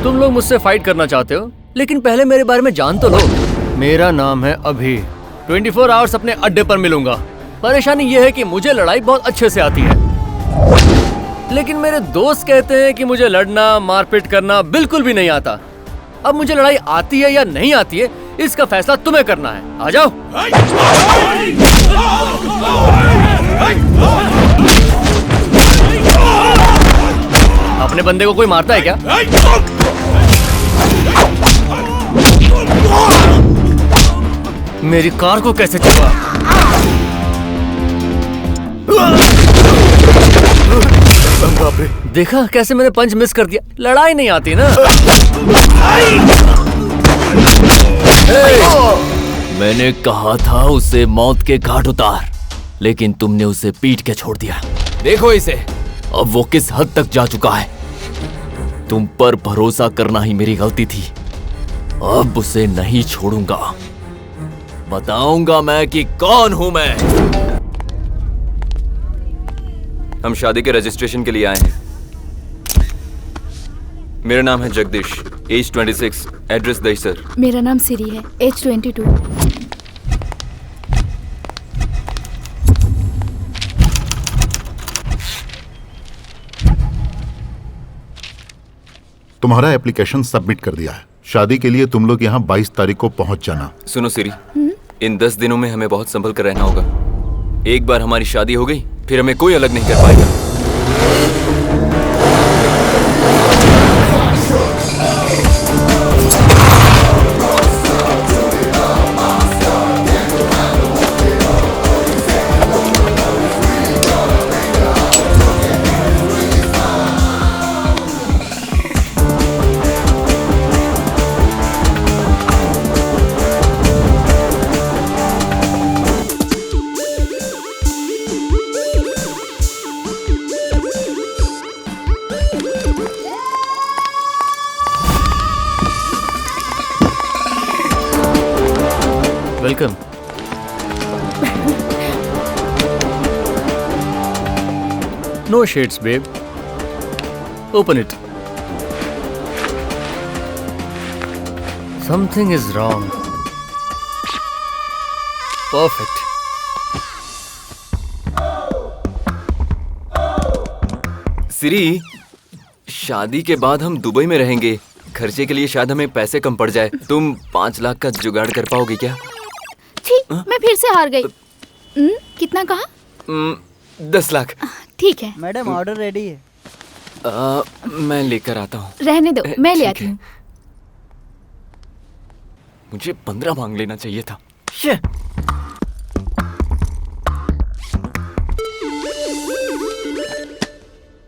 तुम लोग मुझसे फाइट करना चाहते हो, लेकिन पहले मेरे बारे में जान तो लो। मेरा नाम है अभी। 24 आवर्स अपने अड्डे पर मिलूंगा। परेशानी ये है कि मुझे लड़ाई बहुत अच्छे से आती है, लेकिन मेरे दोस्त कहते हैं कि मुझे लड़ना मारपीट करना बिल्कुल भी नहीं आता। अब मुझे लड़ाई आती है या नहीं आती है, इसका फैसला तुम्हें करना है। आ जाओ। अपने बंदे को कोई मारता है क्या? मेरी कार को कैसे छुआ? बाप रे, देखा कैसे मैंने पंच मिस कर दिया। लड़ाई नहीं आती ना। मैंने कहा था उसे मौत के घाट उतार, लेकिन तुमने उसे पीट के छोड़ दिया। देखो इसे, अब वो किस हद तक जा चुका है। तुम पर भरोसा करना ही मेरी गलती थी। अब उसे नहीं छोड़ूंगा। बताऊंगा मैं कि कौन हूं मैं। हम शादी के रजिस्ट्रेशन के लिए आए हैं। मेरा नाम है जगदीश, एज 26, एड्रेस दहीसर। मेरा नाम सिरी है, एज 22। तुम्हारा एप्लीकेशन सबमिट कर दिया है। शादी के लिए तुम लोग यहाँ 22 तारीख को पहुँच जाना। सुनो सिरी, इन 10 दिनों में हमें बहुत संभल कर रहना होगा। एक बार हमारी शादी हो गई, फिर हमें कोई अलग नहीं कर पाएगा। Welcome. No shades, babe. Open it. Something is wrong. Perfect. सिरी, शादी के बाद हम दुबई में रहेंगे। खर्चे के लिए शायद हमें पैसे कम पड़ जाए। तुम 5 लाख का जुगाड़ कर पाओगे क्या? मैं फिर से हार गई। कितना कहा? 10 लाख। ठीक है मैडम, ऑर्डर रेडी है। मैं लेकर आता हूँ। रहने दो, मैं ले आती हूँ। मुझे 15 मांग लेना चाहिए था।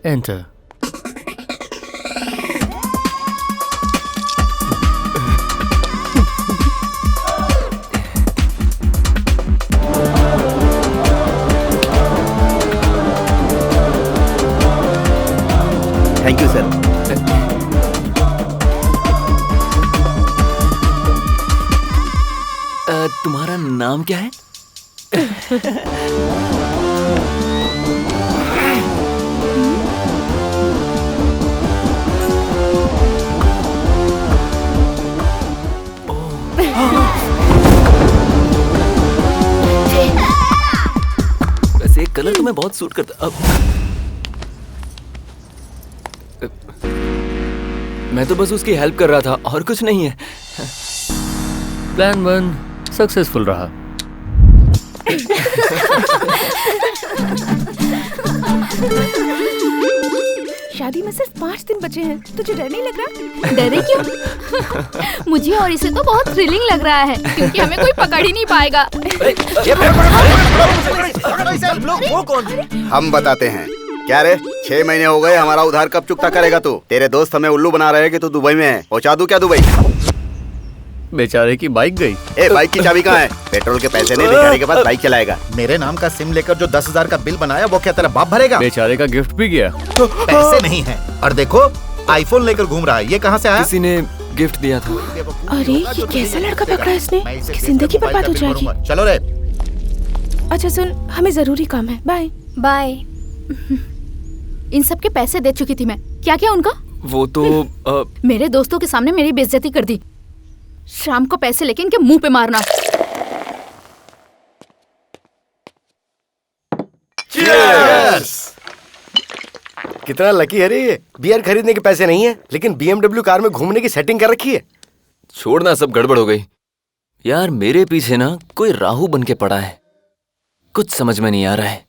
Enter. Thank you sir. तुम्हारा नाम क्या है? वैसे एक कलर तुम्हें बहुत सूट करता। मैं तो बस उसकी हेल्प कर रहा था और कुछ नहीं है। प्लान 1 सक्सेसफुल रहा। शादी में सिर्फ 5 दिन बचे हैं। तुझे डर नहीं लग रहा? डरे क्यों? मुझे और इसे तो बहुत थ्रिलिंग लग रहा है, क्योंकि हमें कोई पकड़ ही नहीं पाएगा। वो कौन? हम बताते हैं। क्या रे, 6 महीने हो गए, हमारा उधार कब चुकता करेगा तू? तेरे दोस्त हमें उल्लू बना रहे हैं कि तू दुबई में है। पहुंचा दूं क्या दुबई? बेचारे की बाइक गई। ए, बाइक की चाबी कहाँ है? पेट्रोल के पैसे नहीं दिखाने के बाद बाइक चलाएगा। मेरे नाम का सिम लेकर जो 10,000 का बिल बनाया वो क्या तेरा बाप भरेगा? बेचारे का गिफ्ट भी गया। पैसे नहीं है और देखो आईफोन लेकर घूम रहा है। ये कहाँ से आया? किसी ने गिफ्ट दिया था। अरे ये कैसा लड़का पकड़ा इसने? जिंदगी बर्बाद हो जाएगी। चलो रे। अच्छा सुन, हमें जरूरी काम है। Bye bye. इन सब के पैसे दे चुकी थी मैं। क्या क्या उनका? वो तो मेरे दोस्तों के सामने मेरी बेइज्जती कर दी। शाम को पैसे लेके इनके मुंह पे मारना। कितना लकी है रे ये। बियर खरीदने के पैसे नहीं है, लेकिन BMW कार में घूमने की सेटिंग कर रखी है। छोड़ना, सब गड़बड़ हो गई। यार मेरे पीछे ना कोई राहु बन के पड़ा है। कुछ समझ में नहीं आ रहा है।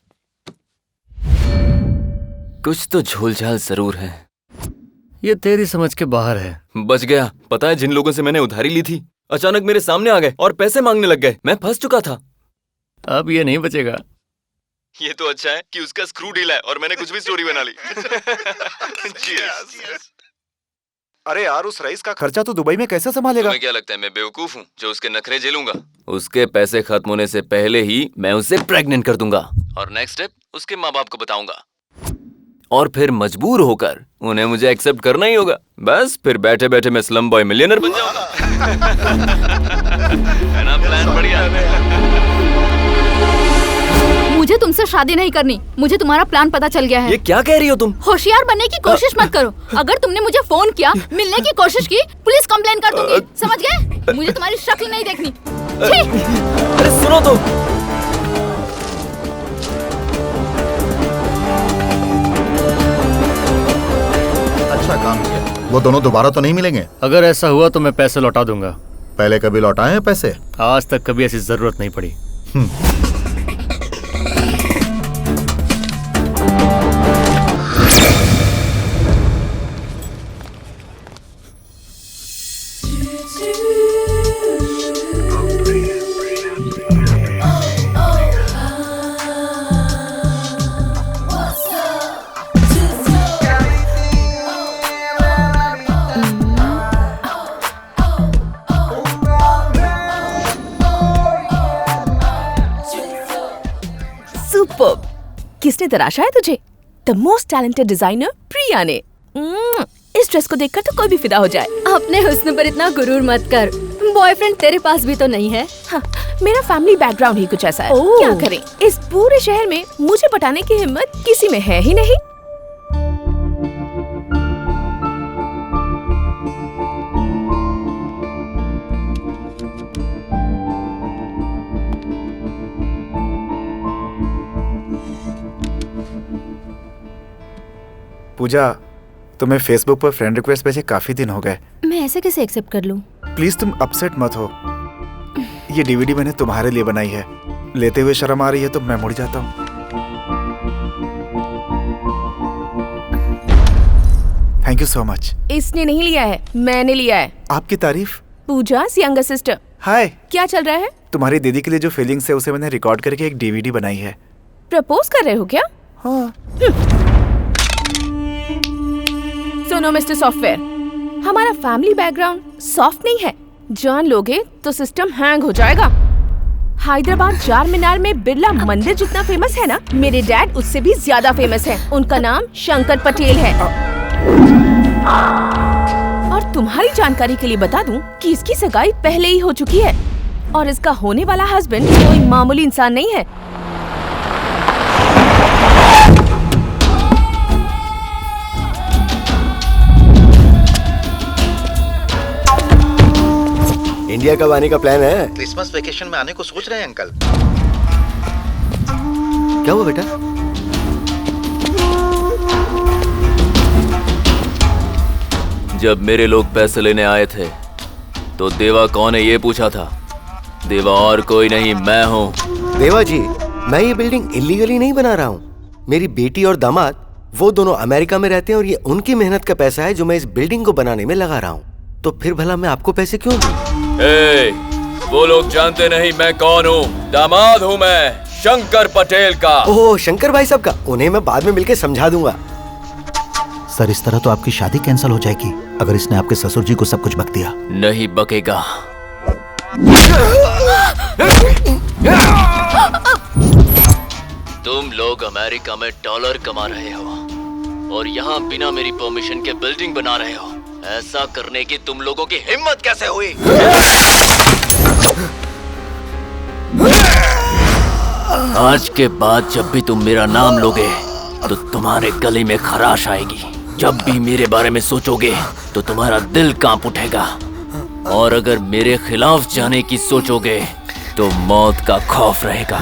कुछ तो झोलझाल जरूर है। ये तेरी समझ के बाहर है। बच गया। पता है जिन लोगों से मैंने उधारी ली थी अचानक मेरे सामने आ गए और पैसे मांगने लग गए। मैं फंस चुका था। अब ये नहीं बचेगा। ये तो अच्छा है कि उसका स्क्रू ढीला है और मैंने कुछ भी स्टोरी बना ली। अरे यार, उस रईस का खर्चा तो दुबई में कैसे संभालेगा? तुम्हें क्या लगता है मैं बेवकूफ हूँ जो उसके नखरे झेलूंगा? उसके पैसे खत्म होने से पहले ही मैं उसे प्रेग्नेंट कर दूंगा और नेक्स्ट स्टेप उसके माँ बाप को बताऊंगा और फिर मजबूर होकर उन्हें मुझे एक्सेप्ट करना ही होगा। बस फिर बैठे बैठे मैं स्लम बॉय मिलियनर बन जाऊंगा। है ना प्लान बढ़िया? मुझे तुमसे शादी नहीं करनी। मुझे तुम्हारा प्लान पता चल गया है। ये क्या कह रही हो तुम? होशियार बनने की कोशिश मत करो। अगर तुमने मुझे फोन किया, मिलने की कोशिश की, पुलिस कंप्लेन कर दूंगी। समझ गए? मुझे तुम्हारी शक्ल नहीं देखनी। अरे सुनो तो। अच्छा काम किया। वो दोनों दोबारा तो नहीं मिलेंगे? अगर ऐसा हुआ तो मैं पैसे लौटा दूंगा। पहले कभी लौटाए हैं पैसे? आज तक कभी ऐसी जरूरत नहीं पड़ी। सुपर्ब। किसने तराशा है तुझे? द मोस्ट टैलेंटेड डिजाइनर प्रिया ने। इस ड्रेस को देखकर तो कोई भी फिदा हो जाए। अपने हुस्न पर इतना गुरूर मत कर। बॉयफ्रेंड तेरे पास भी तो नहीं है। हाँ, मेरा फैमिली बैकग्राउंड ही कुछ ऐसा है। क्या करें, इस पूरे शहर में मुझे पटाने की हिम्मत किसी में है ही नहीं। पूजा, तुम्हें फेसबुक पर फ्रेंड रिक्वेस्ट भेजे काफी दिन हो गए। मैं ऐसे कैसे एक्सेप्ट कर लूं? प्लीज तुम अपसेट मत हो। ये डीवीडी मैंने तुम्हारे लिए बनाई है। लेते हुए शर्म आ रही है तो मैं मुड़ जाता हूँ। Thank you so much. इसने नहीं लिया है, मैंने लिया है। आपकी तारीफ। पूजा यंगर सिस्टर। हाय। क्या चल रहा है? तुम्हारी दीदी के लिए जो फीलिंग्स है उसे मैंने रिकॉर्ड करके एक डीवीडी बनाई है। प्रपोज कर रहे हो क्या? हाँ। सुनो मिस्टर सॉफ्टवेयर, हमारा फैमिली बैकग्राउंड सॉफ्ट नहीं है। जान लोगे तो सिस्टम हैंग हो जाएगा। हैदराबाद चार मीनार में बिरला मंदिर जितना फेमस है ना, मेरे डैड उससे भी ज्यादा फेमस है। उनका नाम शंकर पटेल है। और तुम्हारी जानकारी के लिए बता दूं कि इसकी सगाई पहले ही हो चुकी है और इसका होने वाला हस्बैंड कोई मामूली इंसान नहीं है। इंडिया कब आने का प्लान है? क्रिसमस वेकेशन में आने को सोच रहे हैं अंकल। क्या हुआ बेटा? जब मेरे लोग पैसे लेने आए थे तो देवा कौन है ये पूछा था। देवा और कोई नहीं, मैं हूँ। देवा जी, मैं ये बिल्डिंग इलीगली नहीं बना रहा हूँ। मेरी बेटी और दामाद वो दोनों अमेरिका में रहते हैं और ये उनकी मेहनत का पैसा है जो मैं इस बिल्डिंग को बनाने में लगा रहा हूँ। तो फिर भला मैं आपको पैसे क्यों दूं? वो लोग जानते नहीं मैं कौन हूँ। दामाद हूँ मैं, शंकर पटेल का। ओह, शंकर भाई साहब का। उन्हें मैं बाद में मिलके समझा दूंगा। सर, इस तरह तो आपकी शादी कैंसिल हो जाएगी अगर इसने आपके ससुर जी को सब कुछ बक दिया। नहीं बकेगा। तुम लोग अमेरिका में डॉलर कमा रहे हो और यहाँ बिना मेरी परमिशन के बिल्डिंग बना रहे हो। ऐसा करने की तुम लोगों की हिम्मत कैसे हुई? आज के बाद जब भी तुम मेरा नाम लोगे तो तुम्हारे गले में खराश आएगी। जब भी मेरे बारे में सोचोगे तो तुम्हारा दिल कांप उठेगा, और अगर मेरे खिलाफ जाने की सोचोगे तो मौत का खौफ रहेगा।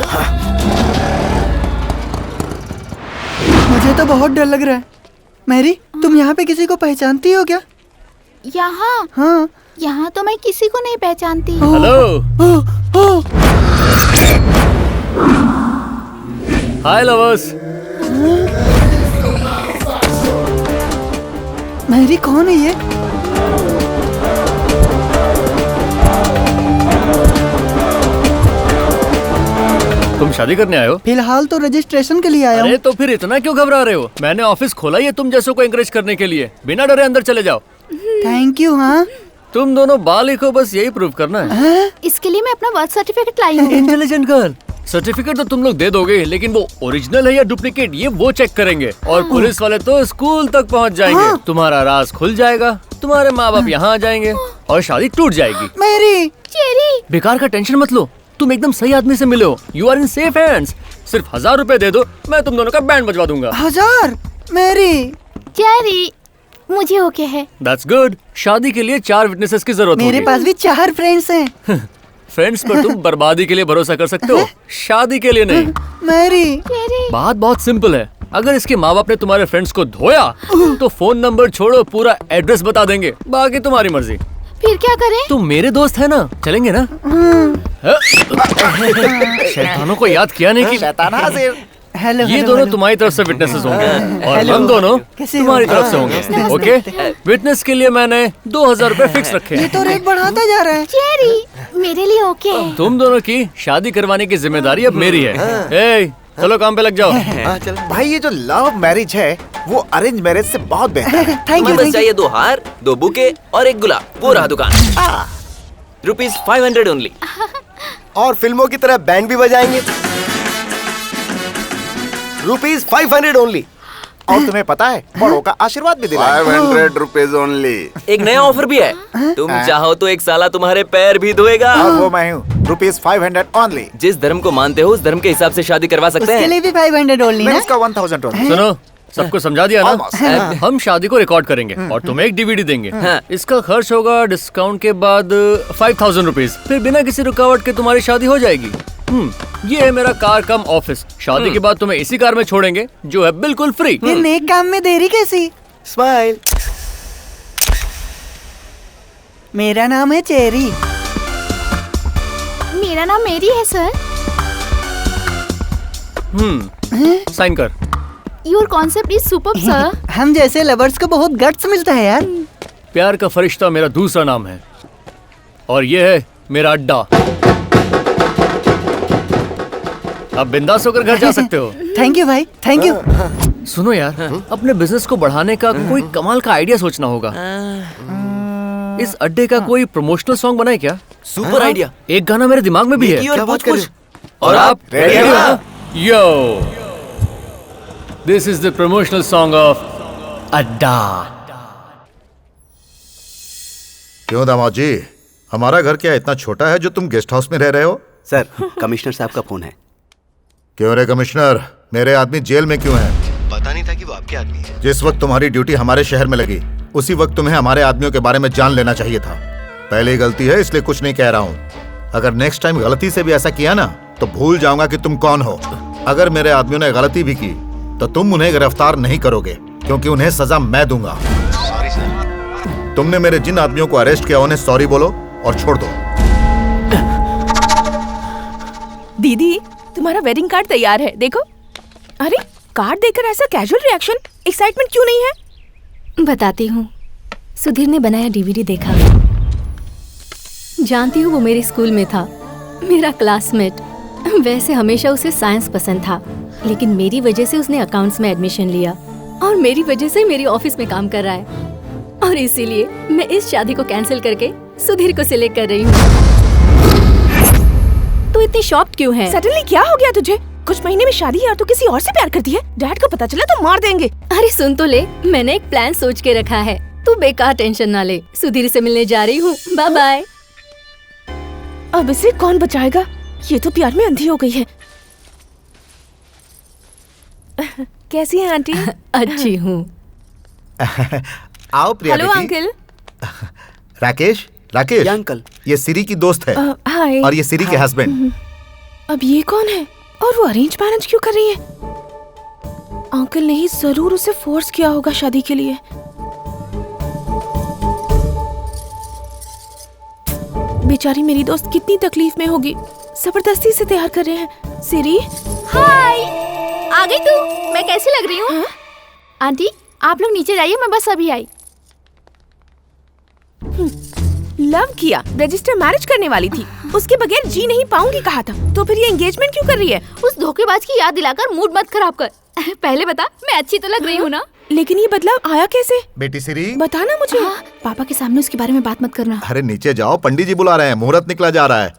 मुझे तो बहुत डर लग रहा है। मैरी, तुम यहाँ पे किसी को पहचानती हो क्या? यहाँ? हाँ। यहाँ तो मैं किसी को नहीं पहचानती। हेलो। हाय लवर्स। मैरी, कौन है ये? तुम शादी करने आए हो? फिलहाल तो रजिस्ट्रेशन के लिए आया हूँ। अरे तो फिर इतना क्यों घबरा रहे हो? मैंने ऑफिस खोला ही है तुम जैसों को एंकरेज करने के लिए। बिना डरे अंदर चले जाओ। Thank you. हाँ, तुम दोनों बालिक हो, बस यही प्रूव करना है। इसके लिए मैं अपना बर्थ सर्टिफिकेट लाई हूँ। Intelligent girl. सर्टिफिकेट तो तुम लोग दे दोगे, लेकिन वो ओरिजिनल है या डुप्लीकेट ये वो चेक करेंगे। और पुलिस वाले तो स्कूल तक पहुंच जाएंगे। तुम्हारा राज खुल जाएगा, तुम्हारे माँ बाप यहाँ आ जाएंगे और शादी टूट जाएगी। मैरी, चेरी, बेकार का टेंशन मत लो, तुम एकदम सही आदमी से मिले हो। You are in safe hands. सिर्फ 1000 रुपए दे दो, मैं तुम दोनों का बैंड बजवा दूंगा। 1000? मैरी, चेरी, मुझे ओके है। That's good। शादी के लिए 4 विटनेसेस की जरूरत होगी। मेरे पास भी 4 फ्रेंड्स हैं। फ्रेंड्स पर तुम बर्बादी के लिए भरोसा कर सकते हो, शादी के लिए नहीं। मैरी, बात बहुत सिंपल है। अगर इसके माँ बाप ने तुम्हारे फ्रेंड्स को धोया तो फोन नंबर छोड़ो, पूरा एड्रेस बता देंगे, बाकी तुम्हारी मर्जी। फिर क्या करें? तुम मेरे दोस्त है ना, चलेंगे ना? शैतानों को याद किया नहीं कि शैतान हाजिर। हेलो। ये दोनों तुम्हारी तरफ से विटनेसेस होंगे और हम दोनों तुम्हारी तरफ से होंगे। ओके, विटनेस के लिए मैंने 2000 रुपए फिक्स रखे ये हैं। तो रेट बढ़ाता जा रहा है। चेरी, मेरे लिए ओके है। तुम दोनों की शादी करवाने की जिम्मेदारी अब मेरी है। ए, चलो काम पे लग जाओ। भाई, ये जो लव मैरिज है वो अरेंज मैरिज से बहुत बेहतर है। Thank you. बस चाहिए 2 हार, 2 बुके और 1 गुलाब। वो रहा दुकान। ₹500 ओनली। और फिल्मों की तरह बैंड भी बजाएंगे। ₹500 ओनली। और तुम्हें पता है, बड़ों का आशीर्वाद भी दिलाएंगे। 500 रुपीज ओनली। एक नया ऑफर भी है, तुम चाहो तो एक साला तुम्हारे पैर भी धोएगा। और वो मैं हूँ, ₹500 ओनली। जिस धर्म को मानते हो उस धर्म के हिसाब से शादी करवा सकते उसके हैं। लिए भी 500 ओनली मैं ना? उसका 1000 ओनली। सुनो, सबको समझा दिया ना? Almost। हम शादी को रिकॉर्ड करेंगे और तुम्हें एक DVD देंगे। हाँ। इसका खर्च होगा डिस्काउंट के बाद 5000 रुपीज। फिर बिना किसी रुकावट के तुम्हारी शादी हो जाएगी। ये है मेरा कार कम ऑफिस। शादी के बाद तुम्हें इसी कार में छोड़ेंगे जो है बिल्कुल फ्री। ये नेक काम में देरी कैसी? स्माइल। मेरा नाम है चेरी। मेरा नाम मेरी है सर। साइन कर। Your concept is superb sir. हम जैसे लवर्स को बहुत गट्स मिलता है यार। प्यार का फरिश्ता मेरा दूसरा नाम है और ये है मेरा अड्डा। अब बिंदास होकर घर जा सकते हो। थैंक यू भाई, थैंक यू। सुनो यार, अपने बिजनेस को बढ़ाने का कोई कमाल का आइडिया सोचना होगा। इस अड्डे का कोई प्रमोशनल सॉन्ग बनाए क्या? Super idea. एक गाना मेरे दिमाग में भी है। और कुछ और आप रेडी हो ना? Yo, this is the promotional song of Adda. क्यों दामाद जी, हमारा घर क्या इतना छोटा है जो तुम गेस्ट हाउस में रह रहे हो? सर, कमिश्नर साहब का फोन है। क्यों रे कमिश्नर, मेरे आदमी जेल में क्यों हैं? पता नहीं था कि वो आपके आदमी है। जिस वक्त तुम्हारी ड्यूटी हमारे शहर में लगी उसी वक्त तुम्हें हमारे आदमियों के बारे में जान लेना चाहिए था। पहली गलती है इसलिए कुछ नहीं कह रहा हूँ। अगर नेक्स्ट टाइम गलती से भी ऐसा किया ना तो भूल जाऊंगा कि तुम कौन हो। अगर मेरे आदमियों ने गलती भी की तो तुम उन्हें गिरफ्तार नहीं करोगे क्योंकि उन्हें सजा मैं दूंगा। Sorry sir. तुमने मेरे जिन आदमियों को अरेस्ट किया उन्हें सॉरी बोलो और छोड़ दो। दीदी, तुम्हारा वेडिंग कार्ड तैयार है, देखो। अरे, कार्ड देखकर ऐसा कैजुअल रिएक्शन, एक्साइटमेंट क्यों नहीं है? बताती हूँ। सुधीर ने बनाया DVD देखा। जानती हूँ वो मेरे स्कूल में था, मेरा क्लासमेट। वैसे हमेशा उसे साइंस पसंद था, लेकिन मेरी वजह से उसने अकाउंट्स में एडमिशन लिया और मेरी वजह से मेरी ऑफिस में काम कर रहा है। और इसीलिए मैं इस शादी को कैंसिल करके सुधीर को सिलेक्ट कर रही हूँ। तो इतनी शॉक्ड क्यों है? सडनली क्या हो गया तुझे? कुछ महीने में शादी है और तू किसी और से प्यार करती है? डैड को पता चला तो मार देंगे। अरे सुन तो ले, मैंने एक प्लान सोच के रखा है, तू बेकार टेंशन ना ले। सुधीर से मिलने जा रही हूँ, बाय बाय। अब इसे कौन बचाएगा? ये तो प्यार में अंधी हो गई है। कैसी है आंटी? अच्छी हूँ। आओ प्रिया हेलो बेटी। अंकल। राकेश, राकेश अंकल। ये सिरी की दोस्त है हाय। और ये सिरी के हस्बैंड। अब ये कौन है और वो अरेंज मैरिज क्यों कर रही है? अंकल ने ही जरूर उसे फोर्स किया होगा शादी के लिए। बेचारी मेरी दोस्त कितनी तकलीफ में होगी, जबरदस्ती से तैयार कर रहे हैं। सिरी, हाय, आ गई तू? मैं कैसी लग रही हूँ? आंटी आप लोग नीचे जाइए, मैं बस अभी आई। लव किया, रजिस्टर मैरिज करने वाली थी, उसके बगैर जी नहीं पाऊंगी कहा था, तो फिर ये एंगेजमेंट क्यों कर रही है? उस धोखेबाज की याद दिलाकर मूड मत खराब कर। पहले बता, मैं अच्छी तो लग रही हूँ ना? लेकिन ये बदलाव आया कैसे? बेटी सिरी, बताना मुझे। पापा के सामने उसके बारे में बात मत करना। अरे नीचे जाओ, पंडित जी बुला रहे हैं, मुहूर्त निकला जा रहा है।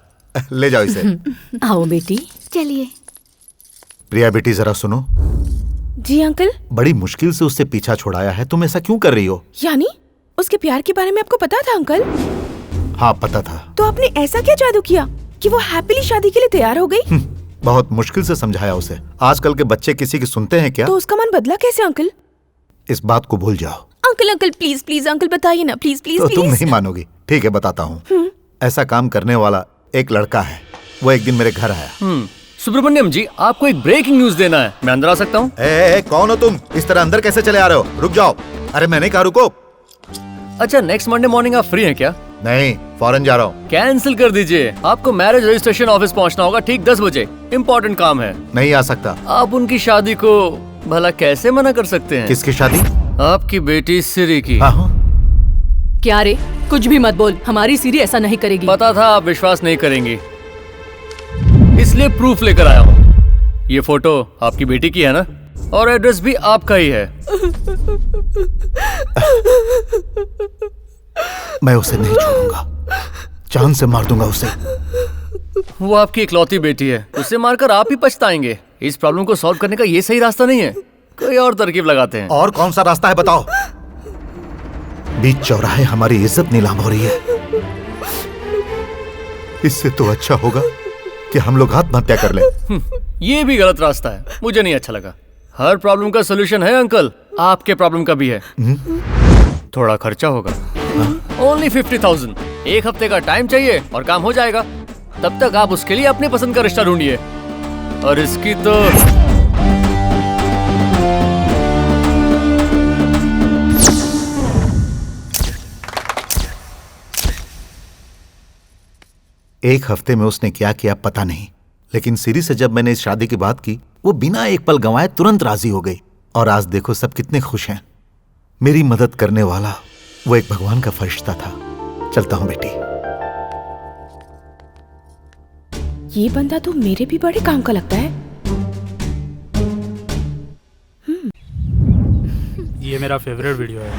ले जाओ इसे। आओ बेटी। चलिए। प्रिया बेटी जरा सुनो। जी अंकल। बड़ी मुश्किल से उससे पीछा छुड़ाया है, तुम ऐसा क्यों कर रही हो? यानी उसके प्यार के बारे में आपको पता था अंकल? हाँ पता था। तो आपने ऐसा क्या जादू किया कि वो हैप्पीली शादी के लिए तैयार हो गई? बहुत मुश्किल से समझाया उसे। आजकल के बच्चे किसी की सुनते हैं क्या? तो उसका मन बदला कैसे अंकल? इस बात को भूल जाओ। Uncle uncle please please uncle बताइए ना, प्लीज प्लीज तो प्लीज। तुम नहीं मानोगी। ठीक है बताता हूँ। ऐसा काम करने वाला एक लड़का है, वो एक दिन मेरे घर आया। सुब्रमण्यम जी, आपको एक ब्रेकिंग न्यूज देना है, मैं अंदर आ सकता हूँ? कौन हो तुम? इस तरह अंदर कैसे चले आ रहे हो? रुक जाओ। अरे मैंने कहा रुको। अच्छा, नेक्स्ट मंडे मॉर्निंग आप फ्री हैं क्या? नहीं, फॉरेन जा रहा हूँ। कैंसिल कर दीजिए, आपको मैरिज रजिस्ट्रेशन ऑफिस पहुँचना होगा ठीक 10 बजे। इम्पोर्टेंट काम है। नहीं आ सकता। आप उनकी शादी को भला कैसे मना कर सकते हैं? किसकी शादी? आपकी बेटी सिरी की। हाँ। क्या रे, कुछ भी मत बोल, हमारी सीरी ऐसा नहीं करेगी। पता था आप विश्वास नहीं करेंगी, इसलिए प्रूफ लेकर आया हूँ। ये फोटो आपकी बेटी की है ना? और एड्रेस भी आपका ही है। मैं उसे नहीं छोड़ूंगा, जान से मार दूंगा उसे। वो आपकी इकलौती बेटी है, उसे मारकर आप ही पछताएंगे। इस प्रॉब्लम को सॉल्व करने का ये सही रास्ता नहीं है, कोई और तरकीब लगाते हैं। और कौन सा रास्ता है बताओ? बीच चौराहे हमारी इज्जत नीलाम हो रही है। इससे तो अच्छा होगा कि हम लोग आत्महत्या कर लें। ये भी गलत रास्ता है, मुझे नहीं अच्छा लगा। हर प्रॉब्लम का सोल्यूशन है अंकल, आपके प्रॉब्लम का भी है। थोड़ा खर्चा होगा, ओनली 50,000। एक हफ्ते का टाइम चाहिए और काम हो जाएगा। तब तक आप उसके लिए अपनी पसंद का रिश्ता ढूंढिए। और इसकी तो एक हफ्ते में उसने क्या किया पता नहीं, लेकिन सिरी से जब मैंने इस शादी की बात की, वो बिना एक पल गंवाए तुरंत राजी हो गई। और आज देखो सब कितने खुश हैं। मेरी मदद करने वाला वो एक भगवान का फरिश्ता था। चलता हूं बेटी। ये बंदा तो मेरे भी बड़े काम का लगता है। ये मेरा फेवरेट वीडियो है।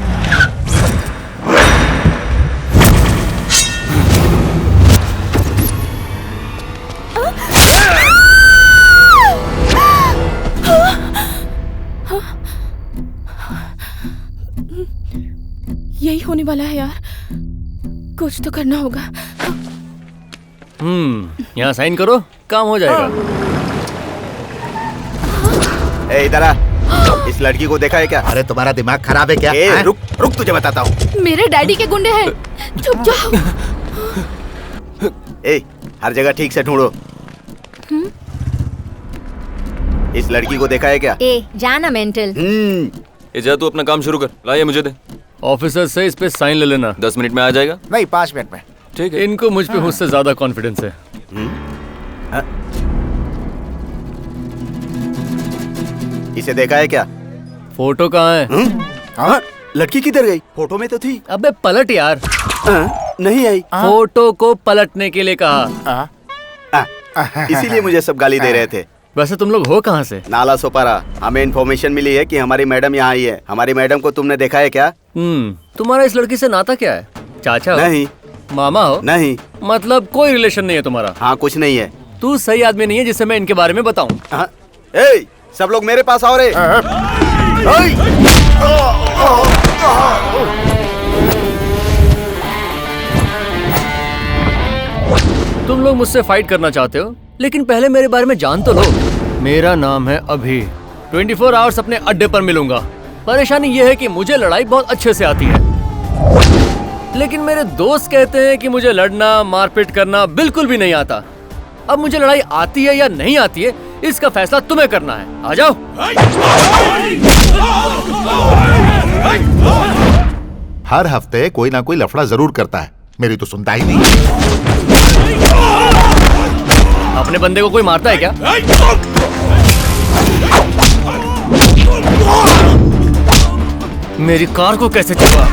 यही होने वाला है यार, कुछ तो करना होगा। यहाँ साइन करो, काम हो जाएगा। इधर आ। इस लड़की को देखा है क्या? अरे तुम्हारा दिमाग खराब है क्या? रुक रुक, तुझे बताता हूँ। मेरे डैडी के गुंडे हैं, चुप जाओ। हर जगह ठीक से ढूंढो। इस लड़की को देखा है क्या? जाना मेंटल। जा तू अपना काम शुरू कर, लाइए मुझे दे। ऑफिसर से इस पे साइन ले लेना। 10 मिनट में आ जाएगा? नहीं, 5 मिनट में। ठीक है। इनको मुझ पे मुझसे ज्यादा कॉन्फिडेंस है। इसे देखा है क्या? फोटो कहाँ है? हाँ, लड़की किधर गई? फोटो में तो थी। अबे पलट यार। नहीं आई। फोटो को पलटने के लिए कहा। इसीलिए मुझे सब गाली दे रहे थे। वैसे तुम लोग हो कहाँ से? नाला सोपारा। हमें इन्फॉर्मेशन मिली है कि हमारी मैडम यहाँ आई है। हमारी मैडम को तुमने देखा है क्या? तुम्हारा इस लड़की से नाता क्या है? चाचा हो? नहीं। मामा हो? नहीं। मतलब कोई रिलेशन नहीं है तुम्हारा? हाँ, कुछ नहीं है। तू सही आदमी नहीं है जिससे मैं इनके बारे में बताऊं। सब लोग मेरे पास आओ रे। तुम लोग मुझसे फाइट करना चाहते हो, लेकिन पहले मेरे बारे में जान तो लो। मेरा नाम है अभी। 24 आवर्स अपने अड्डे पर मिलूंगा। परेशानी ये है कि मुझे लड़ाई बहुत अच्छे से आती है, लेकिन मेरे दोस्त कहते हैं कि मुझे लड़ना मारपीट करना बिल्कुल भी नहीं आता। अब मुझे लड़ाई आती है या नहीं आती है, इसका फैसला तुम्हें करना है। आ जाओ। हर हफ्ते कोई ना कोई लफड़ा जरूर करता है, मेरी तो सुनता ही नहीं। अपने बंदे को कोई मारता है क्या? मेरी कार को कैसे चुका?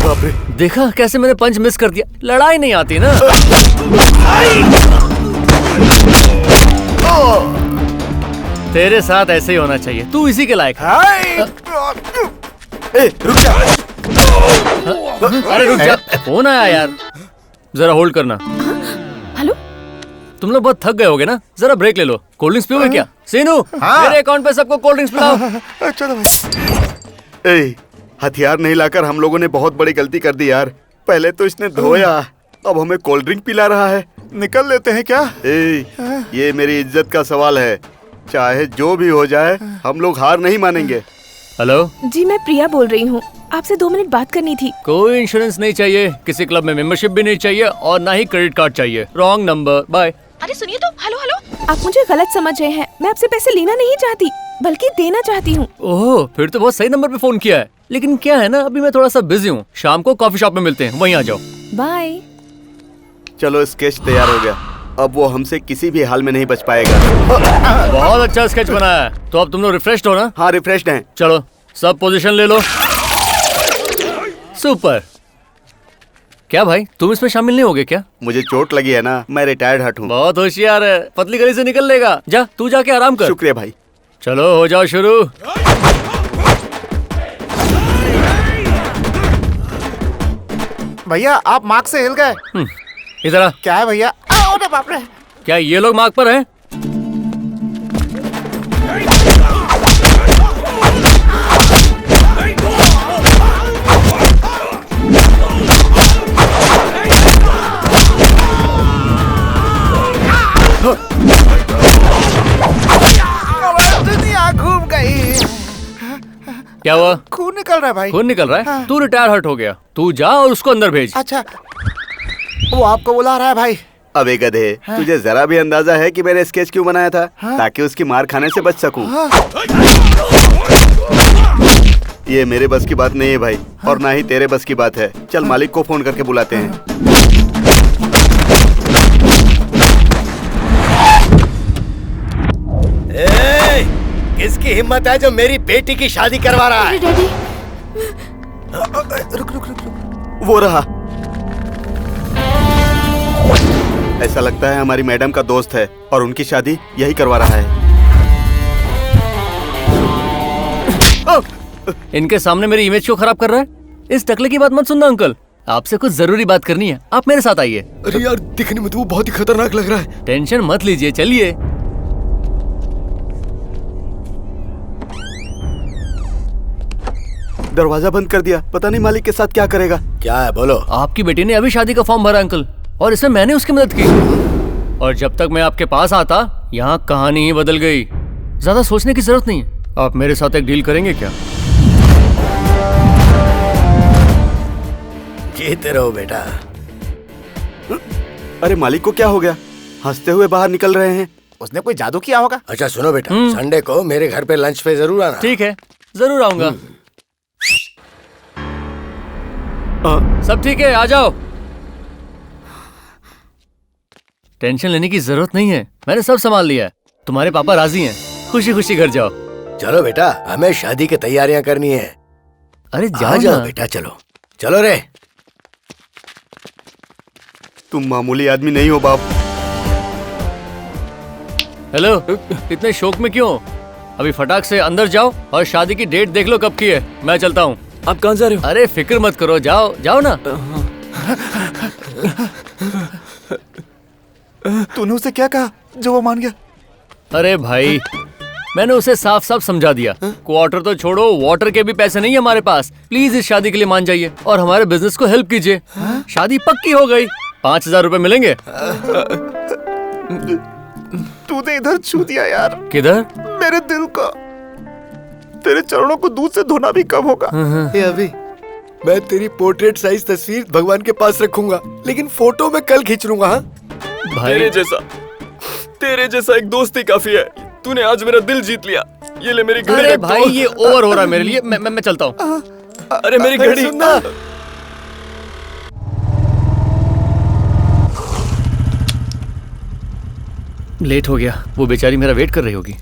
बाप रे, देखा कैसे मैंने पंच मिस कर दिया। लड़ाई नहीं आती ना। तेरे साथ ऐसे ही होना चाहिए, तू इसी के लायक है। रुक जा। अरे रुक जा, फोन आया यार, जरा होल्ड करना। हेलो, तुम लोग बहुत थक गए होगे ना, जरा ब्रेक ले लो। कोल्ड ड्रिंक्स पियोगे क्या? सीनू, मेरे अकाउंट पे सबको कोल्ड ड्रिंक्स पिलाओ। चलो भाई। हथियार नहीं लाकर हम लोगों ने बहुत बड़ी गलती कर दी यार। पहले तो इसने धोया, अब हमें कोल्ड ड्रिंक पिला रहा है। निकल लेते हैं क्या? ये मेरी इज्जत का सवाल है, चाहे जो भी हो जाए हम लोग हार नहीं मानेंगे। हेलो जी, मैं प्रिया बोल रही हूँ, आपसे 2 मिनट बात करनी थी। कोई इंश्योरेंस नहीं चाहिए, किसी क्लब में मेंबरशिप भी नहीं चाहिए और ना ही क्रेडिट कार्ड चाहिए। Wrong number, bye. अरे सुनिए तो, हेलो हेलो, आप मुझे गलत समझ रहे हैं। मैं आपसे पैसे लेना नहीं चाहती, बल्कि देना चाहती हूँ। ओह, फिर तो बहुत सही नंबर पे फोन किया है। लेकिन क्या है ना, अभी मैं थोड़ा सा बिजी हूँ, शाम को कॉफी शॉप में मिलते हैं, वहीं आ जाओ। बाय। चलो, स्केच तैयार हो गया, अब वो हमसे किसी भी हाल में नहीं बच पाएगा। बहुत अच्छा स्केच बनाया है। तो अब तुम लोग रिफ्रेश्ड हो ना? हाँ, रिफ्रेश्ड हैं। चलो सब पोजीशन ले लो। सुपर। क्या भाई, तुम इसमें शामिल नहीं होगे क्या? मुझे चोट लगी है ना, मैं रिटायर्ड हट हूँ। बहुत होशियार है, पतली गली से निकल लेगा। जा, तू जाके आराम कर। शुक्रिया भाई। चलो हो जाओ शुरू। भैया आप मार्ग से हिल गए। इधर आ। क्या है भैया? अरे बाप रे। क्या ये लोग मार्ग पर हैं? दुनिया घूम गई। क्या हुआ? खून निकल रहा है भाई। खून निकल रहा है? हाँ। तू रिटायर हर्ट हो गया, तू जा और उसको अंदर भेज। अच्छा, वो आपको बुला रहा है भाई। अबे गधे, तुझे जरा भी अंदाजा है कि मैंने स्केच क्यों बनाया था? ताकि उसकी मार खाने से बच सकूं। ये मेरे बस की बात नहीं है भाई, और ना ही तेरे बस की बात है। चल मालिक को फोन करके बुलाते हैं। किसकी हिम्मत है जो मेरी बेटी की शादी करवा रहा है? डैडी, रुक रुक रुक रुक। वो रहा। ऐसा लगता है हमारी मैडम का दोस्त है और उनकी शादी यही करवा रहा है। इनके सामने मेरी इमेज क्यों खराब कर रहा है? इस टकले की बात मत सुनना अंकल, आपसे कुछ जरूरी बात करनी है, आप मेरे साथ आइए। अरे यार, दिखने में तो वो बहुत ही खतरनाक लग रहा है। टेंशन मत लीजिए, चलिए। दरवाजा बंद कर दिया, पता नहीं मालिक के साथ क्या करेगा। क्या है बोलो? आपकी बेटी ने अभी शादी का फॉर्म भरा अंकल, और इसमें मैंने उसकी मदद की। और जब तक मैं आपके पास आता, यहाँ कहानी ही बदल गई। ज्यादा सोचने की जरूरत नहीं है। आप मेरे साथ एक डील करेंगे क्या? जीते रहो बेटा। अरे मालिक को क्या हो गया? हंसते हुए बाहर निकल रहे हैं। उसने कोई जादू किया होगा। अच्छा सुनो बेटा, संडे को मेरे घर पे लंच पे जरूर आना। ठीक है, जरूर आऊंगा। सब ठीक है, आ जाओ। टेंशन लेने की जरूरत नहीं है, मैंने सब संभाल लिया है। तुम्हारे पापा राजी हैं, खुशी खुशी घर जाओ। चलो बेटा, हमें शादी की तैयारियां करनी है। अरे जाओ जाओ बेटा, चलो चलो रे। तुम मामूली आदमी नहीं हो बाप। हेलो, इतने शौक में क्यों? अभी फटाक से अंदर जाओ और शादी की डेट देख लो कब की है। मैं चलता हूँ। आप कहाँ जा रहे हो? अरे फिक्र मत करो, जाओ जाओ ना। तूने उसे क्या कहा जो वो मान गया? अरे भाई, मैंने उसे साफ साफ समझा दिया। क्वार्टर तो छोड़ो, वाटर के भी पैसे नहीं है हमारे पास। प्लीज इस शादी के लिए मान जाइए और हमारे बिजनेस को हेल्प कीजिए। शादी पक्की हो गई, 5,000 रुपए मिलेंगे। तूने इधर छू दिया यार। किधर? मेरे दिल को। तेरे चरणों को दूध से धोना भी कम होगा। ए अभी मैं तेरी पोर्ट्रेट साइज तस्वीर भगवान के पास रखूंगा, लेकिन फोटो मैं कल खींच लूंगा। हाँ तेरे जैसा एक दोस्त ही काफी है। तूने आज मेरा दिल जीत लिया। ये ले मेरी घड़ी। अरे भाई ये ओवर हो रहा है मेरे लिए। मैं चलता हूँ। अरे मेरी घड़ी सुनना। लेट हो गया। वो बेचारी मेरा वेट कर रही होगी।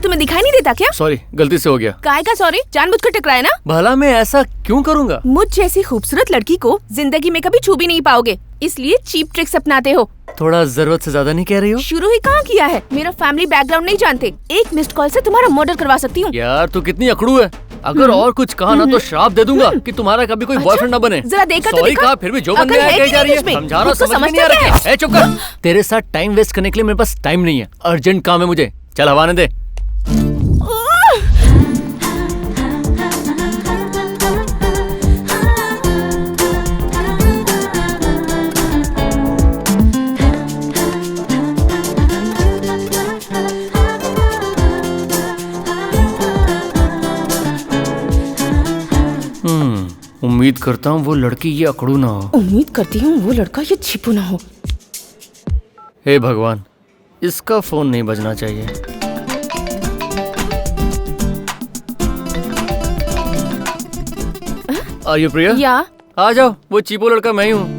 तुम्हें दिखाई नहीं देता क्या? सॉरी, गलती से हो गया। काय का सॉरी? जानबूझकर टकराया ना? भला मैं ऐसा क्यों करूँगा? मुझ जैसी खूबसूरत लड़की को जिंदगी में कभी छू भी नहीं पाओगे, इसलिए चीप ट्रिक्स अपनाते हो। थोड़ा जरूरत से ज्यादा नहीं कह रही हो? शुरू ही कहाँ किया है? मेरा फैमिली बैकग्राउंड नहीं जानते। एक मिस्ड कॉल से तुम्हारा मर्डर करवा सकती हूँ। यार तू कितनी अकड़ू है। अगर और कुछ कहा ना तो श्राप दे दूंगा कि तुम्हारा कभी कोई बॉयफ्रेंड ना बने। जरा देखा तो सॉरी दिखा। कहा फिर भी जो बनने आया कही जा रही है। समझा रहा, समझ नहीं आ रहा है। चुप कर। तेरे साथ टाइम वेस्ट करने के लिए मेरे पास टाइम नहीं है। अर्जेंट काम है मुझे। चल हवाने दे। उम्मीद करता हूँ वो लड़की ये अकड़ू ना हो। उम्मीद करती हूँ वो लड़का ये छिपू ना हो। हे भगवान, इसका फोन नहीं बजना चाहिए। आर यू प्रिया? या आ जाओ, वो चीपो लड़का मैं ही हूँ।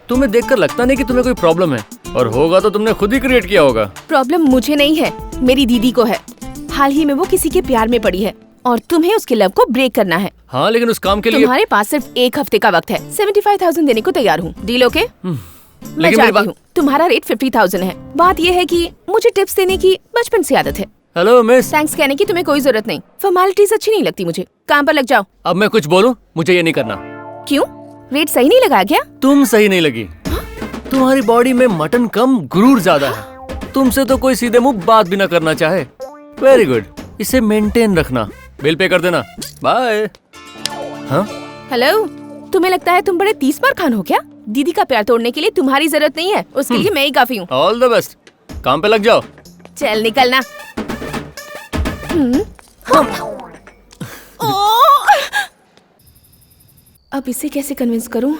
तुम्हें देखकर लगता नहीं कि तुम्हें कोई प्रॉब्लम है, और होगा तो तुमने खुद ही क्रिएट किया होगा। प्रॉब्लम मुझे नहीं है, मेरी दीदी को है। हाल ही में वो किसी के प्यार में पड़ी है और तुम्हें उसके लव को ब्रेक करना है। हाँ, लेकिन उस काम के लिए तुम्हारे पास सिर्फ 1 हफ्ते का वक्त है। 75,000 देने को तैयार हूँ। Deal okay? मैं जानती हूँ तुम्हारा रेट 50,000 है। बात ये है कि मुझे टिप्स देने की बचपन से आदत है। Hello miss. थैंक्स कहने की तुम्हें कोई जरूरत नहीं। फॉर्मेलिटीज अच्छी नहीं लगती मुझे। काम पर लग जाओ। अब मैं कुछ बोलूं? मुझे ये नहीं करना। क्यों? रेट सही नहीं लगा क्या? तुम सही नहीं लगी। तुम्हारी बॉडी में मटन कम, गुरूर ज्यादा है। तुमसे तो कोई सीधे मुंह बात भी ना करना चाहे। वेरी गुड, इसे मेंटेन रखना। बिल पे कर देना। बाय। हाँ? हेलो, तुम्हें लगता है तुम बड़े 30 बार खान हो क्या? दीदी का प्यार तोड़ने के लिए तुम्हारी जरूरत नहीं है, उसके लिए मैं ही काफी हूँ। All the best. काम पे लग जाओ। चल निकलना। अब इसे कैसे कन्विंस करूं?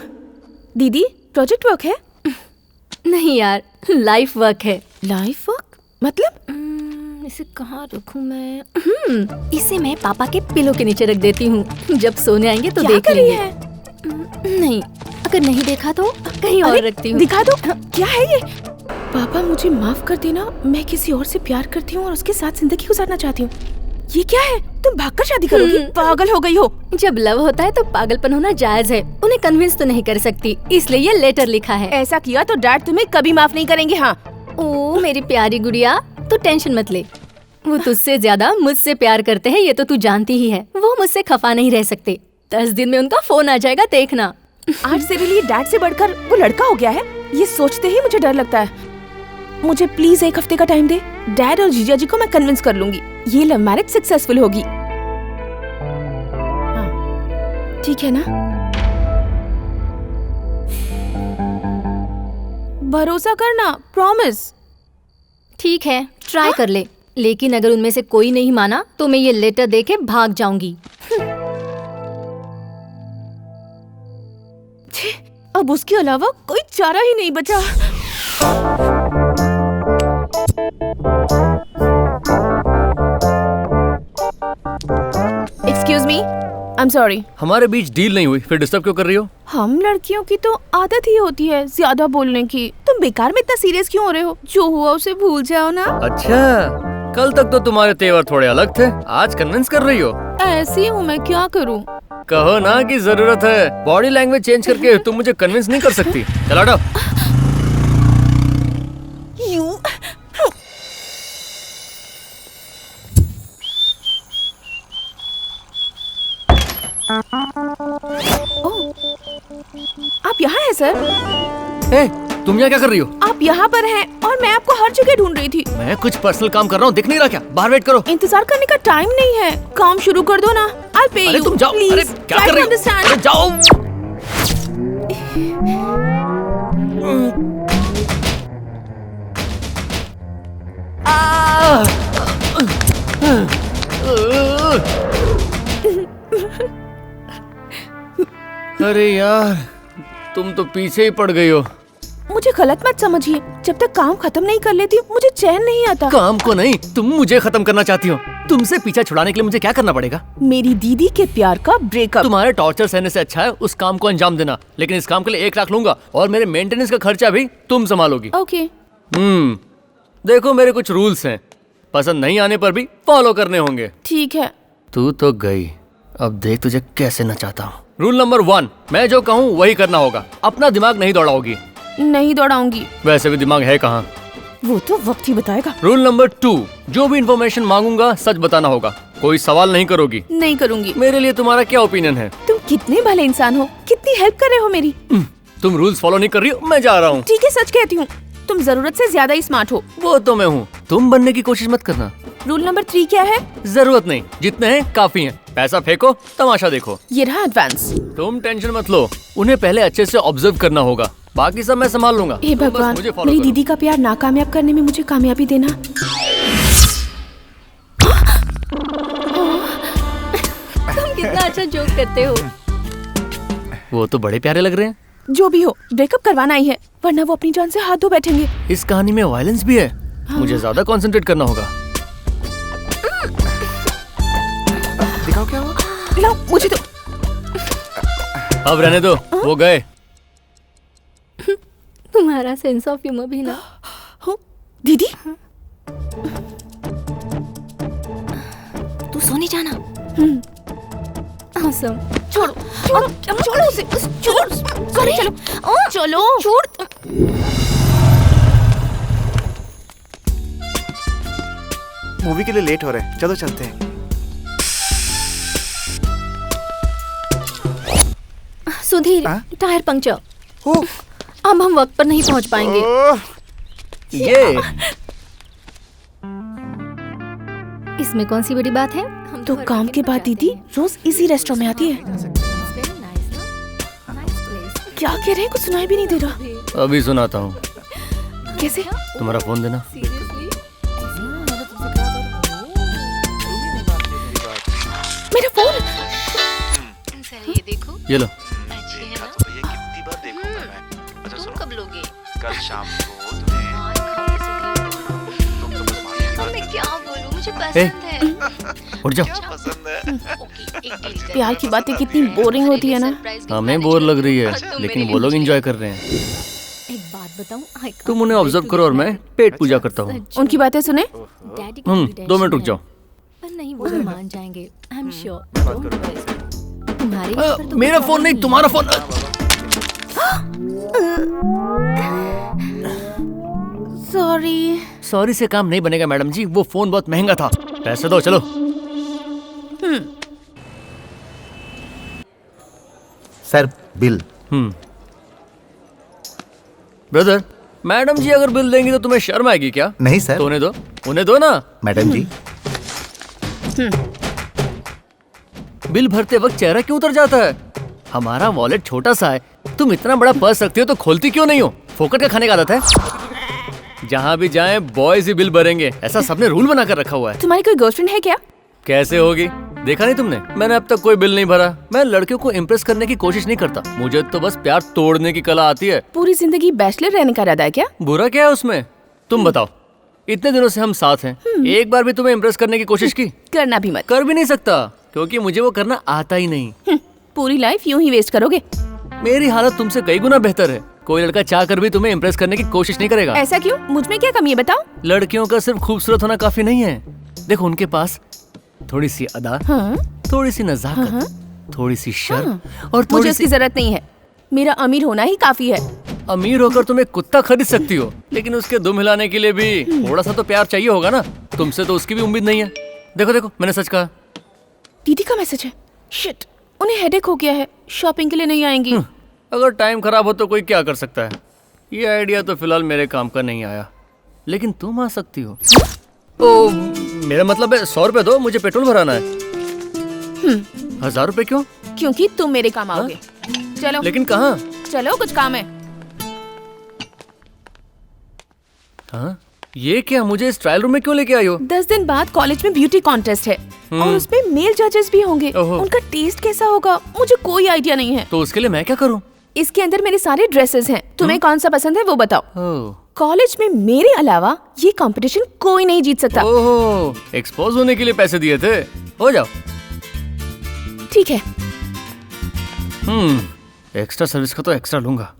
दीदी, प्रोजेक्ट वर्क है? नहीं यार, लाइफ वर्क है। लाइफ वर्क मतलब? इसे कहाँ रखूं मैं? इसे मैं पापा के पिलो के नीचे रख देती हूँ। जब सोने आएंगे तो देख लेंगे। नहीं, अगर नहीं देखा तो कहीं और रखती हूँ। दिखा दो। क्या है ये? पापा मुझे माफ कर देना, मैं किसी और से प्यार करती हूँ और उसके साथ जिंदगी गुजारना चाहती हूँ। ये क्या है? तुम भागकर शादी करोगी? पागल हो गई हो। जब लव होता है तो पागलपन होना जायज है। उन्हें कन्विंस तो नहीं कर सकती, इसलिए ये लेटर लिखा है। ऐसा किया तो डैड तुम्हें कभी माफ नहीं करेंगे। हाँ। ओ मेरी प्यारी गुड़िया, तू टेंशन मत ले। वो तुझसे ज्यादा मुझसे प्यार करते हैं, ये तो तू जानती ही है। वो मुझसे खफा नहीं रह सकते। 10 दिन में उनका फोन आ जाएगा, देखना। आज तेरे लिए डैड से बढ़कर वो लड़का हो गया है, ये सोचते ही मुझे डर लगता है। मुझे प्लीज 1 हफ्ते का टाइम दे। डैड और जीजा जी को मैं कन्विंस कर लूंगी। ये लव मैरिज सक्सेसफुल होगी। हाँ, ठीक है ना? भरोसा करना, प्रॉमिस। ठीक है, ट्राई कर ले। लेकिन अगर उनमें से कोई नहीं माना तो मैं ये लेटर देके भाग जाऊंगी। अब उसके अलावा कोई चारा ही नहीं बचा। Excuse me, I am sorry. हमारे बीच डील नहीं हुई, फिर डिस्टर्ब क्यों कर रही हो? हम लड़कियों की तो आदत ही होती है ज्यादा बोलने की। तुम बेकार में इतना सीरियस क्यों हो रहे हो? जो हुआ उसे भूल जाओ ना। अच्छा, कल तक तो तुम्हारे तेवर थोड़े अलग थे, आज कन्विंस कर रही हो। ऐसी हूँ मैं, क्या करूँ? कहो ना कि जरूरत है। बॉडी लैंग्वेज चेंज करके तुम मुझे कन्विंस नहीं कर सकती। चल हटो। आप यहाँ हैं सर? तुम यहाँ क्या कर रही हो? आप यहाँ पर हैं और मैं आपको हर जगह ढूंढ रही थी। मैं कुछ पर्सनल काम कर रहा हूँ, दिख नहीं रहा क्या? बाहर वेट करो। इंतजार करने का टाइम नहीं है, काम शुरू कर दो ना। I'll pay अरे you. तुम जाओ। Please, अरे क्या try कर to रही हो? understand. अरे जाओ। अरे यार, तुम तो पीछे ही पड़ गई हो। मुझे गलत मत समझिए, जब तक काम खत्म नहीं कर लेती मुझे चैन नहीं आता। काम को नहीं, तुम मुझे खत्म करना चाहती हो। तुमसे पीछा छुड़ाने के लिए मुझे क्या करना पड़ेगा? मेरी दीदी के प्यार का ब्रेकअप। तुम्हारे टॉर्चर सहने से अच्छा है उस काम को अंजाम देना। लेकिन इस काम के लिए 1 लाख लूंगा और मेरे मेंटेनेंस का खर्चा भी तुम संभालोगी। ओके। देखो मेरे कुछ रूल्स हैं, पसंद नहीं आने पर भी फॉलो करने होंगे। ठीक है। तू तो गई, अब देख तुझे कैसे नचाता हूँ। रूल नंबर 1, मैं जो कहूँ वही करना होगा। अपना दिमाग नहीं दौड़ाओगी। नहीं दौड़ाऊंगी। वैसे भी दिमाग है कहाँ? वो तो वक्त ही बताएगा। रूल नंबर 2, जो भी इन्फॉर्मेशन मांगूंगा सच बताना होगा। कोई सवाल नहीं करोगी। नहीं करूंगी। मेरे लिए तुम्हारा क्या ओपिनियन है? तुम कितने भले इंसान हो, कितनी हेल्प कर रहे हो मेरी। तुम रूल्स फॉलो नहीं कर रही हो, मैं जा रहा हूँ। ठीक है, सच कहती हूँ, तुम जरूरत से ज्यादा ही स्मार्ट हो। वो तो मैं हूँ, तुम बनने की कोशिश मत करना। रूल नंबर 3 क्या है? जरूरत नहीं, जितने हैं काफी हैं। पैसा फेंको, तमाशा देखो। ये रहा एडवांस। तुम टेंशन मत लो, उन्हें पहले अच्छे से ऑब्जर्व करना होगा, बाकी सब मैं संभाल लूंगा। हे तुम बस भगवान, मुझे follow मेरी करो। दीदी का प्यार नाकामयाब करने में मुझे कामयाबी देना। तुम कितना अच्छा जोक करते हो। वो तो बड़े प्यारे लग रहे हैं। जो भी हो, ब्रेकअप करवाना ही है, वरना वो अपनी जान से हाथ धो बैठेंगे। इस कहानी में वायलेंस भी है। मुझे ज्यादा कंसंट्रेट करना होगा। दिखाओ क्या हुआ? लाओ मुझे तो। अब रहने दो, वो गए। तुम्हारा सेंस ऑफ ह्यूमर भी ना। दीदी, तू सोने जाना। awesome. छोड़ो छोड़ो छोड़ो उसे, छोड़। सॉरी, चलो चलो छोड़। मूवी के लिए लेट हो रहे हैं, चलो चलते हैं। Sudhir, tyre puncture. अब हम वक्त पर नहीं पहुंच पाएंगे। ये इसमें कौन सी बड़ी बात है? तो काम के बाद दीदी रोज इसी रेस्टोरेंट में आती है। क्या कह रहे हैं, कुछ सुनाई भी नहीं दे रहा। अभी सुनाता हूँ। कैसे? तुम्हारा फोन देना। मेरा फोन। ये देखो, ये लो। अच्छी है ना? कितनी बार देखूंगा मैं? अच्छा तुम सुनो, कब लोगे? कल शाम को तुम्हें मैं क्या बोलूं, मुझे ए, पसंद है। उठ जाओ। पसंद है। प्यार की बातें कितनी बोरिंग होती है ना। हमें बोर लग रही है, लेकिन वो लोग एंजॉय कर रहे हैं। एक बात बताऊं, तुम उन्हें ऑब्जर्व करो और मैं पेट पूजा करता हूँ। उनकी बातें सुने। 2 मिनट रुक जाओ। पर नहीं, वो भी मान जाएंगे। I am sure. तुम्हारे मेरा फोन नहीं, तुम्हारा फोन। सॉरी से काम नहीं बनेगा मैडम जी, वो फोन बहुत महंगा था। पैसे दो, चलो। Sir, bill. ब्रदर, मैडम जी अगर बिल देंगी तो तुम्हें शर्म आएगी क्या? नहीं सर। तो उन्हें दो ना। मैडम जी, बिल भरते वक्त चेहरा क्यों उतर जाता है? हमारा वॉलेट छोटा सा है, तुम इतना बड़ा पर्स रखती हो तो खोलती क्यों नहीं हो? फोकट का खाने का आदत है? जहाँ भी जाएं बॉयज ही बिल भरेंगे, ऐसा सबने रूल बना कर रखा हुआ है। तुम्हारी कोई गर्लफ्रेंड है क्या? कैसे होगी? देखा नहीं तुमने? मैंने अब तक कोई बिल नहीं भरा। मैं लड़कियों को इम्प्रेस करने की कोशिश नहीं करता, मुझे तो बस प्यार तोड़ने की कला आती है। पूरी जिंदगी बैचलर रहने का इरादा है क्या? बुरा क्या है उसमें? तुम बताओ, इतने दिनों से हम साथ हैं, एक बार भी तुम्हें इम्प्रेस करने की कोशिश की? करना भी मत। कर भी नहीं सकता, क्योंकि मुझे वो करना आता ही नहीं। पूरी लाइफ यूं ही वेस्ट करोगे। मेरी हालत तुमसे कई गुना बेहतर है। कोई लड़का चाह कर भी तुम्हें इम्प्रेस करने की कोशिश नहीं करेगा। ऐसा क्यों? मुझ में क्या कमी है बताओ? लड़कियों का सिर्फ खूबसूरत होना काफी नहीं है। देखो, उनके पास थोड़ी सी अदा, थोड़ी सी नजाकत, थोड़ी सी शर्म और मुझे उसकी जरूरत नहीं है। मेरा अमीर होना ही काफी है। अमीर होकर तुम एक कुत्ता खरीद सकती हो, लेकिन उसके दुम हिलाने के लिए भी थोड़ा सा तो प्यार चाहिए होगा ना। तुमसे तो उसकी भी उम्मीद नहीं है। देखो देखो, मैंने सच कहा। दीदी का मैसेज है। शिट, उन्हें हेडेक हो गया है, शॉपिंग के लिए नहीं आएंगी। अगर टाइम खराब हो तो कोई क्या कर सकता है? ये आइडिया तो फिलहाल मेरे काम का नहीं आया, लेकिन तुम आ सकती हो। ओ, मेरा मतलब है 100 रुपए दो, मुझे पेट्रोल भराना है। 1000 रुपए क्यों? क्योंकि तुम मेरे काम आओगे। चलो। लेकिन कहाँ? चलो, कुछ काम है। हाँ? ये क्या, मुझे इस ट्रायल रूम में क्यों लेके आई हो? 10 दिन बाद कॉलेज में ब्यूटी कॉन्टेस्ट है और उसमें मेल जजेस भी होंगे। उनका टेस्ट कैसा होगा मुझे कोई आइडिया नहीं है। तो उसके लिए मैं क्या करूँ? इसके अंदर मेरे सारे ड्रेसेस हैं, तुम्हें कौन सा पसंद है वो बताओ। कॉलेज में मेरे अलावा ये कंपटीशन कोई नहीं जीत सकता। ओह, एक्सपोज होने के लिए पैसे दिए थे, हो जाओ। ठीक है। एक्स्ट्रा सर्विस का तो एक्स्ट्रा लूंगा।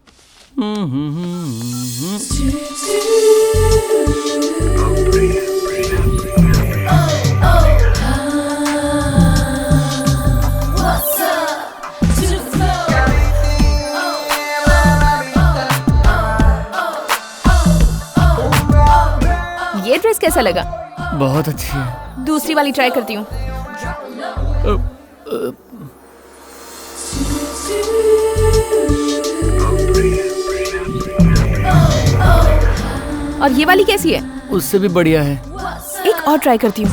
ये ड्रेस कैसा लगा? बहुत अच्छी है। दूसरी वाली ट्राई करती हूँ। और ये वाली कैसी है? उससे भी बढ़िया है। एक और ट्राई करती हूँ।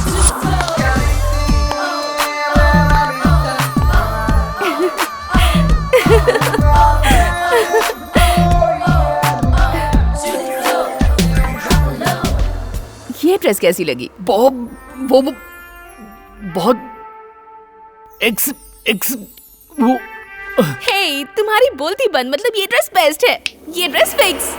ये ड्रेस कैसी लगी? बहुत वो। हे, तुम्हारी बोलती बंद, मतलब ये ड्रेस बेस्ट है, ये ड्रेस फिक्स।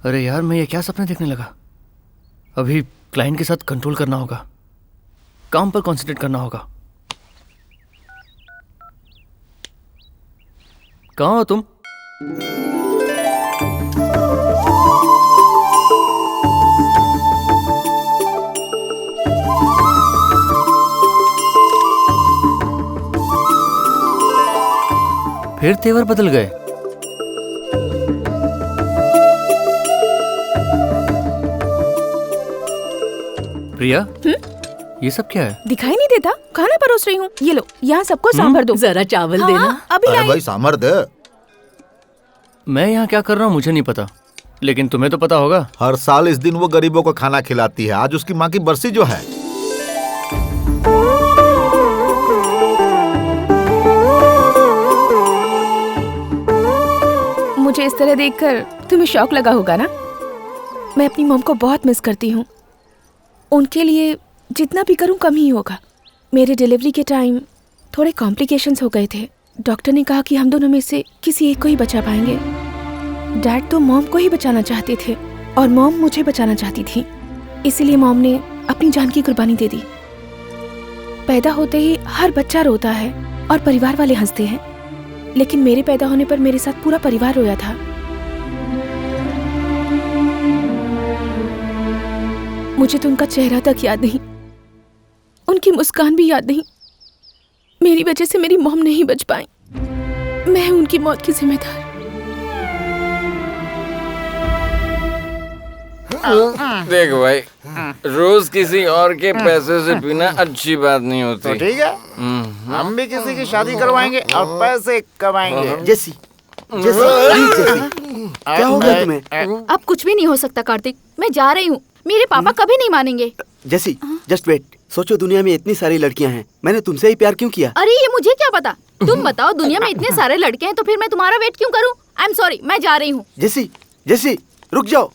अरे यार, मैं ये क्या सपने देखने लगा? अभी क्लाइंट के साथ कंट्रोल करना होगा, काम पर कंसंट्रेट करना होगा। कहाँ हो तुम? फिर तेवर बदल गए। प्रिया, ये सब क्या है? दिखाई नहीं देता? खाना परोस रही हूँ। ये लो, यहाँ सबको सांभर दो। जरा चावल देना। अभी अरे लाई। भाई सांभर दे। मैं यहाँ क्या कर रहा हूँ मुझे नहीं पता, लेकिन तुम्हें तो पता होगा। हर साल इस दिन वो गरीबों को खाना खिलाती है। आज उसकी माँ की बरसी जो है। मुझे इस तरह देखकर तुम्हें शौक लगा होगा ना? मैं अपनी मॉम को बहुत मिस करती हूँ। उनके लिए जितना भी करूँ कम ही होगा। मेरे डिलीवरी के टाइम थोड़े कॉम्प्लिकेशंस हो गए थे। डॉक्टर ने कहा कि हम दोनों में से किसी एक को ही बचा पाएंगे। डैड तो मॉम को ही बचाना चाहते थे और मॉम मुझे बचाना चाहती थी। इसीलिए मॉम ने अपनी जान की कुर्बानी दे दी। पैदा होते ही हर बच्चा रोता है और परिवार वाले हंसते हैं, लेकिन मेरे पैदा होने पर मेरे साथ पूरा परिवार रोया था। मुझे तो उनका चेहरा तक याद नहीं, उनकी मुस्कान भी याद नहीं। मेरी वजह से मेरी मॉम नहीं बच पाई। मैं उनकी मौत की जिम्मेदार। देख भाई, रोज किसी और के पैसे से पीना अच्छी बात नहीं होती। तो ठीक है, हम भी किसी की शादी करवाएंगे और पैसे कमाएंगे। जेसी, क्या हो गया तुम्हें? अब कुछ भी नहीं हो सकता कार्तिक, मैं जा रही हूँ। मेरे पापा कभी नहीं मानेंगे। जेसी, जस्ट वेट। सोचो, दुनिया में इतनी सारी लड़कियां हैं, मैंने तुमसे ही प्यार क्यों किया? अरे ये मुझे क्या पता। तुम बताओ, दुनिया में इतने सारे लड़के हैं तो फिर मैं तुम्हारा वेट क्यों करूँ? आई एम सॉरी, मैं जा रही हूँ। जेसी, रुक जाओ।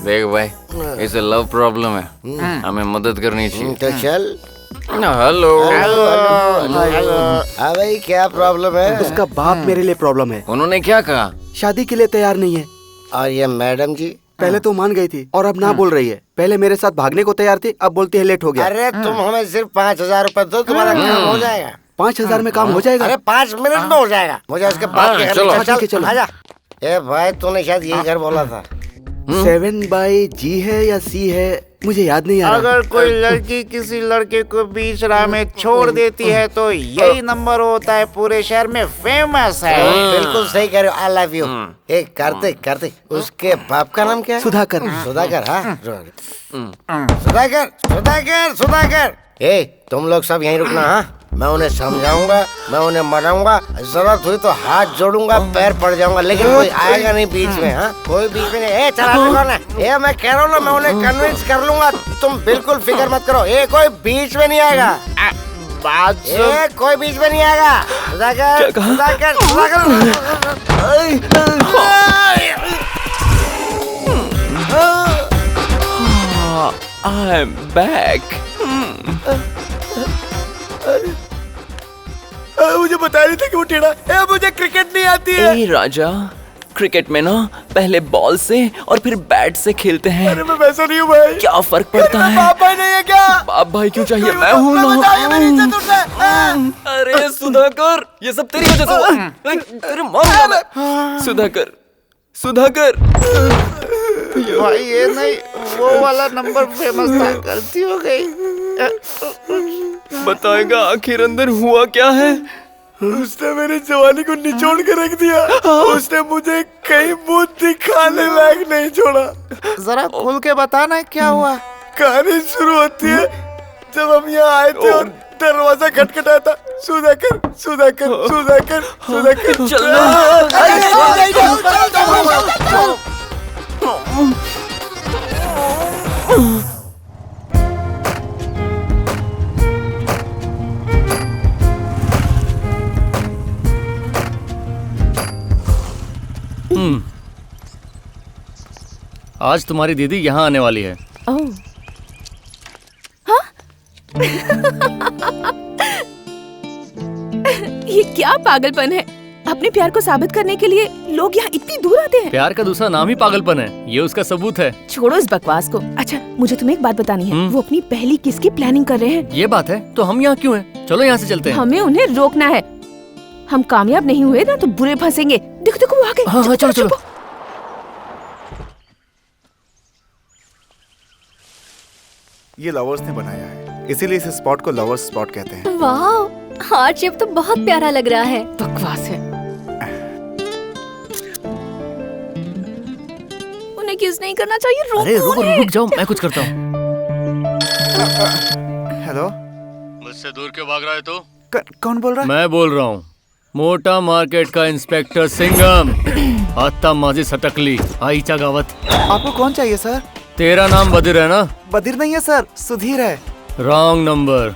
देख भाई, इसे लव प्रॉब्लम है, हमें मदद करनी चाहिए। तो चल। हेलो। हाँ भाई, क्या प्रॉब्लम है? उसका बाप मेरे लिए प्रॉब्लम है। उन्होंने क्या कहा? शादी के लिए तैयार नहीं है। और ये मैडम जी पहले तो मान गई थी और अब ना बोल रही है। पहले मेरे साथ भागने को तैयार थी, अब बोलती है लेट हो गया। अरे तुम हमें सिर्फ 5000 रुपए दो, तुम्हारा काम हो जाएगा। 5000 में काम हो जाएगा? अरे 5 मिनट में हो जाएगा। मुझे उसके बाद के घर में चलो। आजा। ए भाई, तूने शायद यही घर बोला था। 7 बाई जी है या सी है मुझे याद नहीं आ रहा। अगर कोई लड़की किसी लड़के को बीच राह में छोड़ देती है तो यही नंबर होता है, पूरे शहर में फेमस है। बिल्कुल सही कह रहे हो, आई लव यू। एक कार्तिक, उसके बाप का नाम क्या है? सुधाकर। हाँ सुधाकर। ए, तुम लोग सब यहीं रुकना। हाँ, मैं उन्हें समझाऊंगा, मैं उन्हें मनाऊंगा, जरूरत हुई तो हाथ जोड़ूंगा, पैर पड़ जाऊंगा, लेकिन कोई आएगा नहीं बीच में। हाँ, कोई बीच में नहीं। ए, चला कौन है? ए, मैं कह रहा हूँ ना, मैं उन्हें कन्विंस कर लूंगा, तुम बिल्कुल फिक्र मत करो। ए, कोई बीच में नहीं आएगा। कोई बीच में नहीं आएगा। सुधाकर। I'm back. मुझे बता रही थी कि वो टेढ़ा। मुझे क्रिकेट नहीं आती है। ए राजा, क्रिकेट में ना पहले बॉल से और फिर बैट से खेलते हैं। अरे मैं वैसा नहीं हूँ भाई। क्या फर्क पड़ता है? बाप भाई नहीं है क्या? बाप भाई क्यों चाहिए? मैं हूँ ना। अरे सुधाकर, ये सब तेरी वजह से हुआ। अरे मारूंगा मैं। सुधाकर। भाई ये नहीं, वो वाला नंबर फेमस था, गलती हो गई। बताएगा आखिर अंदर हुआ क्या है? उसने मेरी जवानी को निचोड़ के रख दिया। उसने मुझे कहीं मुंह दिखाने लायक नहीं छोड़ा। जरा खुल के बताना क्या हुआ। कहानी शुरू होती है जब हम यहाँ आए थे और दरवाजा खटखटाया था। सुधाकर। आज तुम्हारी दीदी यहाँ आने वाली है। ये क्या पागलपन है? अपने प्यार को साबित करने के लिए लोग यहाँ इतनी दूर आते हैं। प्यार का दूसरा नाम ही पागलपन है, ये उसका सबूत है। छोड़ो इस बकवास को। अच्छा, मुझे तुम्हें एक बात बतानी है। वो अपनी पहली किस की प्लानिंग कर रहे हैं। ये बात है तो हम यहाँ क्यों हैं? चलो यहाँ से चलते हैं। हमें उन्हें रोकना है। हम कामयाब नहीं हुए ना तो बुरे फंसेंगे। देखो वो आ गए। हाँ, चलो। ये लवर्स ने बनाया है, इसीलिए इस स्पॉट को लवर्स स्पॉट कहते हैं। वाह, हार्ट शेप तो बहुत प्यारा लग रहा है। बकवास है। उन्हें किस नहीं करना चाहिए। अरे रुक जाओ, मैं कुछ करता हूँ। हेलो, मुझसे दूर क्यों भाग रहा है तू? कौन बोल रहा है? मैं बोल रहा हूँ, मोटा मार्केट का इंस्पेक्टर सिंघम। आत्ता माजी सटकली आईचा गावत। आपको कौन चाहिए सर? तेरा नाम बदिर है ना? बदिर नहीं है सर, सुधीर है। Wrong number.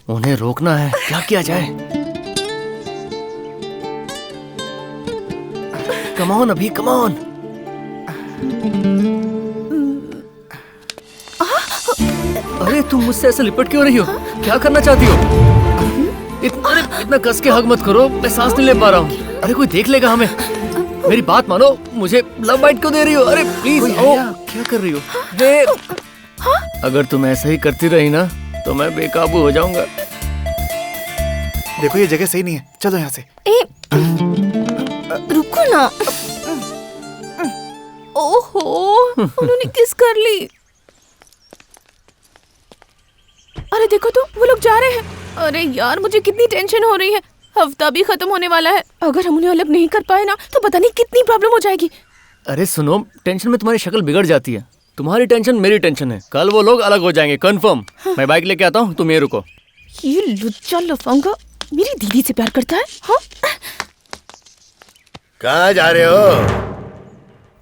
उन्हें रोकना है, क्या किया जाए? कम ऑन अभी, कम ऑन। अरे तुम मुझसे ऐसे लिपट क्यों रही हो? क्या करना चाहती हो? इतना कस के हग मत करो, मैं सांस नहीं ले पा रहा हूँ। अरे कोई देख लेगा हमें। मेरी बात मानो, मुझे लव बाइट क्यों दे रही हो? अरे प्लीज आओ। क्या कर रही हो? अगर तुम ऐसा ही करती रही ना तो मैं बेकाबू हो जाऊंगा। देखो ये जगह सही नहीं है, चलो यहाँ से। रुको ना। ओहो, उन्होंने किस कर ली। अरे देखो तो, वो लोग जा रहे हैं। अरे यार, मुझे कितनी टेंशन हो रही है। हफ्ता भी खत्म होने वाला है। अगर हम उन्हें अलग नहीं कर पाए ना तो पता नहीं कितनी प्रॉब्लम हो जाएगी। अरे सुनो, टेंशन में तुम्हारी शक्ल बिगड़ जाती है। तुम्हारी टेंशन मेरी टेंशन है। कल वो लोग अलग हो जाएंगे कंफर्म। मैं बाइक लेके आता हूँ, तुम ये रुको। ये लुच्चा लफंगा मेरी दीदी से प्यार करता है। हाँ? कहाँ जा रहे हो?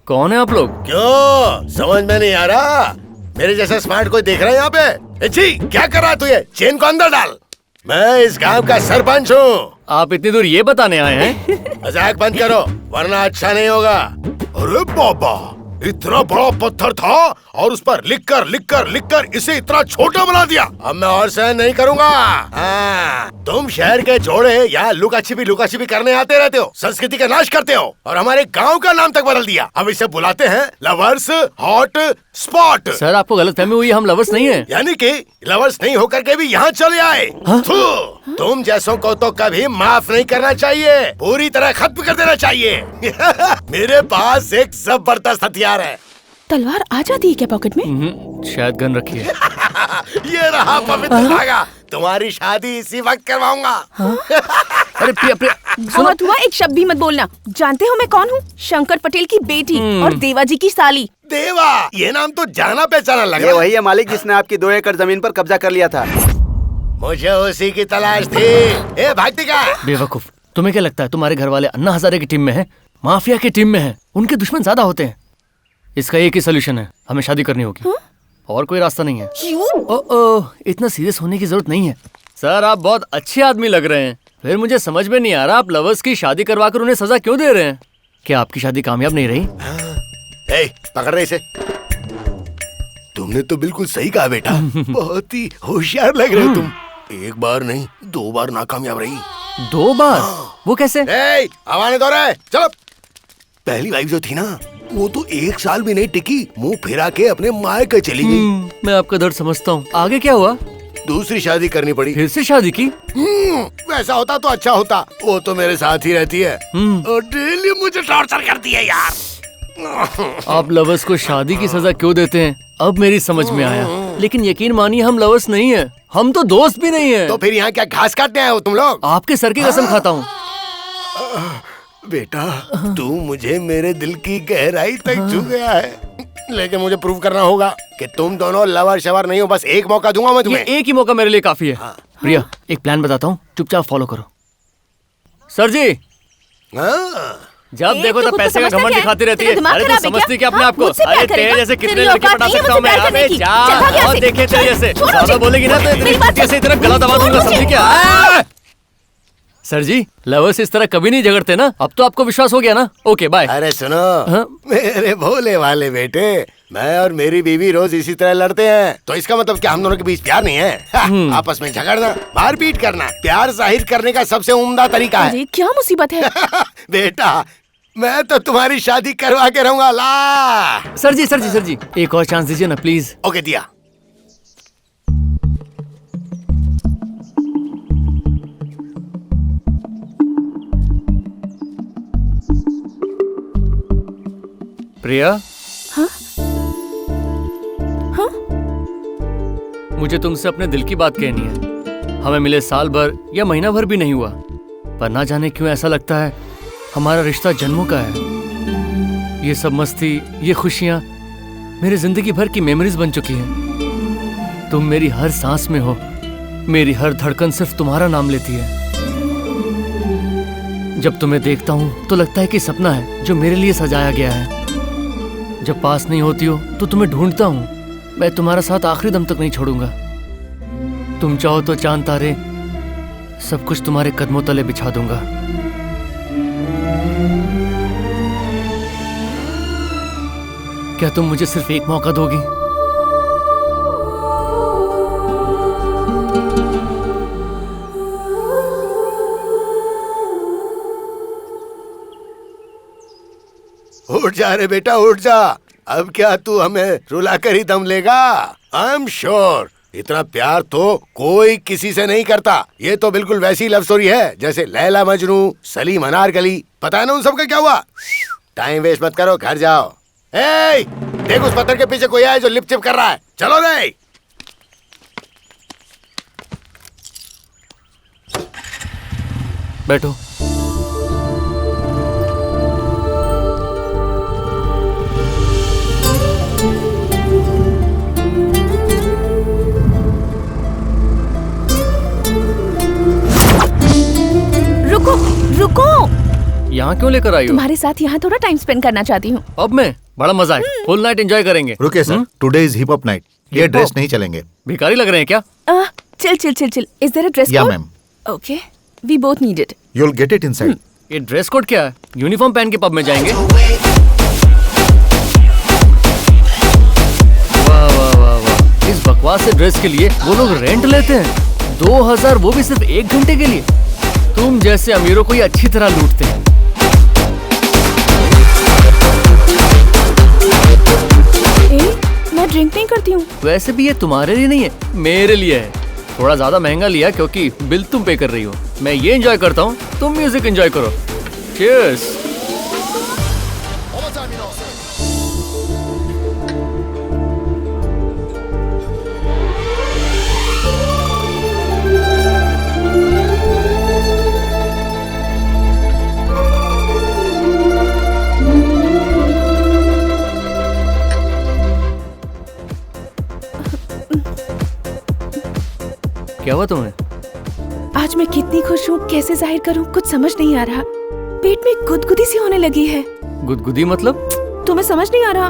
कौन है आप लोग? क्यों समझ में नहीं आ रहा? मेरे जैसा स्मार्ट कोई देख रहा है यहाँ पे? जी, क्या कर रहा तू? ये चेन को अंदर डाल। मैं इस गांव का सरपंच हूँ। आप इतनी दूर ये बताने आए हैं? मजाक बंद करो वरना अच्छा नहीं होगा। अरे बाबा, इतना बड़ा पत्थर था और उस पर लिख कर इसे इतना छोटा बना दिया। अब मैं और सहन नहीं करूँगा। तुम तुम शहर के जोड़े यहाँ लुका छिपी करने आते रहते हो, संस्कृति का नाश करते हो और हमारे गांव का नाम तक बदल दिया। अब इसे बुलाते हैं लवर्स हॉट स्पॉट। सर आपको गलतफहमी हुई, हम लवर्स नहीं हैं। यानी कि लवर्स नहीं होकर के भी यहाँ चले आए। तुम जैसों को तो कभी माफ नहीं करना चाहिए, पूरी तरह खत्म कर देना चाहिए। मेरे पास एक जबरदस्त हथियार है। तलवार आ जाती है क्या पॉकेट में? शायद गन रखी है। ये रहा पवित्र धागा, तुम्हारी शादी इसी वक्त करवाऊंगा। अरे प्रिया बहुत हुआ, एक शब्द भी मत बोलना। जानते हो मैं कौन हूँ? शंकर पटेल की बेटी और देवा जी की साली। देवा, ये नाम तो जाना पहचाना लग रहा है। ये वही है मालिक जिसने आपकी 2 एकड़ जमीन पर कब्जा कर लिया था। मुझे उसी की तलाश थी। ए भागतिका, बेवकूफ, तुम्हें क्या लगता है तुम्हारे घर वाले अन्ना हजारे की टीम में हैं, माफिया की टीम में हैं? उनके दुश्मन ज्यादा होते हैं। इसका एक ही सोल्यूशन है, हमें शादी करनी होगी। और कोई रास्ता नहीं है। ओह, इतना सीरियस होने की जरूरत नहीं है। सर आप बहुत अच्छे आदमी लग रहे हैं, फिर मुझे समझ में नहीं आ रहा आप लवर्स की शादी करवाकर उन्हें सजा क्यों दे रहे हैं? क्या आपकी शादी कामयाब नहीं रही? पकड़ रहे इसे। तुमने तो बिल्कुल सही कहा बेटा, बहुत ही होशियार लग रहे हो तुम। एक बार नहीं 2 बार नाकामयाब रही। 2 बार? वो कैसे? आवाज़ दो रहे, चलो। पहली वाइफ जो थी ना, वो तो 1 साल भी नहीं टिकी, मुंह फिरा के अपने मायके चली गई। मैं आपका दर्द समझता हूँ। आगे क्या हुआ? दूसरी शादी करनी पड़ी। फिर से शादी की? वैसा होता तो अच्छा होता। वो तो मेरे साथ ही रहती है और डेली मुझे टॉर्चर करती है यार। आप लवर्स को शादी की सजा क्यों देते हैं अब मेरी समझ में आया। लेकिन यकीन मानिए हम लवर्स नहीं है, हम तो दोस्त भी नहीं है। तो फिर यहाँ क्या घास काटने आए हो तुम लोग? आपके सर की कसम खाता हूँ। बेटा तू मुझे मेरे दिल की गहराई तक छू गया है, लेकिन मुझे प्रूव करना होगा कि तुम दोनों लवर शवर नहीं हो। बस एक मौका दूंगा मैं तुम्हें। ये एक ही मौका मेरे लिए काफी है। प्रिया एक प्लान बताता हूँ, चुपचाप फॉलो करो। सर जी जब देखो तो पैसे का घमंड दिखाती रहती है। अरे तू समझती क्या अपने आप को? अरे तेरे जैसे कितने लड़के पटा सकता हूँ मैं। अबे जा और देखे तेरे जैसे ज्यादा बोलेगी ना तो इतनी चुटकी से इतना गला दबा दूंगा, समझी क्या? सर जी लवर्स इस तरह कभी नहीं झगड़ते ना, अब तो आपको विश्वास हो गया ना? Okay bye. अरे सुनो मेरे भोले वाले बेटे, मैं और मेरी बीवी रोज इसी तरह लड़ते हैं, तो इसका मतलब क्या हम दोनों के बीच प्यार नहीं है? आपस में झगड़ना, मारपीट करना प्यार जाहिर करने का सबसे उम्दा तरीका है। अरे क्या मुसीबत है? बेटा मैं तो तुम्हारी शादी करवा के रहूंगा। ला सर जी एक और चांस दीजिए ना प्लीज। ओके दिया। प्रिया हाँ? हाँ? मुझे तुमसे अपने दिल की बात कहनी है। हमें मिले साल भर या महीना भर भी नहीं हुआ, पर ना जाने क्यों ऐसा लगता है हमारा रिश्ता जन्मों का है। ये सब मस्ती, ये खुशियां मेरी जिंदगी भर की मेमोरीज बन चुकी हैं। तुम मेरी हर सांस में हो, मेरी हर धड़कन सिर्फ तुम्हारा नाम लेती है। जब तुम्हें देखता हूँ तो लगता है कि सपना है जो मेरे लिए सजाया गया है। जब पास नहीं होती हो तो तुम्हें ढूंढता हूँ। मैं तुम्हारा साथ आखिरी दम तक नहीं छोड़ूंगा। तुम चाहो तो चांद तारे सब कुछ तुम्हारे कदमों तले बिछा दूंगा। क्या तुम मुझे सिर्फ एक मौका दोगी? उठ जा रे बेटा उठ जा। अब क्या तू हमें रुला कर ही दम लेगा? आई एम श्योर इतना प्यार तो कोई किसी से नहीं करता। ये तो बिल्कुल वैसी लव स्टोरी है जैसे लैला मजनू, सलीम अनारकली। पता है ना उन सबका क्या हुआ? टाइम वेस्ट मत करो, घर जाओ। ए, देख उस पत्थर के पीछे कोई है जो लिप चिप कर रहा है। चलो रे। बैठो। रुको रुको, यहाँ क्यों लेकर आई हो? तुम्हारे साथ यहाँ थोड़ा टाइम स्पेंड करना चाहती हूँ। अब मैं बड़ा मजा है, फुल नाइट एंजॉय करेंगे। रुकिए sir, today is hip hop night, ये ड्रेस नहीं चलेंगे। भिखारी लग रहे हैं क्या? Chill. Is there a dress code? Yeah ma'am. Okay, we both need it. You will get it inside. ये ड्रेस कोड क्या है? यूनिफॉर्म पहन के पब में जाएंगे? वाह वाह वाह वाह, इस बकवास से ड्रेस के लिए वो लोग रेंट लेते हैं। 2000, वो भी सिर्फ 1 घंटे के लिए? तुम जैसे अमीरों को ये अच्छी तरह लूटते हैं। मैं ड्रिंक नहीं करती हूँ। वैसे भी ये तुम्हारे लिए नहीं है, मेरे लिए है। थोड़ा ज्यादा महंगा लिया क्योंकि बिल तुम पे कर रही हो। मैं ये एंजॉय करता हूँ, तुम म्यूजिक एंजॉय करो। चीयर्स। क्या हुआ तुम्हें? आज मैं कितनी खुश हूँ, कैसे जाहिर करूँ, कुछ समझ नहीं आ रहा। पेट में गुदगुदी सी होने लगी है। गुदगुदी मतलब? तुम्हें समझ नहीं आ रहा?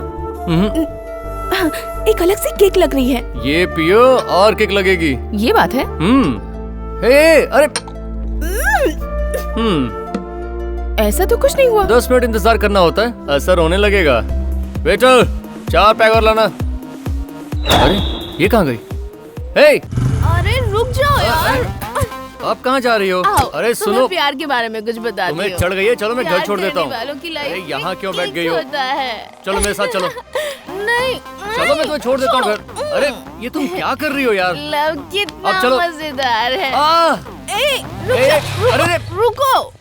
एक अलग सी किक लग रही है। ये पियो और किक लगेगी। ये बात है? अरे ऐसा तो कुछ नहीं हुआ। 10 मिनट इंतजार करना होता है, असर होने लगेगा। वेटर, 4 पैक और लाना। अरे ये कहाँ गई? अरे रुक जाओ यार। आप कहाँ जा रही हो? अरे सुनो, प्यार के बारे में कुछ बता दो। तुम्हें चढ़ गई है? चलो मैं घर छोड़ देता हूँ। अरे यहाँ क्यों बैठ गई हो? चलो मेरे साथ चलो। नहीं चलो मैं तुम्हें छोड़ देता हूँ घर। अरे ये तुम क्या कर रही हो यार? लव कितना अब चलो। मजेदार है। अरे रुको।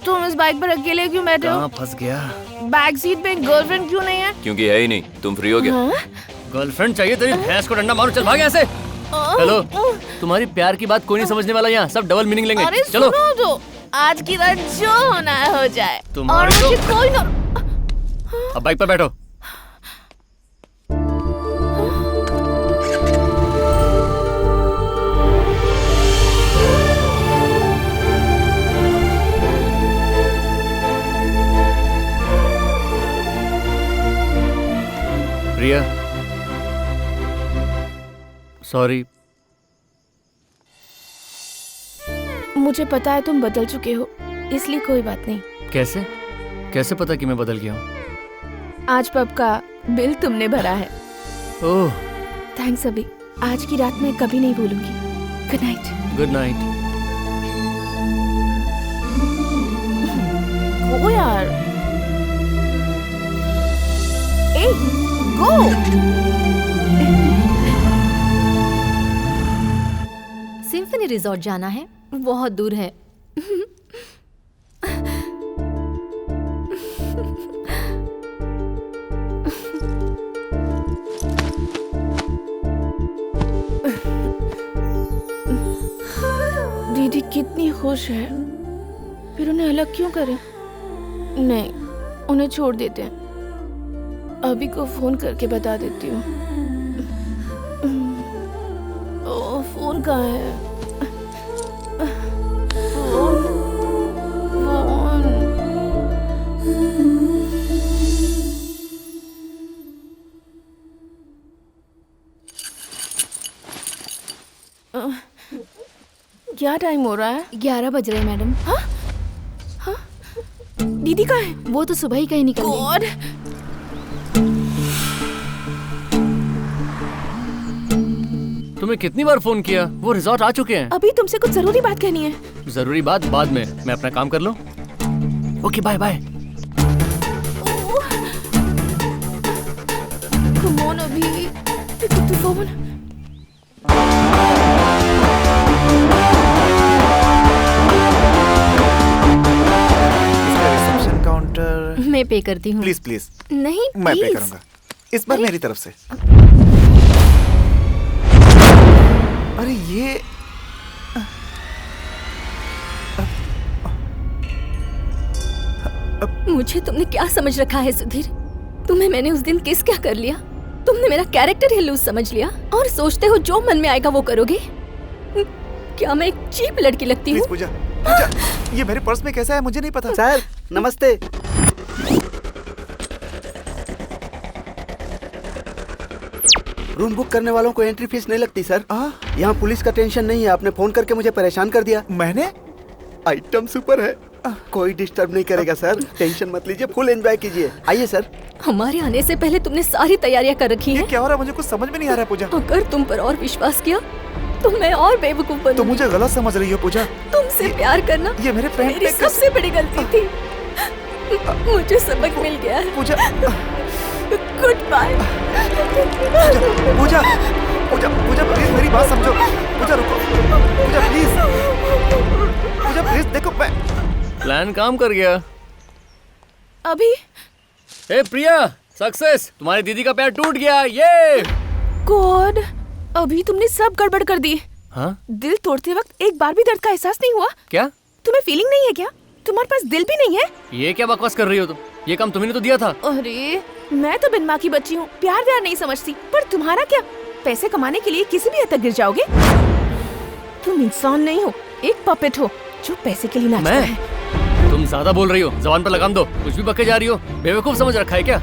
तुम इस बाइक पर अकेले क्यों बैठे हो? कहाँ फंस गया? बैक सीट पे गर्लफ्रेंड क्यों नहीं है? क्योंकि है ही नहीं। तुम फ्री हो गया? गर्लफ्रेंड चाहिए तेरी भैंस को डंडा मारो। चल भाग यहाँ से। हेलो, तुम्हारी प्यार की बात कोई नहीं समझने वाला यहाँ, सब डबल मीनिंग लेंगे। अरे चलो सुनो तो, आज की रात जो होना है हो जाए। तुम्हारे और मुझे तो- कोई ना। अब बाइक पर बैठो। प्रिया, सॉरी। मुझे पता है तुम बदल चुके हो, इसलिए कोई बात नहीं। कैसे कैसे पता कि मैं बदल गया हूँ? आज पब का बिल तुमने भरा है। ओह थैंक्स अभी। आज की रात मैं कभी नहीं भूलूंगी। Good night. Good night. Go यार। ए गो। सिम्फनी रिजॉर्ट जाना है, बहुत दूर है। दीदी कितनी खुश है, फिर उन्हें अलग क्यों करें? नहीं, उन्हें छोड़ देते हैं। अभी को फोन करके बता देती हूँ। ओ, फोन कहाँ है? Phone, phone. क्या टाइम हो रहा है? 11 बज रहे हैं मैडम। हाँ? हाँ? दीदी कहाँ है? वो तो सुबह ही कहीं निकल गई। गॉड। तुम्हें कितनी बार फोन किया? वो रिजॉर्ट आ चुके हैं। अभी तुमसे कुछ जरूरी बात कहनी है। जरूरी बात बाद में, मैं अपना काम कर लूं। Okay bye bye. Come on अभी, pick up the phone. Reception counter. मैं पे करती हूँ। Please please. नहीं मैं पे प्लीज। करूंगा इस बार मेरी तरफ से। अरे ये मुझे तुमने क्या समझ रखा है सुधीर? तुम्हें मैंने उस दिन किस क्या कर लिया? तुमने मेरा कैरेक्टर ही लूज समझ लिया और सोचते हो जो मन में आएगा वो करोगे। क्या मैं एक चीप लड़की लगती हूँ? पूजा, पूजा, ये मेरे पर्स में कैसा है मुझे नहीं पता। सर नमस्ते। रूम बुक करने वालों को एंट्री फीस नहीं लगती सर। यहाँ पुलिस का टेंशन नहीं है। आपने फोन करके मुझे परेशान कर दिया। मैंने? आइटम सुपर है, कोई डिस्टर्ब नहीं करेगा सर। टेंशन मत लीजिए, फुल एंजॉय कीजिए। आइए सर। हमारे आने से पहले तुमने सारी तैयारियां कर रखी हैं। क्या हो रहा है मुझे कुछ समझ में नहीं आ रहा है पूजा। अगर तुम पर और विश्वास किया तो मैं और बेवकूफ बनूंगी। तुम मुझे गलत समझ रही हो पूजा। तुमसे प्यार करना ये मेरे पैंट मेरी सबसे बड़ी गलती थी। मुझे सबक मिल गया है। Pooja good bye. Pooja Pooja Pooja please मेरी बात समझो। पूजा रुको, पूजा प्लीज, पूजा प्लीज देखो। प्लान काम कर गया। अभी ए प्रिया, सक्सेस, तुम्हारी दीदी का पैर टूट गया। ये गॉड, अभी तुमने सब गड़बड़ कर दी। हाँ? दिल तोड़ते वक्त एक बार भी दर्द का एहसास नहीं हुआ? क्या तुम्हें फीलिंग नहीं है क्या? तुम्हारे पास दिल भी नहीं है? ये क्या बकवास कर रही हो तुम? ये काम तुम्ही ने तो दिया था। अरे मैं तो बिन माँ की बच्ची हूँ, प्यार व्यार नहीं समझती। पर तुम्हारा क्या, पैसे कमाने के लिए किसी भी हद तक गिर जाओगे? तुम इंसान नहीं हो, एक पपेट हो जो पैसे के लिए नाचता है। तुम ज्यादा बोल रही हो, जबान पर लगाम दो। कुछ भी बके जा रही हो, बेवकूफ समझ रखा है क्या?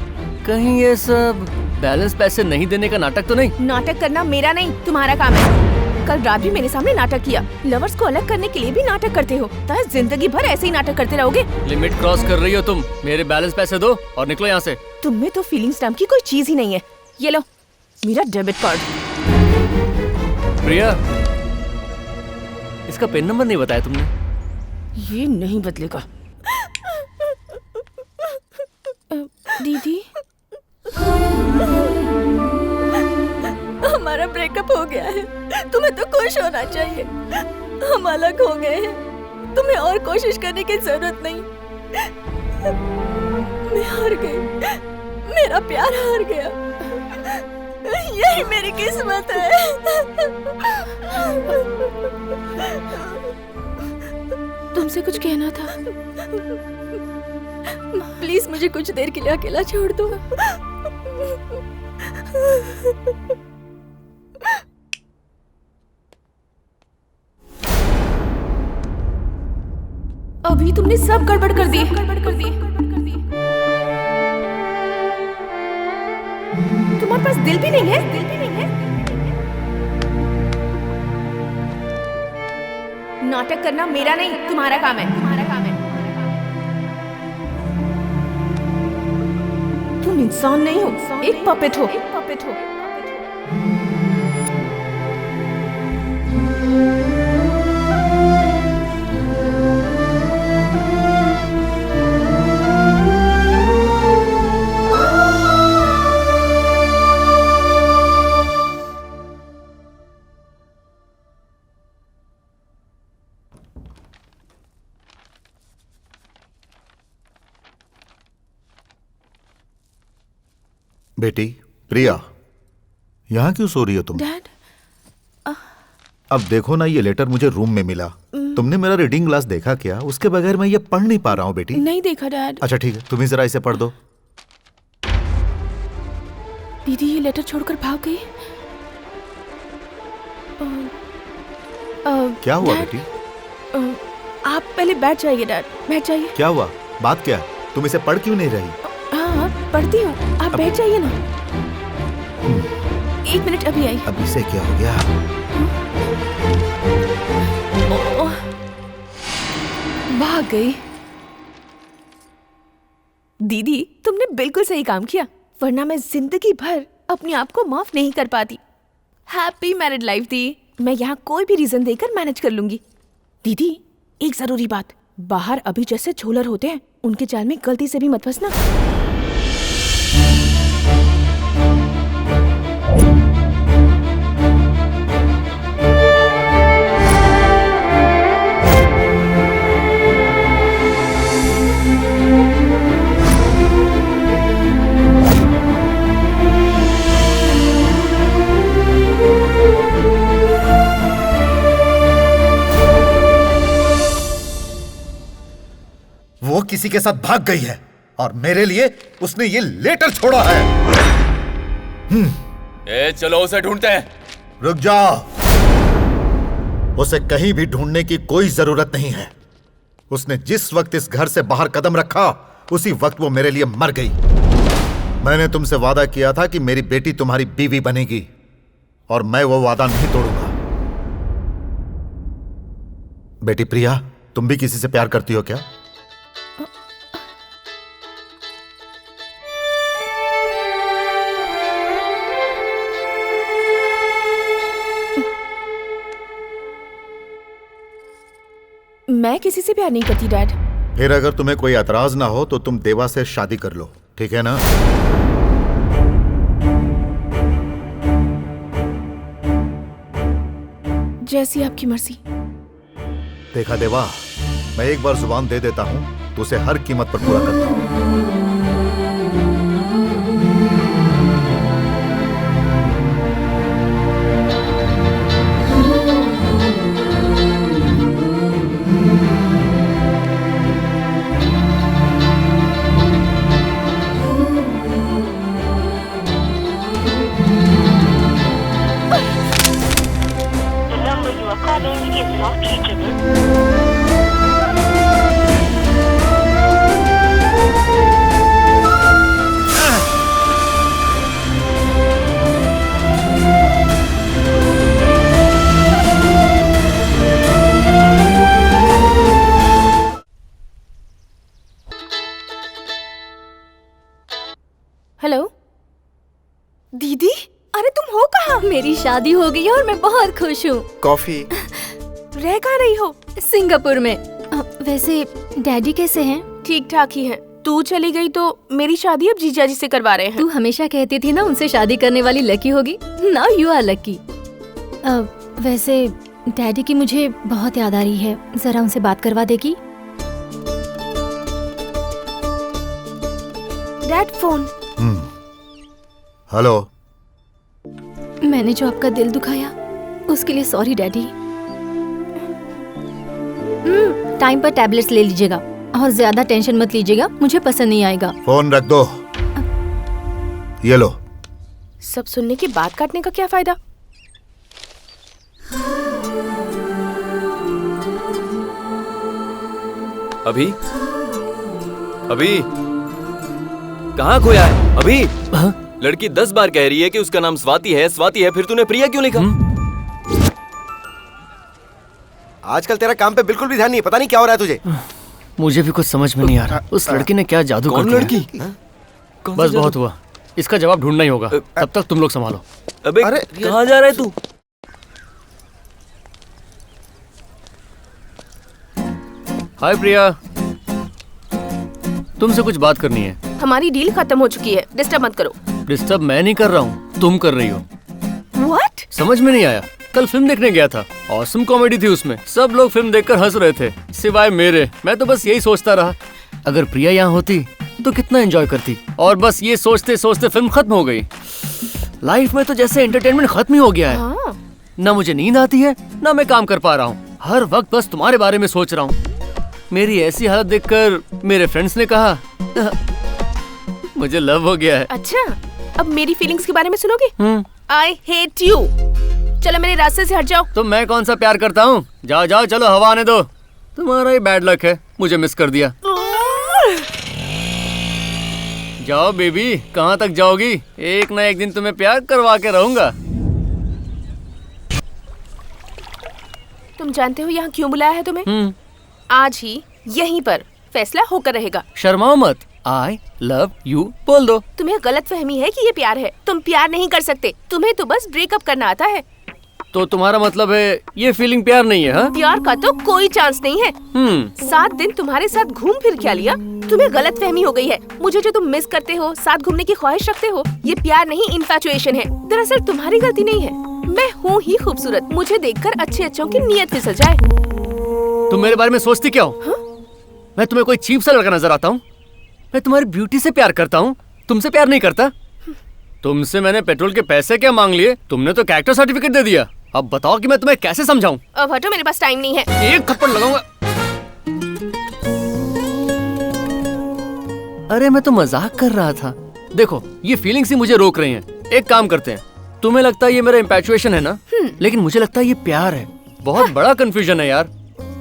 कहीं ये सब बैलेंस पैसे नहीं देने का नाटक तो नहीं? नाटक करना मेरा नहीं, तुम्हारा काम है। कल रात भी मेरे सामने नाटक किया। लवर्स को अलग करने के लिए भी नाटक करते हो, तो जिंदगी भर ऐसे ही नाटक करते रहोगे। लिमिट क्रॉस कर रही हो तुम। मेरे बैलेंस पैसे दो और निकलो यहाँ से। तुम में तो फीलिंग्स नाम की कोई चीज ही नहीं है। ये लो मेरा डेबिट कार्ड। प्रिया, इसका पिन नंबर नहीं बताया तुमने? ये नहीं बदलेगा। दीदी, हमारा ब्रेकअप हो गया है। तुम्हें तो खुश होना चाहिए। हम अलग हो गए हैं, तुम्हें और कोशिश करने की जरूरत नहीं। मैं हार गई, मेरा प्यार हार गया। यही मेरी किस्मत है। तुमसे कुछ कहना था। प्लीज मुझे कुछ देर के लिए अकेला छोड़ दो। अभी तुमने सब गड़बड़ कर दी। तुम्हारे पास दिल भी नहीं है? नाटक करना मेरा नहीं, तुम्हारा काम है। तुम इंसान नहीं हो, एक पपेट हो। बेटी प्रिया, यहाँ क्यों सो रही हो तुम? डैड, अब देखो ना, ये लेटर मुझे रूम में मिला। तुमने मेरा रीडिंग ग्लास देखा क्या? उसके बगैर मैं ये पढ़ नहीं पा रहा हूँ बेटी। नहीं देखा डैड। अच्छा ठीक है, तुम ही जरा इसे पढ़ दो। दीदी ये लेटर छोड़कर भाग गई। क्या हुआ डैड, बेटी? आप पहले बैठ जाइए डैड, बैठ जाइए। क्या हुआ? बात क्या? तुम इसे पढ़ क्यों नहीं रही? हाँ पढ़ती हूँ, आप बैठ जाइए ना। एक मिनट, अभी आई। अब इसे क्या हो गया? भाग गई। दीदी तुमने बिल्कुल सही काम किया, वरना मैं जिंदगी भर अपने आप को माफ नहीं कर पाती। हैप्पी मैरिड लाइफ दी। मैं यहाँ कोई भी रीजन देकर मैनेज कर लूंगी। दीदी एक जरूरी बात, बाहर अभी जैसे झोलर होते हैं, उनके जाल में गलती से भी मत फंसना। वो किसी के साथ भाग गई है और मेरे लिए उसने ये लेटर छोड़ा है। चलो उसे ढूंढते हैं। रुक जाओ, उसे कहीं भी ढूंढने की कोई जरूरत नहीं है। उसने जिस वक्त इस घर से बाहर कदम रखा, उसी वक्त वो मेरे लिए मर गई। मैंने तुमसे वादा किया था कि मेरी बेटी तुम्हारी बीवी बनेगी, और मैं वो वादा नहीं तोड़ूंगा। बेटी प्रिया, तुम भी किसी से प्यार करती हो क्या? मैं किसी से प्यार नहीं करती डैड। फिर अगर तुम्हें कोई एतराज ना हो तो तुम देवा से शादी कर लो, ठीक है ना? जैसी आपकी मर्जी। देखा देवा, मैं एक बार जुबान दे देता हूँ तो उसे हर कीमत पर पूरा करता हूँ। हेलो दीदी, अरे तुम हो कहाँ? मेरी शादी हो गई है और मैं बहुत खुश हूँ। कॉफी। रह कहाँ रही हो? सिंगापुर में। वैसे डैडी कैसे हैं? ठीक ठाक ही हैं। तू चली गई तो मेरी शादी अब जीजा जी से करवा रहे हैं। तू हमेशा कहती थी ना उनसे शादी करने वाली लकी होगी। Now you are lucky. वैसे डैडी की मुझे बहुत याद आ रही है, जरा उनसे बात करवा देगी? Dad phone. हेलो। मैंने जो आपका दिल दुखाया उसके लिए सॉरी डैडी। टाइम पर टैबलेट्स ले लीजिएगा और ज्यादा टेंशन मत लीजिएगा, मुझे पसंद नहीं आएगा। फोन रख दो। ये लो। सब सुनने के बाद काटने का क्या फायदा? अभी अभी कहाँ खोया है? अभी लड़की 10 बार कह रही है कि उसका नाम स्वाति है, स्वाति है, फिर तूने प्रिया क्यों लिखा? आजकल तेरा काम पे बिल्कुल भी ध्यान नहीं है, पता नहीं क्या हो रहा है तुझे। मुझे भी कुछ समझ में नहीं आ रहा, उस लड़की ने क्या जादू कर दिया। लड़की? बस बहुत हुआ, इसका जवाब ढूंढना ही होगा। तब तक तुम लोग संभालो। अबे कहाँ जा रहा है तू? हाय प्रिया, तुमसे कुछ बात करनी है। हमारी डील खत्म हो चुकी है, डिस्टर्ब मत करो। डिस्टर्ब मैं नहीं कर रहा हूँ, तुम कर रही हो। What? समझ में नहीं आया? कल फिल्म देखने गया था, ऑसम कॉमेडी थी उसमें। सब लोग फिल्म देखकर हंस रहे थे सिवाय मेरे। मैं तो बस यही सोचता रहा, अगर प्रिया यहाँ होती तो कितना एंजॉय करती। और बस ये सोचते सोचते फिल्म खत्म हो गई। लाइफ में तो जैसे एंटरटेनमेंट खत्म ही हो गया है। ना मुझे नींद आती है, ना मैं काम कर पा रहा हूँ। हर वक्त बस तुम्हारे बारे में सोच रहा हूँ। मेरी ऐसी हालत देखकर मेरे फ्रेंड्स ने कहा मुझे लव हो गया है। अच्छा, अब मेरी फीलिंग्स के बारे में सुनोगे? I hate you। चलो मेरे रास्ते से हट जाओ। तो मैं कौन सा प्यार करता हूँ? जाओ जाओ, चलो हवा आने दो। तुम्हारा ही बैड लक है, मुझे मिस कर दिया। जाओ बेबी, कहाँ तक जाओगी? एक ना एक दिन तुम्हें प्यार करवा के रहूंगा। तुम जानते हो यहाँ क्यों बुलाया है तुम्हें? आज ही यहीं पर फैसला होकर रहेगा। शर्माओ मत, I love you बोल दो। तुम्हें गलत फहमी है कि ये प्यार है। तुम प्यार नहीं कर सकते, तुम्हें तो बस ब्रेकअप करना आता है। तो तुम्हारा मतलब है ये फीलिंग प्यार नहीं है? हाँ? प्यार का तो कोई चांस नहीं है। 7 दिन तुम्हारे साथ घूम फिर क्या लिया? तुम्हें गलत फहमी हो गई है। मुझे जो तुम मिस करते हो, साथ घूमने की ख्वाहिश रखते हो, ये प्यार नहीं इन्फैचुएशन है। दरअसल तुम्हारी गलती नहीं है, मैं हूँ ही खूबसूरत। मुझे देखकर अच्छे अच्छों की नीयत फिसल जाए। तुम मेरे बारे में सोचती क्या हो? मैं तुम्हें कोई चीप सा लड़का नजर आता हूँ? मैं तुम्हारी ब्यूटी से प्यार करता हूँ, तुमसे प्यार नहीं करता। तुमसे मैंने पेट्रोल के पैसे क्या मांग लिए? तुमने तो कैरेक्टर सर्टिफिकेट दे दिया। अब बताओ कि मैं तुम्हें कैसे समझाऊं? अब हटो, मेरे पास टाइम नहीं है। एक थप्पड़ लगाऊंगा। अरे मैं तो मजाक कर रहा था। देखो, ये फीलिंग्स ही मुझे रोक रही हैं। एक काम करते हैं, तुम्हें लगता है ये मेरा इंपैचुएशन है ना? लेकिन मुझे लगता है ये प्यार है। बहुत बड़ा कंफ्यूजन है यार।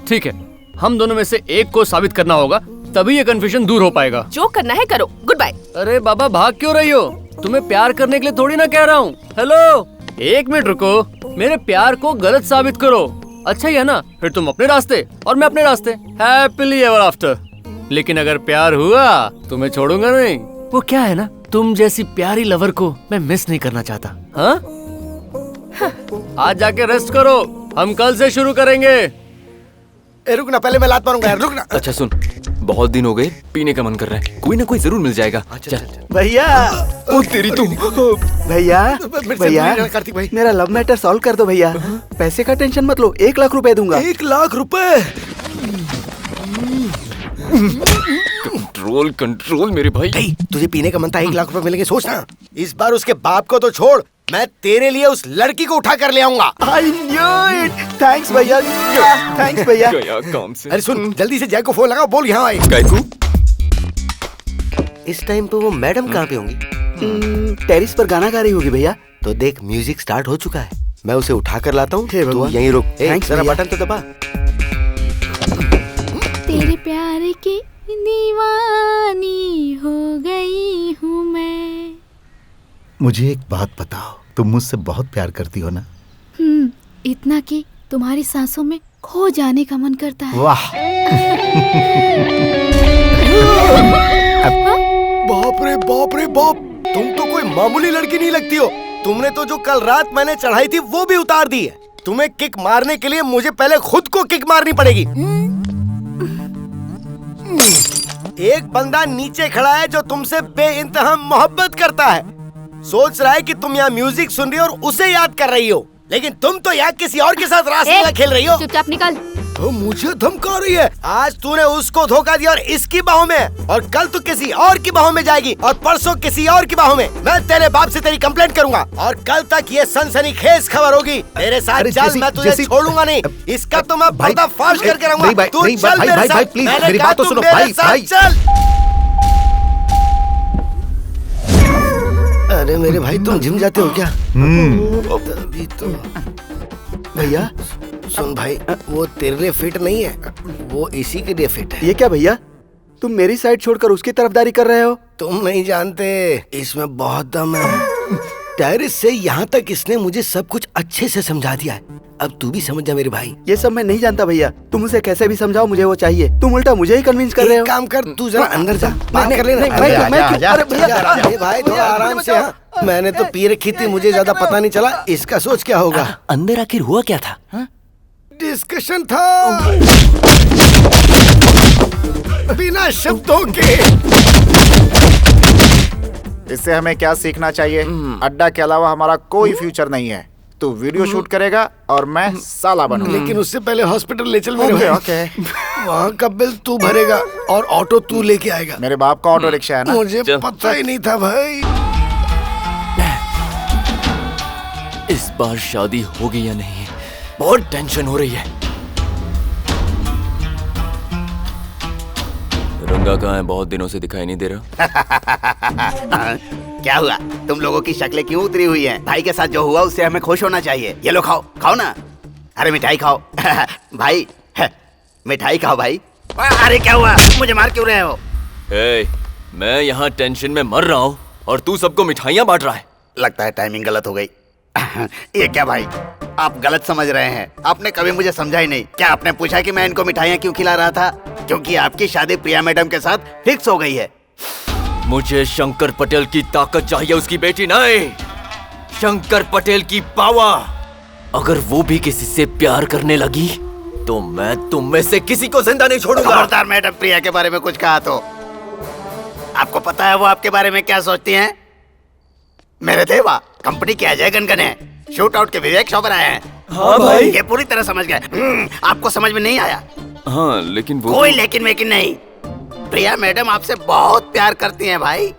ठीक है, हम दोनों में से एक को साबित करना होगा, तभी ये कंफ्यूजन दूर हो पाएगा। जो करना है करो, गुड बाय। अरे बाबा, भाग क्यों रही हो? तुम्हें प्यार करने के लिए थोड़ी ना कह रहा हूँ। हेलो, एक मिनट रुको। मेरे प्यार को गलत साबित करो, अच्छा ही है ना? फिर तुम अपने रास्ते और मैं अपने रास्ते, हैप्पीली एवर आफ्टर। लेकिन अगर प्यार हुआ तो मैं छोड़ूंगा नहीं। वो क्या है ना, तुम जैसी प्यारी लवर को मैं मिस नहीं करना चाहता। हाँ? आज जाके रेस्ट करो, हम कल से शुरू करेंगे। रुकना, पहले मैं लात मारूंगा यार, रुकना। अच्छा सुन, बहुत दिन हो गए, पीने का मन कर रहा है, कोई ना कोई जरूर मिल जाएगा। चल। भैया ओ तेरी तो भैया भैया कार्तिक भाई, मेरा लव मैटर सॉल्व कर दो भैया। पैसे का टेंशन मत लो, 1 लाख रुपए दूंगा। 1 लाख रुपए? कंट्रोल कंट्रोल मेरे भाई। तुझे पीने का मन था, 1 लाख रुपए मिलेंगे, सोचना। इस बार उसके बाप को तो छोड़, मैं तेरे लिए उस लड़की को उठा कर ले आऊंगा। I knew it! थैंक्स भैया, थैंक्स भैया। गया काम से। अरे सुन, जल्दी से जय को फोन लगा, बोल यहाँ आए। कैकू? इस टाइम पे वो मैडम कहाँ पे होंगी? टेरिस पर गाना गा रही होगी भैया। तो देख, म्यूजिक स्टार्ट हो चुका है, मैं उसे उठा कर लाता हूँ, तू यहीं रुक। थैंक्स जरा भैया। बटन तो दबा। तेरे प्यार की दीवानी हो गई हूँ मैं। मुझे एक बात बताओ, तुम मुझसे बहुत प्यार करती हो ना? इतना कि तुम्हारी सांसों में खो जाने का मन करता है। वाह। बाप रे बाप रे बाप, तुम तो कोई मामूली लड़की नहीं लगती हो। तुमने तो जो कल रात मैंने चढ़ाई थी वो भी उतार दी है। तुम्हें किक मारने के लिए मुझे पहले खुद को किक मारनी पड़ेगी। एक बंदा नीचे खड़ा है जो तुमसे बेइंतहा मोहब्बत करता है, सोच रहा है कि तुम यहाँ म्यूजिक सुन रही हो और उसे याद कर रही हो, लेकिन तुम तो यहाँ किसी और के साथ रासलीला खेल रही हो। चुपचाप निकल। तो मुझे धमका रही है। आज तूने उसको धोखा दिया और इसकी बाहों में, और कल तू किसी और की बाहों में जाएगी, और परसों किसी और की बाहों में। मैं तेरे बाप से तेरी कंप्लेंट करूंगा, और कल तक ये सनसनीखेज खबर होगी। तेरे साथ चल, मैं तुझे छोड़ूंगा नहीं। इसका तो मैं पर्दाफाश करके रहूंगा। तू चल मेरे साथ। प्लीज मैंने मेरी कहा बात तो तू सुनो मेरे भाई। साथ भाई चल। अरे मेरे भाई, तुम जिम जाते हो क्या? अभी तो भैया सुन भाई, वो तेरे लिए फिट नहीं है, वो इसी के लिए फिट है। ये क्या भैया, तुम मेरी साइड छोड़कर उसकी तरफदारी कर रहे हो? तुम नहीं जानते, इसमें बहुत दम है। टेरिस से यहाँ तक इसने मुझे सब कुछ अच्छे से समझा दिया है। अब तू भी समझ जा मेरे भाई। ये सब मैं नहीं जानता भैया, तुम उसे कैसे भी समझाओ, मुझे वो चाहिए। तुम उल्टा मुझे ही कन्विंस कर रहे हो। काम कर, तू जरा अंदर जा, बात कर लेना। अरे भाई थोड़ा आराम से। मैंने तो पी रखी थी, मुझे ज्यादा पता नहीं चला, इसका सोच क्या होगा। अंदर आखिर हुआ क्या था? डिस्कशन था बिना शब्दों के। इससे हमें क्या सीखना चाहिए? अड्डा के अलावा हमारा कोई फ्यूचर नहीं है। तू वीडियो शूट करेगा और मैं साला बनूंगा। लेकिन उससे पहले हॉस्पिटल ले चल मेरे भाई। ओके। वहाँ का बिल तू भरेगा और ऑटो तू लेके आएगा। मेरे बाप का ऑटो रिक्शा है ना। मुझे पता ही नहीं था भाई। इस बार शादी होगी या नहीं, बहुत टेंशन हो रही है। रंगा कहाँ है? बहुत दिनों से दिखाई नहीं दे रहा। क्या हुआ? तुम लोगों की शक्लें क्यों उतरी हुई हैं? भाई के साथ जो हुआ उससे हमें खुश होना चाहिए। ये लो खाओ, खाओ ना। अरे मिठाई खाओ। भाई मिठाई खाओ भाई। अरे क्या हुआ? मुझे मार क्यों रहे हो? मैं यहाँ टेंशन में मर रहा हूँ और तू सबको मिठाइयाँ बांट रहा है। लगता है टाइमिंग गलत हो गई। ये क्या भाई, आप गलत समझ रहे हैं। आपने कभी मुझे समझा ही नहीं। क्या आपने पूछा कि मैं इनको मिठाइयाँ क्यों खिला रहा था? क्योंकि आपकी शादी प्रिया मैडम के साथ फिक्स हो गई है। मुझे शंकर पटेल की ताकत चाहिए, उसकी बेटी नहीं। शंकर पटेल की पावर। अगर वो भी किसी से प्यार करने लगी तो मैं तुम में से किसी को जिंदा नहीं छोड़ूंगा। खबरदार मैडम प्रिया के बारे में कुछ कहा तो। आपको पता है वो आपके बारे में क्या सोचती हैं? मेरे देवा, कंपनी के अजय गनगन है, शूट आउट के विवेक चोपड़ा हैं। हाँ भाई। ये पूरी तरह समझ गए। आपको समझ में नहीं आया? हाँ लेकिन वो कोई लेकिन वेकिन नहीं। प्रिया मैडम आपसे बहुत प्यार करती हैं भाई।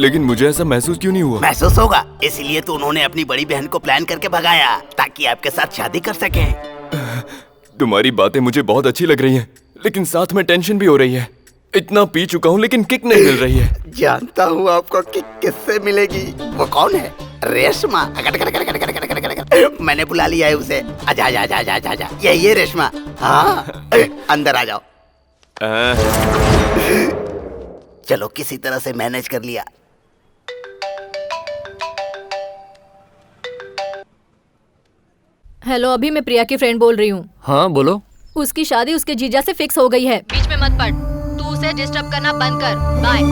लेकिन मुझे ऐसा महसूस क्यों नहीं हुआ? महसूस होगा, इसलिए तो उन्होंने अपनी बड़ी बहन को प्लान करके भगाया ताकि आपके साथ शादी कर सके। तुम्हारी बातें मुझे बहुत अच्छी लग रही हैं, लेकिन साथ में टेंशन भी हो रही है। इतना पी चुका हूँ लेकिन किक नहीं मिल रही है। जानता हूँ आपको किक किससे मिलेगी। वो कौन है? रेशमा। मैंने बुला लिया है उसे। आजा आजा आजा आजा आजा। ये रेशमा। हाँ अंदर आ जाओ। चलो किसी तरह से मैनेज कर लिया। हेलो, अभी मैं प्रिया की फ्रेंड बोल रही हूँ। हाँ बोलो। उसकी शादी उसके जीजा से फिक्स हो गई है। बीच में मत पड़, तू उसे डिस्टर्ब करना बंद कर। बाय।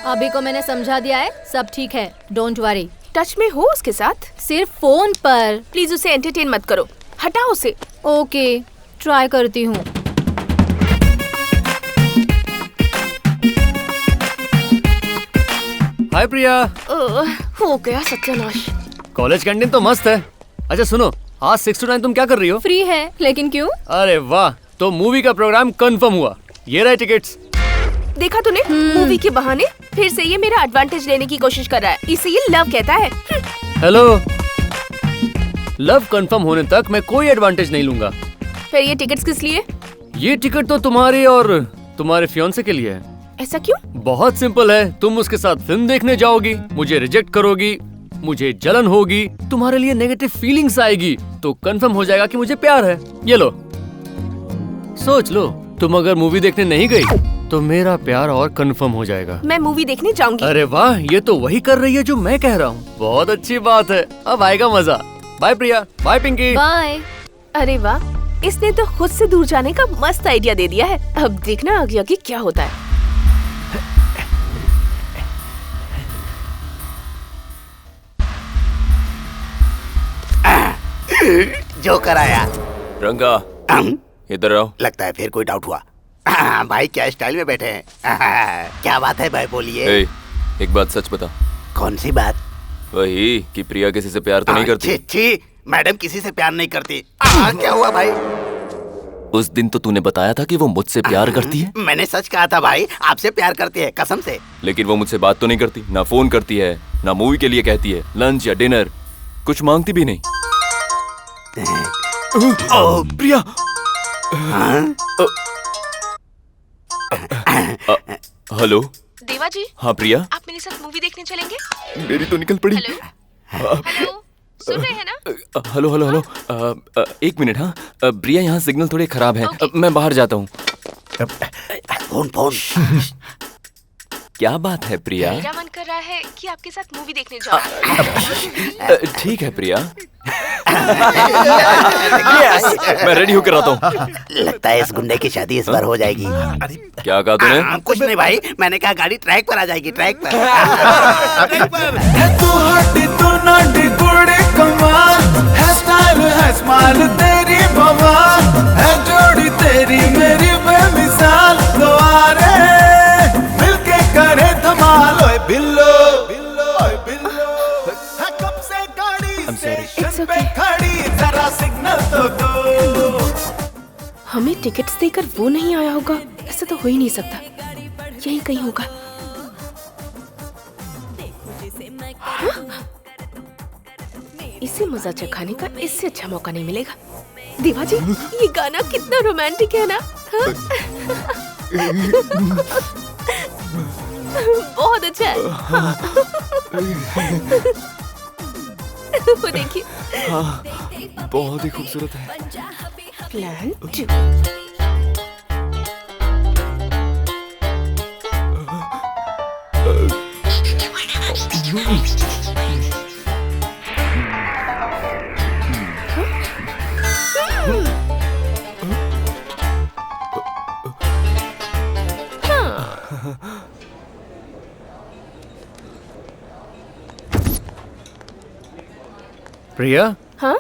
अभी को मैंने समझा दिया है, सब ठीक है, डोंट वरी। टच में हो उसके साथ? सिर्फ फोन पर। प्लीज उसे एंटरटेन मत करो, हटाओ उसे। ओके, ट्राई करती हूँ। हाय प्रिया। हो गया सत्यानाश। कॉलेज कैंटीन तो मस्त है। अच्छा सुनो, आज 6 to 9 तुम क्या कर रही हो? फ्री है, लेकिन क्यों? अरे वाह, तो मूवी का प्रोग्राम कंफर्म हुआ। ये रहे टिकट्स। देखा तूने, मूवी के बहाने फिर से ये मेरा एडवांटेज लेने की कोशिश कर रहा है। इसे ये लव कहता है। हेलो, लव कंफर्म होने तक मैं कोई एडवांटेज नहीं लूंगा। फिर ये टिकट्स किस लिए? ये टिकट तो तुम्हारी और तुम्हारे फियांसे के लिए है। ऐसा क्यों? बहुत सिंपल है, तुम उसके साथ फिल्म देखने जाओगी, मुझे रिजेक्ट करोगी, मुझे जलन होगी, तुम्हारे लिए नेगेटिव फीलिंग्स आएगी, तो कंफर्म हो जाएगा कि मुझे प्यार है। ये लो, सोच लो, तुम अगर मूवी देखने नहीं गई तो मेरा प्यार और कंफर्म हो जाएगा। मैं मूवी देखने जाऊंगी। अरे वाह, ये तो वही कर रही है जो मैं कह रहा हूँ। बहुत अच्छी बात है, अब आएगा मजा। बाय प्रिया। बाय पिंकी। बाय। अरे वाह, इसने तो खुद से दूर जाने का मस्त आइडिया दे दिया है। अब देखना आगे आगे क्या होता है। जो कराया रंगा, इधर आओ। लगता है फिर कोई डाउट हुआ। भाई क्या स्टाइल में बैठे हैं। क्या बात है भाई, बोलिए। एक बात सच बता। कौन सी बात? वही कि प्रिया किसी से प्यार तो नहीं करती। छी, मैडम किसी से प्यार नहीं करती। क्या हुआ भाई? उस दिन तो तूने बताया था कि वो मुझसे प्यार करती है। मैंने सच कहा था भाई, आपसे प्यार करती है, कसम से। लेकिन वो मुझसे बात तो नहीं करती, ना फोन करती है, ना मूवी के लिए कहती है, लंच या डिनर कुछ मांगती भी नहीं। प्रिया। हेलो देवा जी। हाँ प्रिया, आप मेरे साथ मूवी देखने चलेंगे? मेरी तो निकल पड़ी। हेलो, सुन रहे हैं ना? हेलो हेलो हेलो, एक मिनट। हाँ प्रिया, यहाँ सिग्नल थोड़े खराब है, मैं बाहर जाता हूँ। फोन क्या बात है प्रिया? मेरा मन कर रहा है कि आपके साथ मूवी देखने जाऊं। ठीक है प्रिया। मैं रेडी होकर आता हूँ। लगता है इस गुंडे की शादी इस बार हो जाएगी। क्या कहा तूने? कुछ नहीं भाई, मैंने कहा गाड़ी ट्रैक पर आ जाएगी, ट्रैक पर। तू हटी तू नाटी कुड़ी कमाल है, स्टाइल है स्माइल तेरी बवाल है, जोड़ी तेरी मेरी बेमिसाल। तो आ रे मिलके करे धमाल। ओए बिल्लो ओए बिल्लो, है कब से गाड़ी स्टेशन पे खड़ी, जरा सिग्नल तो दो। हमें टिकट्स देकर वो नहीं आया होगा? ऐसा तो हो ही नहीं सकता, यही कहीं होगा। इसे मजा चखाने का इससे अच्छा मौका नहीं मिलेगा। देवा जी, ये गाना कितना रोमांटिक है ना? बहुत अच्छा है। वो देखिए। हाँ, बहुत ही खूबसूरत है। प्लान 2। प्रिया। हाँ?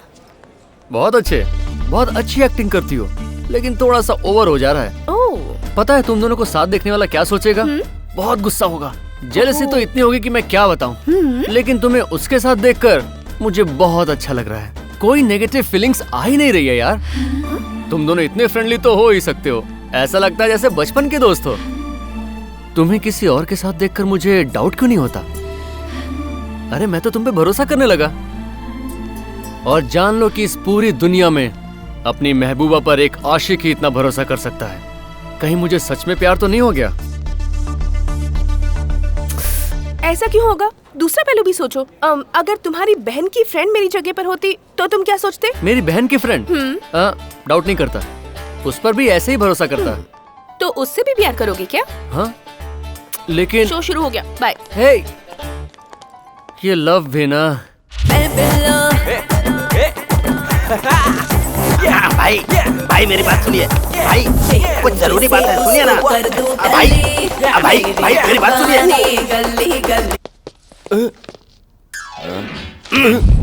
बहुत अच्छे, बहुत अच्छी एक्टिंग करती हो, लेकिन थोड़ा सा ओवर हो जा रहा है। ओह। पता है तुम दोनों को साथ देखने वाला क्या सोचेगा? बहुत गुस्सा होगा, जेलसी तो इतनी होगी कि मैं क्या बताऊं। लेकिन तुम्हें उसके साथ देखकर मुझे बहुत अच्छा लग रहा है। कोई नेगेटिव फीलिंग्स आ ही नहीं रही है यार। तुम दोनों इतने फ्रेंडली तो हो ही सकते हो, ऐसा लगता है जैसे बचपन के दोस्त हो। तुम्हें किसी और के साथ देखकर मुझे डाउट क्यों नहीं होता? अरे मैं तो तुम पे भरोसा करने लगा। और जान लो कि इस पूरी दुनिया में अपनी महबूबा पर एक आशिक ही इतना भरोसा कर सकता है। कहीं मुझे सच में प्यार तो नहीं हो गया? ऐसा क्यों होगा? दूसरा पहलू भी सोचो। अगर तुम्हारी बहन की फ्रेंड मेरी जगह पर होती तो तुम क्या सोचते? मेरी बहन की फ्रेंड? डाउट नहीं करता, उस पर भी ऐसे ही भरोसा करता। तो उससे भी प्यार करोगे क्या? हाँ, लेकिन शो शुरू हो गया, बाय। हे, ये लव भी ना। भाई भाई मेरी बात सुनिए भाई, कुछ जरूरी बात है, सुनिए ना भाई। भाई भाई मेरी बात सुनिए।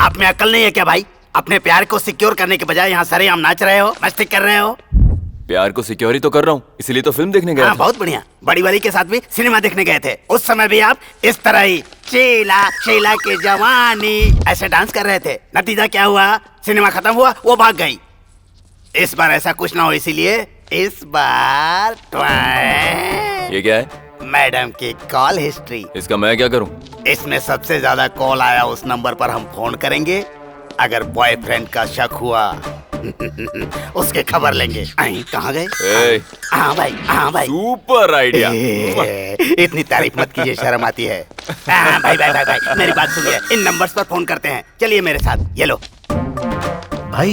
आप में अक्ल नहीं है क्या भाई? अपने प्यार को सिक्योर करने के बजाय यहाँ सरेआम नाच रहे हो, मस्ती कर रहे हो। प्यार को सिक्योर ही तो कर रहा हूँ, इसीलिए तो फिल्म देखने गया था। बहुत बढ़िया। बड़ी वाली के साथ भी सिनेमा देखने गए थे, उस समय भी आप इस तरह ही शीला शीला की जवानी ऐसे डांस कर रहे थे। नतीजा क्या हुआ? सिनेमा खत्म हुआ, वो भाग गई। इस बार ऐसा कुछ ना हो, इसीलिए इस बार ये क्या है? मैडम की कॉल हिस्ट्री। इसका मैं क्या करूं? इसमें सबसे ज्यादा कॉल आया उस नंबर पर हम फोन करेंगे। अगर बॉयफ्रेंड का शक हुआ उसके खबर लेंगे। कहाँ गए? हाँ भाई, हाँ भाई, सुपर आइडिया। इतनी तारीफ मत कीजिए, शर्म आती है। भाई भाई भाई भाई मेरी बात सुनिए, इन नंबर्स पर फोन करते हैं। चलिए मेरे साथ, ये लो। भाई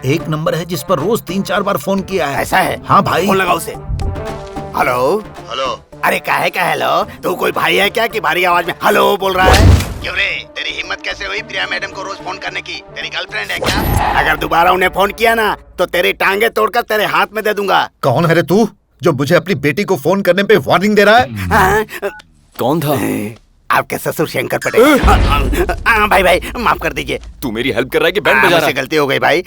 एक नंबर है जिस पर रोज 3-4 बार फोन किया है। ऐसा है? हाँ भाई। फोन लगाओ उसे। Hello hello. अरे काहे का हेलो? तू कोई भाई है क्या कि भारी आवाज में हेलो बोल रहा है? क्यों रे, तेरी हिम्मत कैसे हुई प्रिया मैडम को रोज फोन करने की? तेरी गर्लफ्रेंड है क्या? अगर दोबारा उन्हें फोन किया ना तो तेरी टांगे तोड़कर तेरे हाथ में दे दूंगा। कौन है रे तू जो मुझे अपनी बेटी को फोन करने पे वार्निंग दे रहा है? कौन था? आपके ससुर शंकर पटेल। भाई भाई माफ कर दीजिए। तू मेरी हेल्प कर रहा है कि बैंड बजा रहा है? गलती हो गई भाई।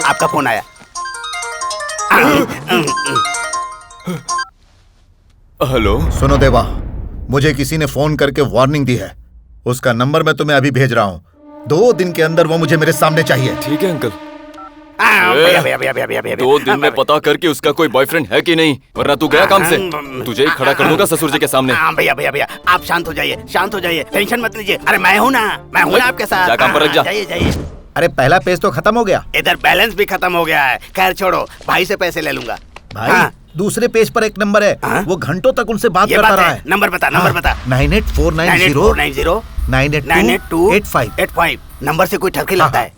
आपका फोन आया। हेलो। सुनो देवा, मुझे किसी ने फोन करके वार्निंग दी है। उसका नंबर मैं तुम्हें अभी भेज रहा हूँ। 2 दिन के अंदर वो मुझे मेरे सामने चाहिए। ठीक है अंकल। भैया 2 दिन में पता करके उसका कोई बॉयफ्रेंड है कि नहीं, वरना तू गया काम से। तुझे ही खड़ा कर दूंगा ससुर जी के सामने। भैया भैया भैया आप शांत हो जाइए, शांत हो जाइए, टेंशन मत लीजिए। अरे मैं हूँ ना, मैं हूँ ना आपके साथ। जा काम पर लग जा। जाइए जाइए। अरे पहला पेज तो खत्म हो गया। इधर बैलेंस भी खत्म हो गया है। खैर छोड़ो, भाई से पैसे ले लूंगा। भाई दूसरे पेज पर एक नंबर है। वो घंटों तक उनसे बात करता रहा है। नंबर बता, नंबर बता। 9849098285। 982885। नंबर से कोई ठरकी लगता है।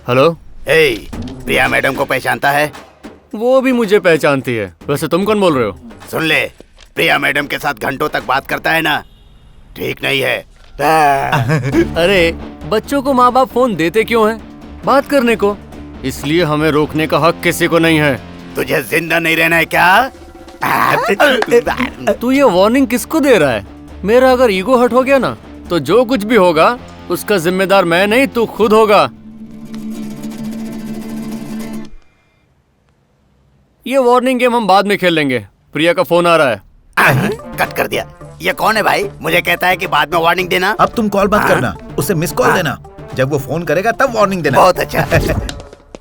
हेलो। प्रिया मैडम को पहचानता है? वो भी मुझे पहचानती है। वैसे तुम कौन बोल रहे हो? सुन ले, प्रिया मैडम के साथ घंटों तक बात करता है ना, ठीक नहीं है। अरे बच्चों को माँ बाप फोन देते क्यों हैं? बात करने को। इसलिए हमें रोकने का हक किसी को नहीं है। तुझे जिंदा नहीं रहना है क्या? तू ये वार्निंग किसको दे रहा है? मेरा अगर ईगो हर्ट हो गया ना तो जो कुछ भी होगा उसका जिम्मेदार मैं नहीं, तू खुद होगा। ये वार्निंग गेम हम बाद में खेल लेंगे। प्रिया का फोन आ रहा है। कट कर दिया। ये कौन है भाई? मुझे कहता है कि बाद में वार्निंग देना। अब तुम कॉल मत करना, उसे मिस कॉल देना। जब वो फोन करेगा तब वार्निंग देना। बहुत अच्छा।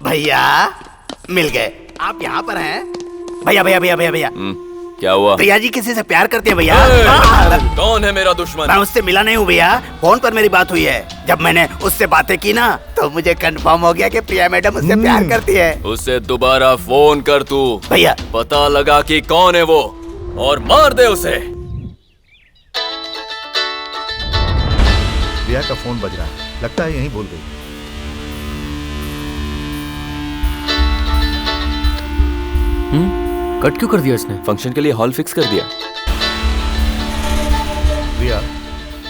भैया मिल गए। आप यहाँ पर हैं? भैया भैया भैया भैया भैया क्या हुआ? प्रिया जी किसी से प्यार करते हैं भैया। कौन है मेरा दुश्मन? मैं उससे मिला नहीं हूँ भैया, फोन पर मेरी बात हुई है। जब मैंने उससे बातें की ना तो मुझे कंफर्म हो गया कि प्रिया मैडम उससे प्यार करती है। उसे दोबारा फोन कर तू भैया, पता लगा कि कौन है वो और मार दे उसे। प्रिया का फोन बज रहा है, लगता है यहीं भूल गई। कट क्यों कर दिया इसने? फंक्शन के लिए हॉल फिक्स कर दिया। प्रिया,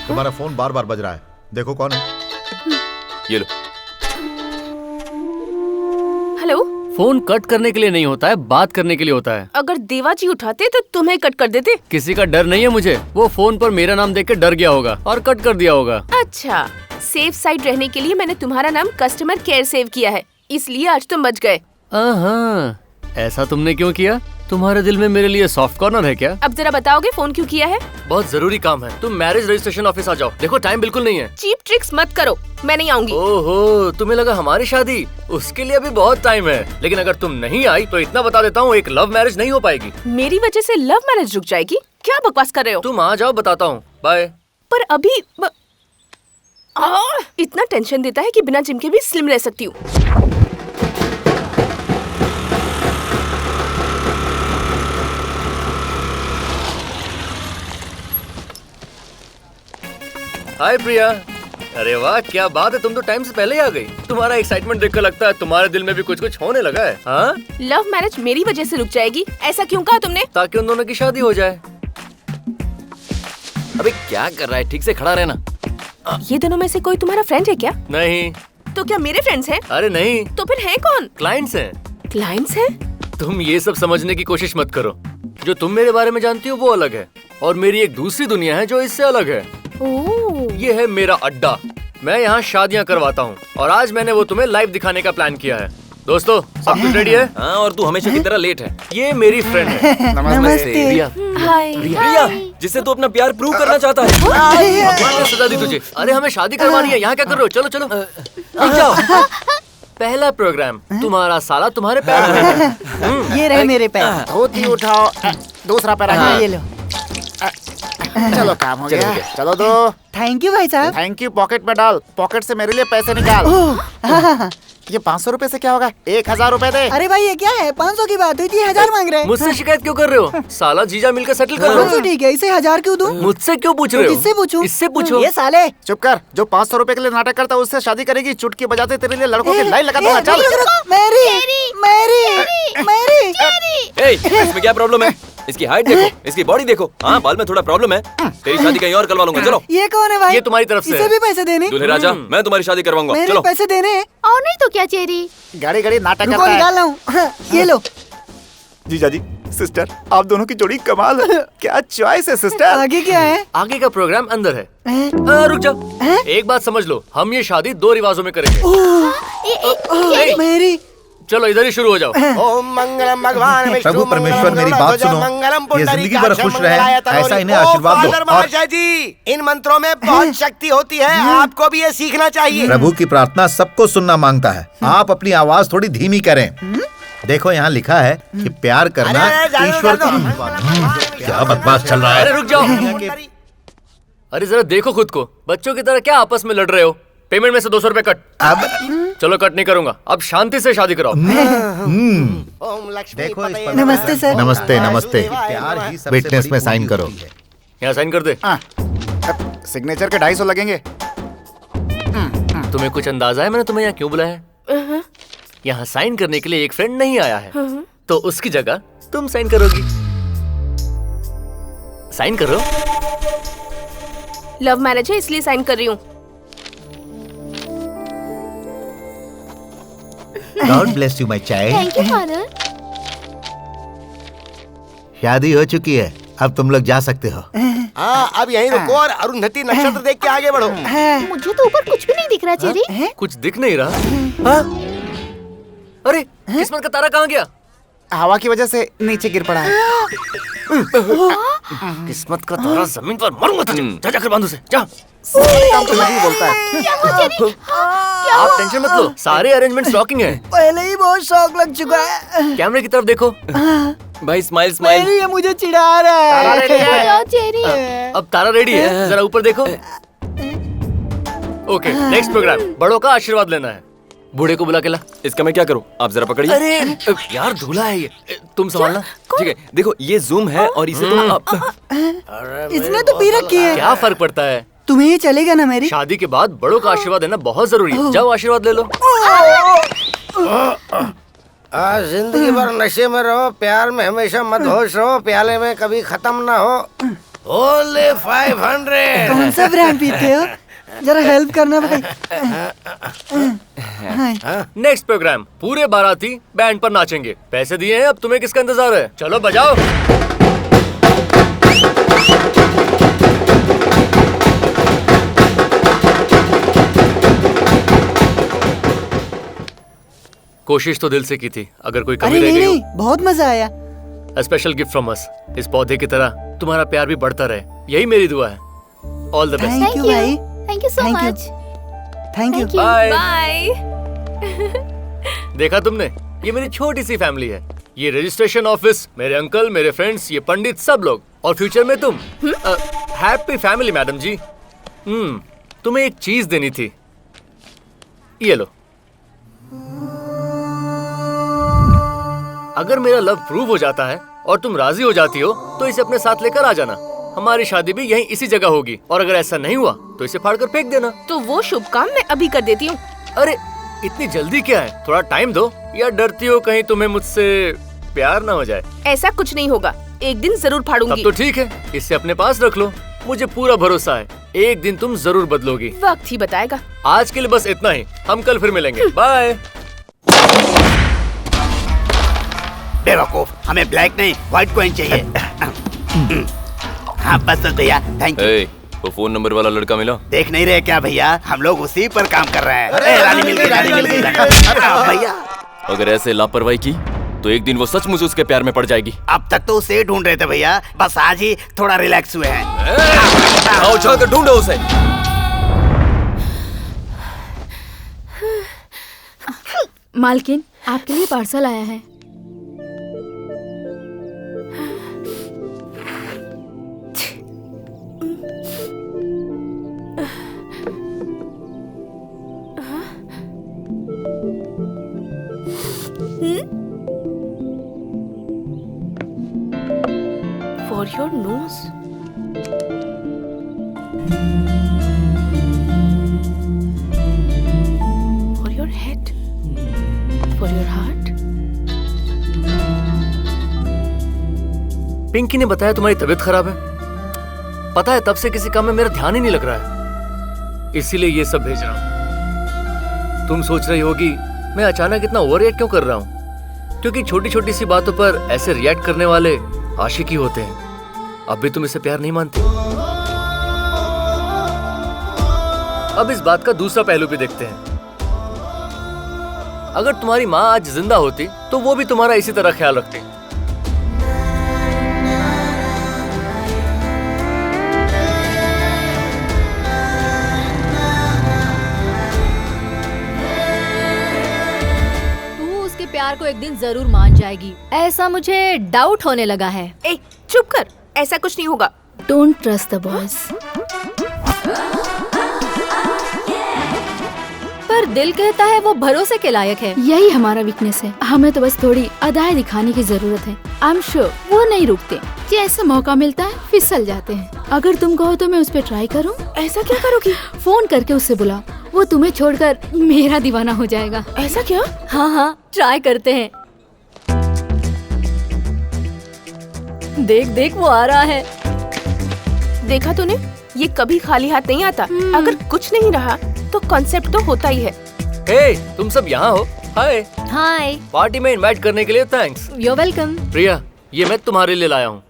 तुम्हारा फोन बार बार बज रहा है, देखो कौन है। ये लो। हेलो। फोन कट करने के लिए नहीं होता है, बात करने के लिए होता है। अगर देवाजी उठाते तो तुम्हें कट कर देते। किसी का डर नहीं है मुझे। वो फोन पर मेरा नाम देख के डर गया होगा और कट कर दिया होगा। अच्छा, सेफ साइड रहने के लिए मैंने तुम्हारा नाम कस्टमर केयर सेव किया है, इसलिए आज तुम बच गए। ऐसा तुमने क्यों किया? तुम्हारे दिल में मेरे लिए सॉफ्ट कॉर्नर है क्या? अब जरा बताओगे फोन क्यों किया है? बहुत जरूरी काम है। तुम मैरिज रजिस्ट्रेशन ऑफिस आ जाओ। देखो टाइम बिल्कुल नहीं है। चीप ट्रिक्स मत करो, मैं नहीं आऊंगी। ओहो, तुम्हें लगा हमारी शादी? उसके लिए अभी बहुत टाइम है। लेकिन अगर तुम नहीं आई तो इतना बता देता हूँ, एक लव मैरिज नहीं हो पाएगी। मेरी वजह से लव मैरिज रुक जाएगी? क्या बकवास कर रहे हो? तुम आ जाओ, बताता हूँ। बाय। पर अभी इतना टेंशन देता है कि बिना जिम के भी स्लिम रह सकती हूँ। हाय प्रिया। अरे वाह, क्या बात है, तुम तो टाइम से पहले ही आ गई। तुम्हारा एक्साइटमेंट देखकर लगता है तुम्हारे दिल में भी कुछ कुछ होने लगा है। हाँ? लव मैरिज मेरी वजह से रुक जाएगी, ऐसा क्यों कहा तुमने? ताकि उन दोनों की शादी हो जाए। अबे क्या कर रहा है, ठीक से खड़ा रहना। ये दोनों में से कोई तुम्हारा फ्रेंड है क्या? नहीं। तो क्या मेरे फ्रेंड्स हैं? अरे नहीं, तो फिर है कौन? क्लाइंट्स हैं। क्लाइंट्स हैं? तुम ये सब समझने की कोशिश मत करो। जो तुम मेरे बारे में जानती हो वो अलग है, और मेरी एक दूसरी दुनिया है जो इससे अलग है। ये है मेरा अड्डा। मैं यहाँ शादियाँ करवाता हूँ, और आज मैंने वो तुम्हें लाइव दिखाने का प्लान किया है। दोस्तों, सब कुछ रेडी है? हाँ, और तू हमेशा की तरह लेट है। ये मेरी फ्रेंड है। नमस्ते। रिया। हाय। रिया, जिससे तू अपना प्यार प्रूव करना चाहता है। भगवान ने सजा दी तुझे। अरे हमें शादी करवानी है, यहाँ क्या कर रहे हो? चलो चलो रुक जाओ। पहला प्रोग्राम, तुम्हारा साला तुम्हारे पैर धोएगा। ये रहे मेरे पैर। धोती उठाओ, दूसरा पैर ये लो। चलो काम हो गया। चलो दो। थैंक यू भाई साहब। थैंक यू पॉकेट में डाल। पॉकेट से मेरे लिए पैसे निकाल। ये 500 रुपए से क्या होगा? 1000 रुपए दे। अरे भाई ये क्या है? 500 की बात हुई थी, 1000 मांग रहे हैं। मुझसे शिकायत क्यों कर रहे हो? साला जीजा मिलकर सेटल कर लो। ठीक है, इसे 1000 क्यों दूं? मुझसे क्यों पूछ रहे हो? किससे पूछूं? इससे पूछो। ये साले चुप कर। जो 500 रुपए के लिए नाटक करता है उससे शादी करेगी। चुटकी बजाते तेरे लिए लड़कों की लाइन लगा दूंगा। चल। ए, इसमें क्या प्रॉब्लम है? इसकी हाइट देखो, इसकी बॉडी देखो। हाँ, बाल में थोड़ा प्रॉब्लम है। तेरी शादी कहीं और करवा लूंगा। चलो। ये कौन है भाई? ये तुम्हारी तरफ से। इसे भी पैसे देने? दूल्हे राजा, मैं तुम्हारी शादी करवाऊंगा। मेरे चलो। पैसे देने? और नहीं तो क्या चेरी? गाड़ी गाड़ी नाटक रुको, करता है। निकाल रहा हूँ। ये लो। जीजा जी, सिस्टर, आप दोनों की जोड़ी कमाल है। क्या चॉइस है सिस्टर। आगे क्या है? आगे का प्रोग्राम अंदर है। रुक जाओ। एक बात समझ लो, हम ये शादी 2 रिवाजों में करेंगे। मेरी चलो इधर ही शुरू हो जाओ। ओम मंगलम भगवान विष्णु प्रभु परमेश्वर मेरी बात सुनो। ये जिंदगी भर खुश रहे, ऐसा इन्हें आशीर्वाद दो। महाशय जी, इन मंत्रों में बहुत शक्ति होती है, आपको भी ये सीखना चाहिए। प्रभु की प्रार्थना सबको सुनना मांगता है। आप अपनी आवाज थोड़ी धीमी करें। देखो यहाँ लिखा है कि प्यार करना ईश्वर का। क्या बकवास चल रहा है? अरे रुक जाओ। अरे जरा देखो खुद को। बच्चों की तरह क्या आपस में लड़ रहे हो? पेमेंट में से 200 रुपए कट। अब चलो कट नहीं करूंगा, अब शांति से शादी कराओ। ओम लक्ष्मी देखो पतये नमस्ते सर। नमस्ते नमस्ते। विटनेस में साइन करो। यहाँ साइन कर दे। सिग्नेचर के 250 लगेंगे। तुम्हें कुछ अंदाजा है मैंने तुम्हें यहाँ क्यों बुलाया है? यहाँ साइन करने के लिए एक फ्रेंड नहीं आया है, तो उसकी जगह तुम साइन करोगी। साइन करो। लव मैरिज है इसलिए साइन कर रही हूँ। God bless you my child. Thank you father. शादी हो चुकी है, अब तुम लोग जा सकते हो। हाँ, अब यहीं रुको और अरुंधति नक्षत्र देख के आगे बढ़ो। मुझे तो ऊपर कुछ भी नहीं दिख रहा चेरी। कुछ दिख नहीं रहा। अरे किस्मत का तारा कहाँ गया? हवा की वजह से नीचे गिर पड़ा है। किस्मत का तारा जमीन पर मरूंगा तुझे। जा जाकर बांध उसे, जा। काम तो नहीं बोलता है। आप टेंशन मत लो, सारे अरेंजमेंट्स रॉकिंग हैं। पहले ही बहुत शौक लग चुका है। कैमरे की तरफ देखो। भाई स्माइल स्माइल। मेरी ये मुझे चिढ़ा रहा है। चेरी। अब तारा रेडी है, जरा ऊपर देखो। ओके, नेक्स्ट प्रोग्राम, बड़ों का आशीर्वाद लेना है। बूढ़े को बुला के ला। इसका मैं क्या करूँ? आप जरा पकड़िए। अरे यार दूल्हा है ये, तुम संभालना। ठीक है, देखो ये जूम है और इसे तुम इसने तो पी रखी है। क्या फर्क पड़ता है? तुम्हें ये चलेगा ना मेरी? शादी के बाद बड़ों का आशीर्वाद लेना बहुत जरूरी है। जाओ आशीर्वाद ले लो। जिंदगी भर नशे में रहो, प्यार में हमेशा मदहोश रहो, प्याले में कभी खत्म ना हो। ओनली 500। कौन सा ब्रांड पीते हो? जरा हेल्प करना भाई। नेक्स्ट प्रोग्राम, पूरे बाराती बैंड पर नाचेंगे। पैसे दिए हैं, अब तुम्हें किसका इंतजार है? चलो बजाओ। कोशिश तो दिल से की थी, अगर कोई कमी अरे रह नहीं गई नहीं, बहुत मजा आया। हो स्पेशल गिफ्ट फ्रॉम अस। इस पौधे की तरह तुम्हारा प्यार भी बढ़ता रहे, यही मेरी दुआ है। All the best. Thank you भाई। Thank you so much. Thank you. Bye. Bye. देखा तुमने, ये मेरी छोटी सी फैमिली है। ये रजिस्ट्रेशन ऑफिस, मेरे अंकल, मेरे फ्रेंड्स, ये पंडित, सब लोग, और फ्यूचर में तुम। हैप्पी फैमिली मैडम जी। तुम्हें एक चीज देनी थी, ये लो। अगर मेरा लव प्रूव हो जाता है और तुम राजी हो जाती हो तो इसे अपने साथ लेकर आ जाना। हमारी शादी भी यहीं इसी जगह होगी, और अगर ऐसा नहीं हुआ तो इसे फाड़ कर फेंक देना। तो वो शुभ काम मैं अभी कर देती हूँ। अरे इतनी जल्दी क्या है, थोड़ा टाइम दो। या डरती हो कहीं तुम्हें मुझसे प्यार ना हो जाए? ऐसा कुछ नहीं होगा, एक दिन जरूर तब फाड़ूंगी। तो ठीक है, इसे अपने पास रख लो। मुझे पूरा भरोसा है एक दिन तुम जरूर बदलोगी। वक्त ही बताएगा। आज के लिए बस इतना ही, हम कल फिर मिलेंगे। बाय। बेवकूफ, हमें ब्लैक नहीं व्हाइट कॉइन चाहिए। हाँ बस भैया, थैंक यू। वो फोन नंबर वाला लड़का मिला? देख नहीं रहे क्या भैया, हम लोग उसी पर काम कर रहे हैं। रानी मिल गई, रानी मिल गई भैया। अगर ऐसे लापरवाही की तो एक दिन वो सचमुच उसके प्यार में पड़ जाएगी। अब तक तो उसे ढूंढ रहे थे भैया, बस आज ही थोड़ा रिलैक्स हुए हैं। आओ जाकर ढूंढो उसे। मालकिन, आपके लिए पार्सल आया है। For your nose. For your head. For your heart. Pinky ने बताया तुम्हारी तबीयत खराब है। पता है तब से किसी काम में मेरा ध्यान ही नहीं लग रहा है, इसीलिए ये सब भेज रहा हूँ। तुम सोच रही होगी मैं अचानक इतना ओवर रिएक्ट क्यों कर रहा हूँ, क्योंकि छोटी छोटी सी बातों पर ऐसे रिएक्ट करने वाले आशिक ही होते हैं। अब भी तुम इसे प्यार नहीं मानती। अब इस बात का दूसरा पहलू भी देखते हैं। अगर तुम्हारी माँ आज जिंदा होती तो वो भी तुम्हारा इसी तरह ख्याल रखती। प्यार को एक दिन जरूर मान जाएगी, ऐसा मुझे डाउट होने लगा है। ए, चुप कर, ऐसा कुछ नहीं होगा। Don't trust the boys. पर दिल कहता है वो भरोसे के लायक है। यही हमारा वीकनेस है, हमें तो बस थोड़ी अदाएं दिखाने की जरूरत है। आई एम श्योर वो नहीं रुकते, जैसे मौका मिलता है फिसल जाते हैं। अगर तुम कहो तो मैं उस पर ट्राई करूं। ऐसा क्या करोगी? फोन करके उससे बुला, वो तुम्हें छोड़कर मेरा दीवाना हो जाएगा। ऐसा क्या? हाँ हाँ, ट्राई करते हैं। देख देख वो आ रहा है। देखा तूने, ये कभी खाली हाथ नहीं आता। अगर कुछ नहीं रहा तो कॉन्सेप्ट तो होता ही है। हे, तुम सब यहाँ हो? हाय। हाय। पार्टी में इनवाइट करने के लिए थैंक्स। You welcome. प्रिया, ये मैं तुम्हारे लिए लाया हूँ।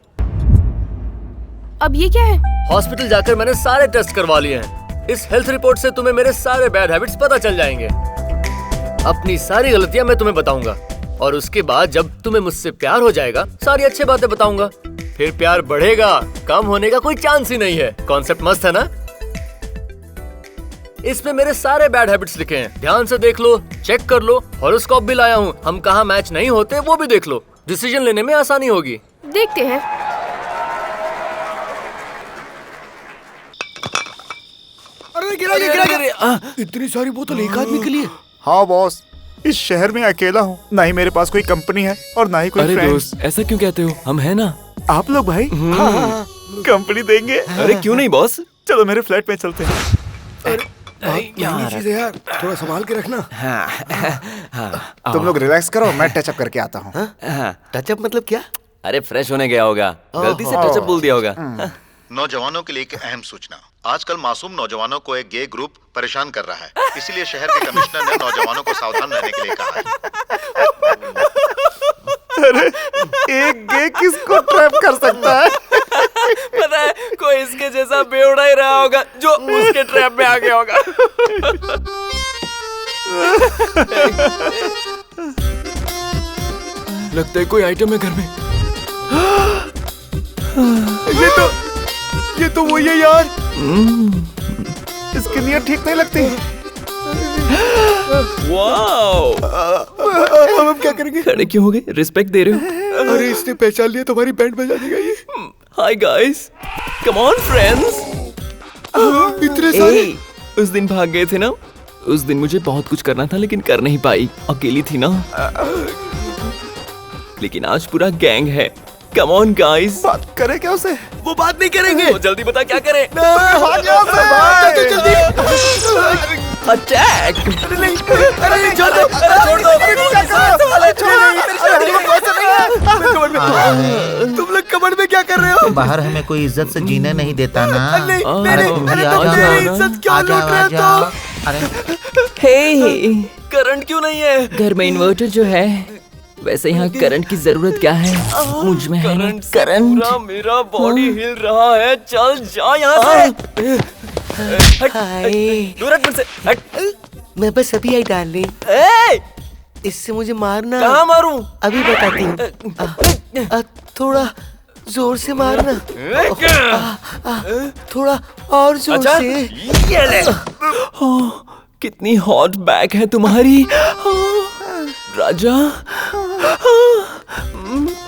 अब ये क्या है? हॉस्पिटल जाकर मैंने सारे टेस्ट करवा लिए हैं। इस हेल्थ रिपोर्ट से तुम्हें मेरे सारे बैड हैबिट्स पता चल जाएंगे। अपनी सारी गलतियां मैं तुम्हें बताऊंगा और उसके बाद जब तुम्हें मुझसे प्यार हो जाएगा सारी अच्छी बातें बताऊंगा। फिर प्यार बढ़ेगा, कम होने का कोई चांस ही नहीं है। कॉन्सेप्ट मस्त है ना? इसमें मेरे सारे बैड हैबिट्स लिखे हैं, ध्यान से देख लो, चेक कर लो। हॉरोस्कोप भी लाया हूँ, हम कहाँ मैच नहीं होते वो भी देख लो। डिसीजन लेने में आसानी होगी। देखते हैं। अरे गिरा। इतनी सारी बोतल एक आदमी के लिए? हाँ बॉस, इस शहर में अकेला हूँ, ना ही मेरे पास कोई कंपनी है और ना ही कोई फ्रेंड। दोस्त, ऐसा क्यों कहते हो? हम है ना। आप लोग भाई कंपनी देंगे? अरे क्यों नहीं बॉस, चलो मेरे फ्लैट में चलते हैं। यार थोड़ा संभाल के रखना। तुम लोग रिलैक्स करो, मैं टचअप करके आता हूँ। टचअप मतलब क्या? अरे फ्रेश होने गया होगा, गलती से टचअप बोल दिया होगा। नौजवानों के लिए एक अहम सूचना। आजकल मासूम नौजवानों को एक गे ग्रुप परेशान कर रहा है, इसीलिए शहर के कमिश्नर ने नौजवानों को सावधान रहने के लिए कहा है। अरे एक गे किसको ट्रैप कर सकता है? पता है, कोई इसके जैसा बेवड़ा ही रहा होगा जो उसके ट्रैप में आ गया होगा। लगता है कोई आइटम है घर में। ये तो वही है यार। इसकी नीयत ठीक नहीं लगती। वाओ, अब हम क्या करेंगे? खड़े क्यों हो गए? रिस्पेक्ट दे रहे हो? अरे इसने पहचान लिया, तुम्हारी बैंड बजा देगा ये। Hi guys, come on friends. इतने सारे। उस दिन भाग गए थे ना, उस दिन मुझे बहुत कुछ करना था लेकिन कर नहीं पाई, अकेली थी ना। लेकिन आज पूरा गैंग है। Come on guys. बात करें क्या उसे? वो बात नहीं करेंगे। तो जल्दी बता क्या करें? भाग यहाँ से, भाग जल्दी। अटैक। अरे छोड़ दो, तुम लोग कमर में क्या कर रहे हो? बाहर हमें कोई इज्जत से जीने नहीं देता ना। नहीं, अरे तुम भी आ जाओ मेरी इज्जत क्यों लूट रहे हो तुम? अरे हे, करंट क्यों नहीं है? घर में इन्वर्टर जो है, वैसे यहाँ करंट की जरूरत क्या है? मुझ में है ना करंट। मेरा बॉडी हिल रहा है, चल जा यहाँ से। दूर हट मुझसे, हट। मैं बस अभी आई डार्लिंग। इससे मुझे मारना। कहाँ मारूं? अभी बताती हूँ। थोड़ा जोर से मारना। थोड़ा और जोर अच्छा? से। ये ले। कितनी हॉट बैक है तुम्हारी राजा।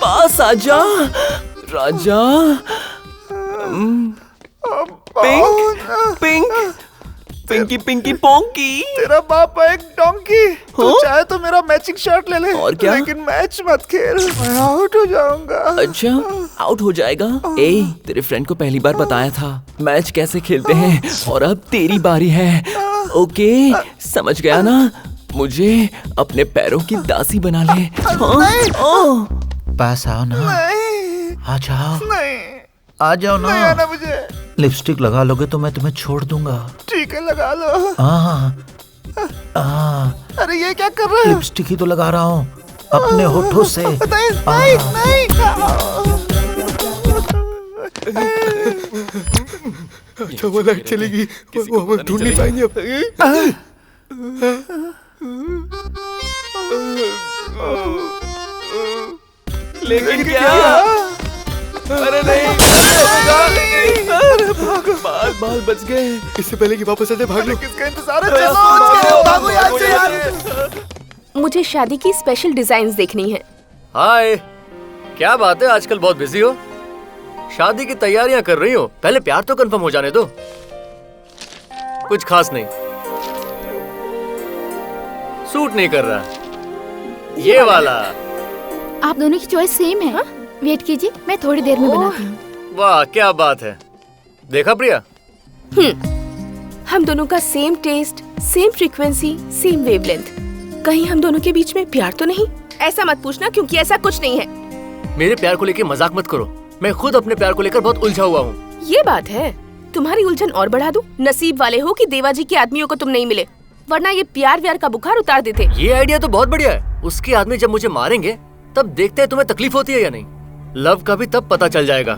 पास आजा राजा। पिंक पिंक पिंकी पिंकी पोंकी। तेरा बाप है एक डोंकी। तू चाहे तो मेरा मैचिंग शर्ट ले ले। और क्या? लेकिन मैच मत खेल, मैं आउट हो जाऊंगा। अच्छा, आउट हो जाएगा? ए, तेरे फ्रेंड को पहली बार बताया था मैच कैसे खेलते हैं, और अब तेरी बारी है। ओके, समझ गया ना? मुझे अपने पैरों की दासी बना ले। पास आओ ना। आ जाओ। आ जाओ ना। नहीं आना मुझे। लिपस्टिक लगा लोगे तो मैं तुम्हें छोड़ दूंगा। ठीक है, लगा लो। अरे ये क्या कर रहा है? लिपस्टिक ही तो लगा रहा हूँ अपने होठों से। नहीं। अच्छा, वो लाइट चलेगी, वो हम ढूंढ नहीं पाएंगे अब। लेकिन क्या? अरे नहीं, बाल बच गए। इससे पहले कि वापस आते भाग लो। किसका इंतजार है? भागो यहाँ से यार। मुझे शादी की स्पेशल डिजाइन्स देखनी है। हाय, क्या बात है, आजकल बहुत बिजी हो? शादी की तैयारियां कर रही हो? पहले प्यार तो कंफर्म हो जाने दो। कुछ खास नहीं, सूट नहीं कर रहा। ये वाला। आप दोनों की चॉइस सेम है। वेट कीजिए, मैं थोड़ी देर में बनाती हूँ। वाह, क्या बात है। देखा प्रिया? हम दोनों का same taste, same frequency, same wavelength. कहीं हम दोनों के बीच में प्यार तो नहीं? ऐसा मत पूछना, क्योंकि ऐसा कुछ नहीं है। मेरे प्यार को लेकर मजाक मत करो। मैं खुद अपने प्यार को लेकर बहुत उलझा हुआ हूँ। ये बात है? तुम्हारी उलझन और बढ़ा दूं? नसीब वाले हो कि देवाजी के आदमियों को तुम नहीं मिले, वरना ये प्यार व्यार का बुखार उतार देते। ये आइडिया तो बहुत बढ़िया है। उसके आदमी जब मुझे मारेंगे तब देखते हैं तुम्हें तकलीफ होती है या नहीं। लव का भी तब पता चल जाएगा।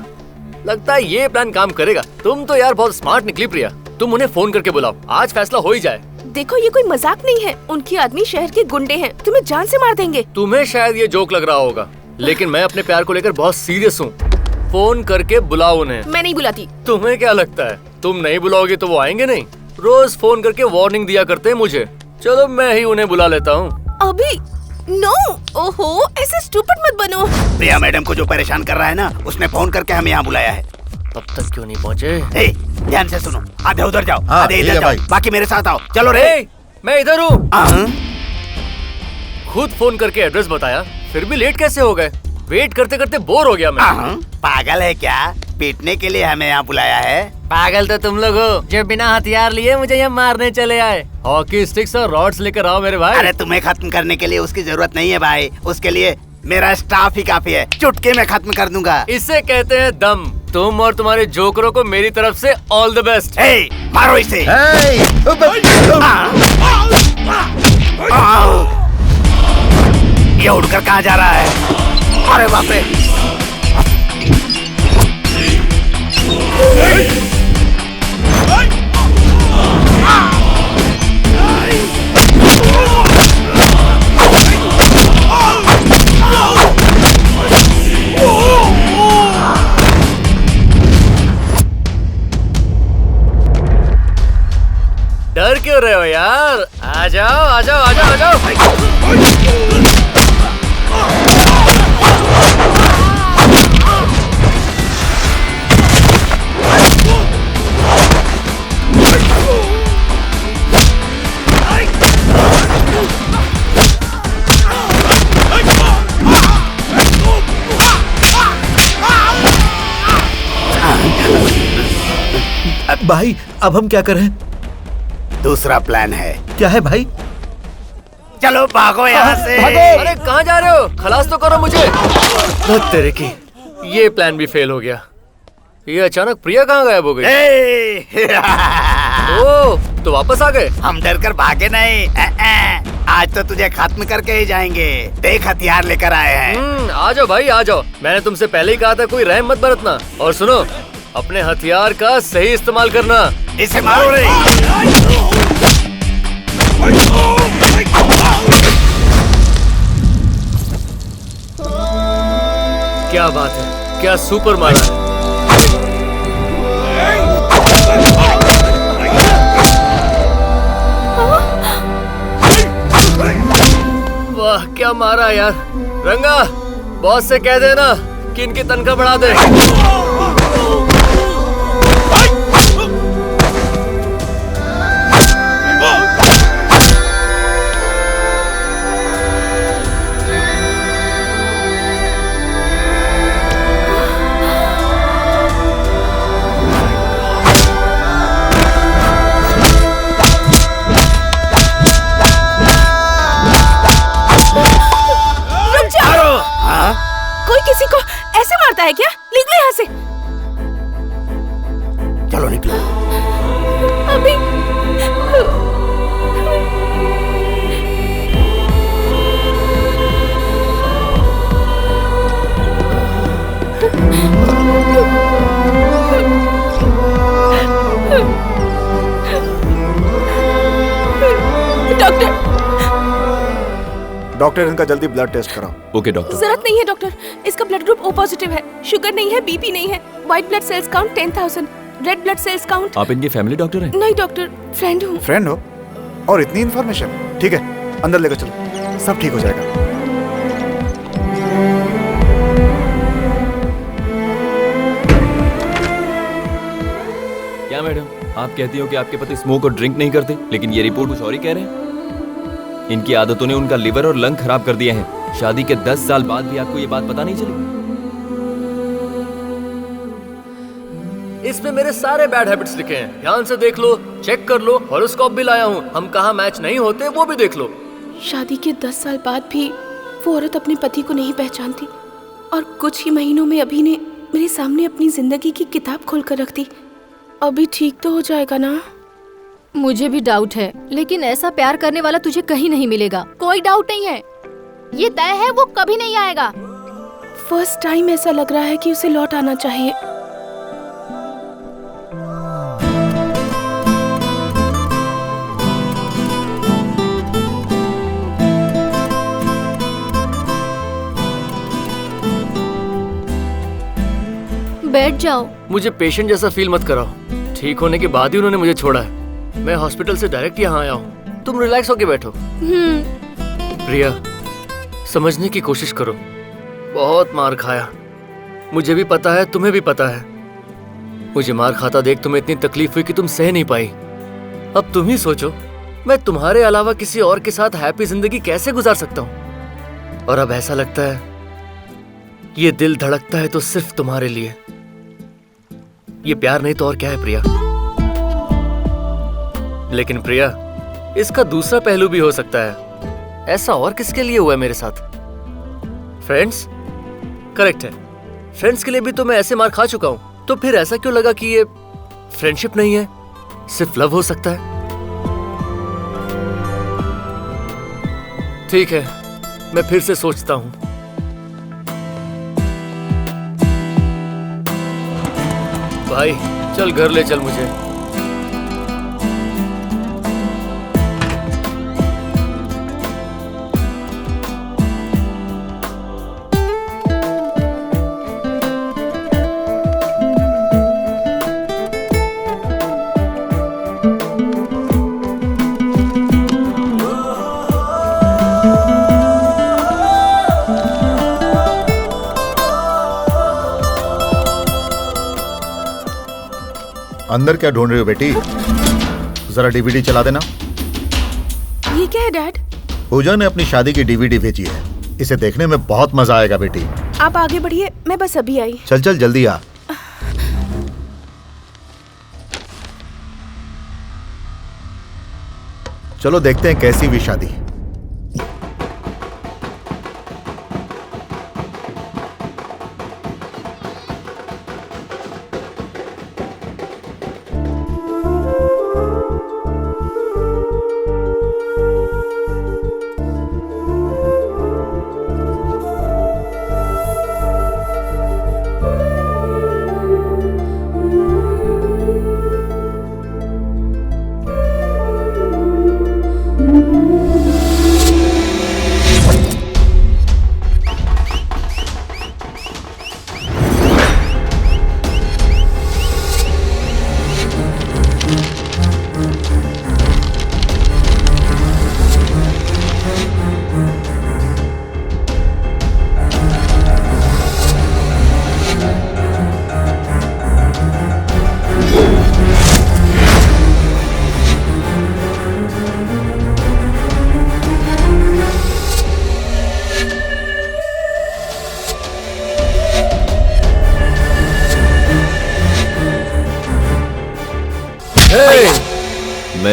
लगता है ये प्लान काम करेगा। तुम तो यार बहुत स्मार्ट निकली प्रिया। तुम उन्हें फोन करके बुलाओ, आज फैसला हो ही जाए। देखो, ये कोई मजाक नहीं है। उनके आदमी शहर के गुंडे हैं, तुम्हें जान से मार देंगे। तुम्हें शायद ये जोक लग रहा होगा, लेकिन मैं अपने प्यार को लेकर बहुत सीरियस हूँ। फोन करके बुलाओ उन्हें। मैं नहीं बुलाती। तुम्हें क्या लगता है तुम नहीं बुलाओगे तो वो आएंगे नहीं? रोज फोन करके वार्निंग दिया करते हैं मुझे। चलो मैं ही उन्हें बुला लेता हूँ। अभी? नो। ओहो, ऐसे स्टूपिड मत बनो। प्रिया मैडम को जो परेशान कर रहा है ना, उसने फोन करके हमें यहाँ बुलाया है। अब तक क्यों नहीं पहुँचे? ध्यान से सुनो, आधे उधर जाओ, हाँ, आधे इधर जाओ, बाकी मेरे साथ आओ। चलो रे। मैं इधर हूँ। खुद फोन करके एड्रेस बताया, फिर भी लेट कैसे हो गए? वेट करते करते बोर हो गया मैं। पागल है क्या? पीटने के लिए हमें यहाँ बुलाया है? पागल तो तुम लोग हो जो बिना हथियार लिए मुझे यहाँ मारने चले आए। हॉकी स्टिक्स और रॉड्स लेकर आओ मेरे भाई। अरे तुम्हें खत्म करने के लिए उसकी जरूरत नहीं है भाई, उसके लिए मेरा स्टाफ ही काफी है। चुटकी में खत्म कर दूंगा। इसे कहते हैं दम। तुम और तुम्हारे जोकरों को मेरी तरफ से ऑल द बेस्ट। मारो इसे। ये उड़कर कहाँ जा रहा है? अरे बाप रे। डर क्यों रहे हो यार? आ जाओ आ जाओ आ जाओ आ जाओ। भाई अब हम क्या करें? दूसरा प्लान है। क्या है भाई? चलो भागो यहाँ से। अरे कहाँ जा रहे हो? खलास तो करो मुझे। तेरे की ये प्लान भी फेल हो गया। ये अचानक प्रिया कहाँ गायब हो गई? ओह, तो वापस आ गए? हम डर कर भागे नहीं। आज तो तुझे खत्म करके ही जाएंगे। देख हथियार लेकर आए हैं। आ जाओ भाई आ जाओ। मैंने तुमसे पहले ही कहा था कोई रहम मत बरतना। और सुनो, अपने हथियार का सही इस्तेमाल करना। इसे मारो रे। क्या बात है, क्या सुपर मारा है। वाह क्या मारा यार। रंगा, बॉस से कह देना कि इनकी तनख्वाह बढ़ा दे। कोई किसी को ऐसे मारता है क्या? निकलो यहाँ से। चलो निकलो। अभी डॉक्टर इनका जल्दी ब्लड टेस्ट कराओ। Okay doctor. जरूरत नहीं है डॉक्टर, इसका ब्लड ग्रुप O पॉजिटिव है। शुगर नहीं है, बीपी नहीं है। White blood cells count 10,000, red blood cells count. आप इनके फैमिली डॉक्टर हैं? नहीं डॉक्टर, फ्रेंड हूँ। फ्रेंड हो और इतनी इन्फॉर्मेशन? ठीक है, अंदर लेकर चलो, सब ठीक हो जाएगा। क्या मैडम, आप कहती हो कि आपके पति स्मोक और ड्रिंक नहीं करते, लेकिन ये रिपोर्ट कुछ और ही कह रहे हैं। इनकी आदतों ने उनका लिवर और लंग खराब कर दिए हैं। शादी के 10 साल बाद भी आपको ये बात पता नहीं चली? इसमें मेरे सारे बैड हैबिट्स लिखे हैं। ध्यान से देख लो, चेक कर लो। हॉरोस्कोप भी लाया हूँ, हम कहाँ मैच नहीं होते वो भी देख लो। शादी के 10 साल बाद भी वो औरत अपने पति को नहीं पहचानती, और कुछ ही महीनों में अभी ने मेरे सामने अपनी जिंदगी की किताब खोल कर रख दी। अभी ठीक तो हो जाएगा ना? मुझे भी डाउट है, लेकिन ऐसा प्यार करने वाला तुझे कहीं नहीं मिलेगा। कोई डाउट नहीं है, ये तय है वो कभी नहीं आएगा। फर्स्ट टाइम ऐसा लग रहा है कि उसे लौट आना चाहिए। बैठ जाओ। मुझे पेशेंट जैसा फील मत कराओ। ठीक होने के बाद ही उन्होंने मुझे छोड़ा है। मैं हॉस्पिटल से डायरेक्ट यहाँ आया हूँ। तुम रिलैक्स होके बैठो। प्रिया, समझने की कोशिश करो। बहुत मार खाया, मुझे भी पता है, तुम्हें भी पता है। मुझे मार खाता देख तुम्हें इतनी तकलीफ हुई कि तुम सह नहीं पाई। अब तुम ही सोचो, मैं तुम्हारे अलावा किसी और के साथ हैप्पी जिंदगी कैसे गुजार सकता हूँ। और अब ऐसा लगता है ये दिल धड़कता है तो सिर्फ तुम्हारे लिए। ये प्यार नहीं तो और क्या है प्रिया। लेकिन प्रिया, इसका दूसरा पहलू भी हो सकता है। ऐसा और किसके लिए हुआ है मेरे साथ? फ्रेंड्स? करेक्ट है, फ्रेंड्स के लिए भी तो मैं ऐसे मार खा चुका हूं। तो फिर ऐसा क्यों लगा कि ये फ्रेंडशिप नहीं है, सिर्फ लव हो सकता है? ठीक है, मैं फिर से सोचता हूं। भाई चल घर ले चल मुझे। अंदर क्या ढूंढ रही हो बेटी? जरा डीवीडी चला देना। ये क्या है डैड? पूजा ने अपनी शादी की डीवीडी भेजी है, इसे देखने में बहुत मजा आएगा बेटी। आप आगे बढ़िए, मैं बस अभी आई। चल चल जल्दी आ। चलो देखते हैं कैसी हुई शादी।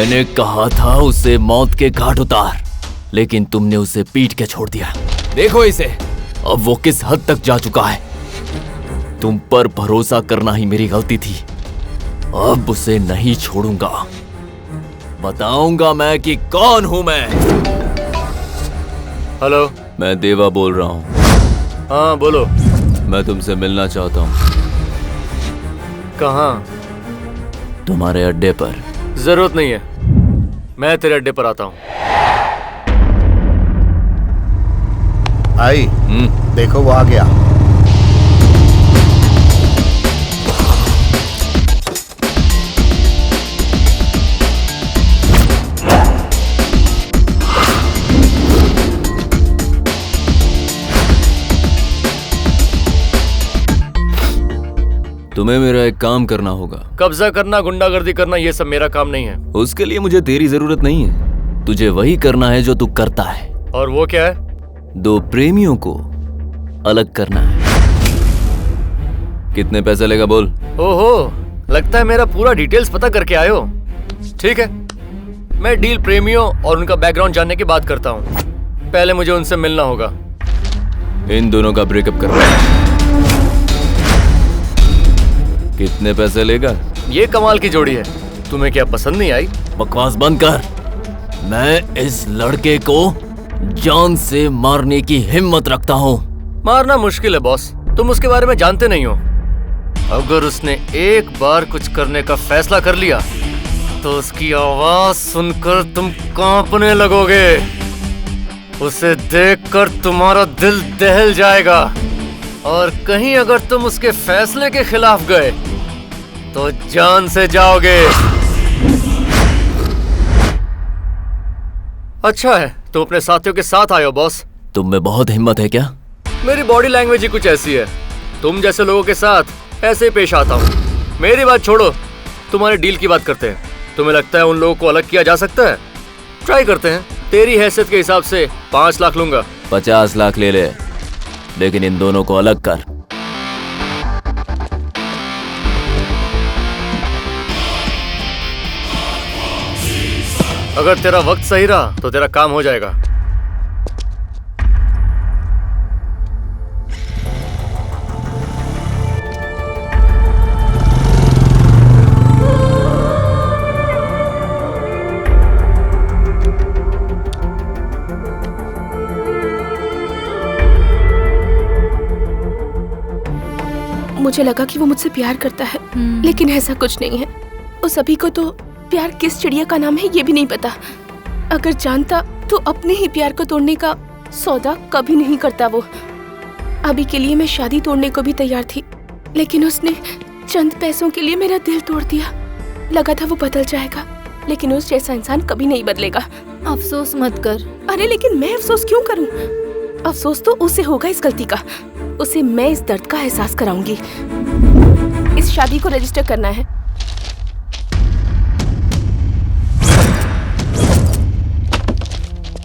मैंने कहा था उसे मौत के घाट उतार, लेकिन तुमने उसे पीट के छोड़ दिया। देखो इसे, अब वो किस हद तक जा चुका है। तुम पर भरोसा करना ही मेरी गलती थी। अब उसे नहीं छोड़ूंगा। बताऊंगा मैं कि कौन हूं मैं। हेलो, मैं देवा बोल रहा हूं। हाँ बोलो। मैं तुमसे मिलना चाहता हूं। कहाँ? तुम्हारे अड्डे पर। जरूरत नहीं है, मैं तेरे अड्डे पर आता हूँ। आई, देखो वो आ गया। तुम्हें मेरा एक काम करना होगा। कब्जा करना, गुंडागर्दी करना, ये सब मेरा काम नहीं है। उसके लिए मुझे तेरी जरूरत नहीं है। तुझे वही करना है जो तू करता है। और वो क्या है? दो प्रेमियों को अलग करना है। कितने पैसे लेगा बोल? ओहो, लगता है मेरा पूरा डिटेल्स पता करके आए हो। ठीक है, मैं डील प्रेमियों और उनका बैकग्राउंड जानने की बात करता हूँ। पहले मुझे उनसे मिलना होगा। इन दोनों का ब्रेकअप करना है। कितने पैसे लेगा? ये कमाल की जोड़ी है। तुम्हें क्या पसंद नहीं आई? बकवास बंद कर। मैं इस लड़के को जान से मारने की हिम्मत रखता हूँ। मारना मुश्किल है बॉस, तुम उसके बारे में जानते नहीं हो। अगर उसने एक बार कुछ करने का फैसला कर लिया तो उसकी आवाज सुनकर तुम कांपने लगोगे। उसे देखकर तुम्हारा दिल दहल जाएगा। और कहीं अगर तुम उसके फैसले के खिलाफ गए तो जान से जाओगे। अच्छा है तुम अपने साथियों के साथ आए हो बॉस। तुम में बहुत हिम्मत है क्या? मेरी बॉडी लैंग्वेज ही कुछ ऐसी है। तुम जैसे लोगों के साथ ऐसे ही पेश आता हूँ। मेरी बात छोड़ो, तुम्हारे डील की बात करते हैं। तुम्हें लगता है उन लोगों को अलग किया जा सकता है? ट्राई करते हैं। तेरी हैसियत के हिसाब से 5 लाख लूंगा। 50 लाख ले ले, लेकिन इन दोनों को अलग कर। अगर तेरा वक्त सही रहा तो तेरा काम हो जाएगा। मुझे लगा कि वो मुझसे प्यार करता है, लेकिन ऐसा कुछ नहीं है। उस अभी को तो प्यार किस चिड़िया का नाम है ये भी नहीं पता। अगर जानता तो अपने ही प्यार को तोड़ने का सौदा कभी नहीं करता वो। अभी के लिए मैं शादी तोड़ने को भी तैयार थी, लेकिन उसने चंद पैसों के लिए मेरा दिल तोड़ दिया। लगा था वो बदल जाएगा, लेकिन उस जैसा इंसान कभी नहीं बदलेगा। अफसोस मत कर। अरे लेकिन मैं अफसोस क्यों करूं? अफसोस तो उसे होगा इस गलती का। उसे मैं इस दर्द का एहसास कराऊंगी। इस शादी को रजिस्टर करना है।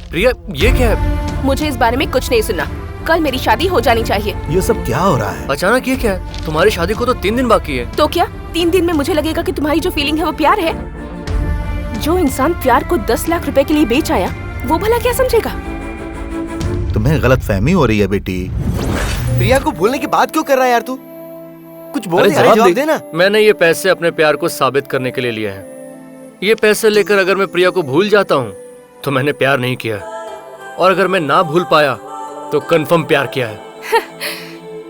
प्रिया, ये क्या है? मुझे इस बारे में कुछ नहीं सुनना। कल मेरी शादी हो जानी चाहिए। ये सब क्या हो रहा है? अचानक ये क्या है? तुम्हारी शादी को तो 3 दिन बाकी है। तो क्या 3 दिन में मुझे लगेगा कि तुम्हारी जो फीलिंग है वो प्यार है? जो इंसान प्यार को 10 लाख रुपए के लिए बेच आया, वो भला क्या समझेगा? तुम्हें गलतफहमी हो रही है बेटी। प्रिया को भूलने की बात क्यों कर रहा है यार तू? कुछ बोल, जवाब दे ना। मैंने ये पैसे अपने प्यार को साबित करने के लिए लिए हैं। ये पैसे लेकर अगर मैं प्रिया को भूल जाता हूँ तो मैंने प्यार नहीं किया, और अगर मैं ना भूल पाया तो कंफर्म प्यार किया है।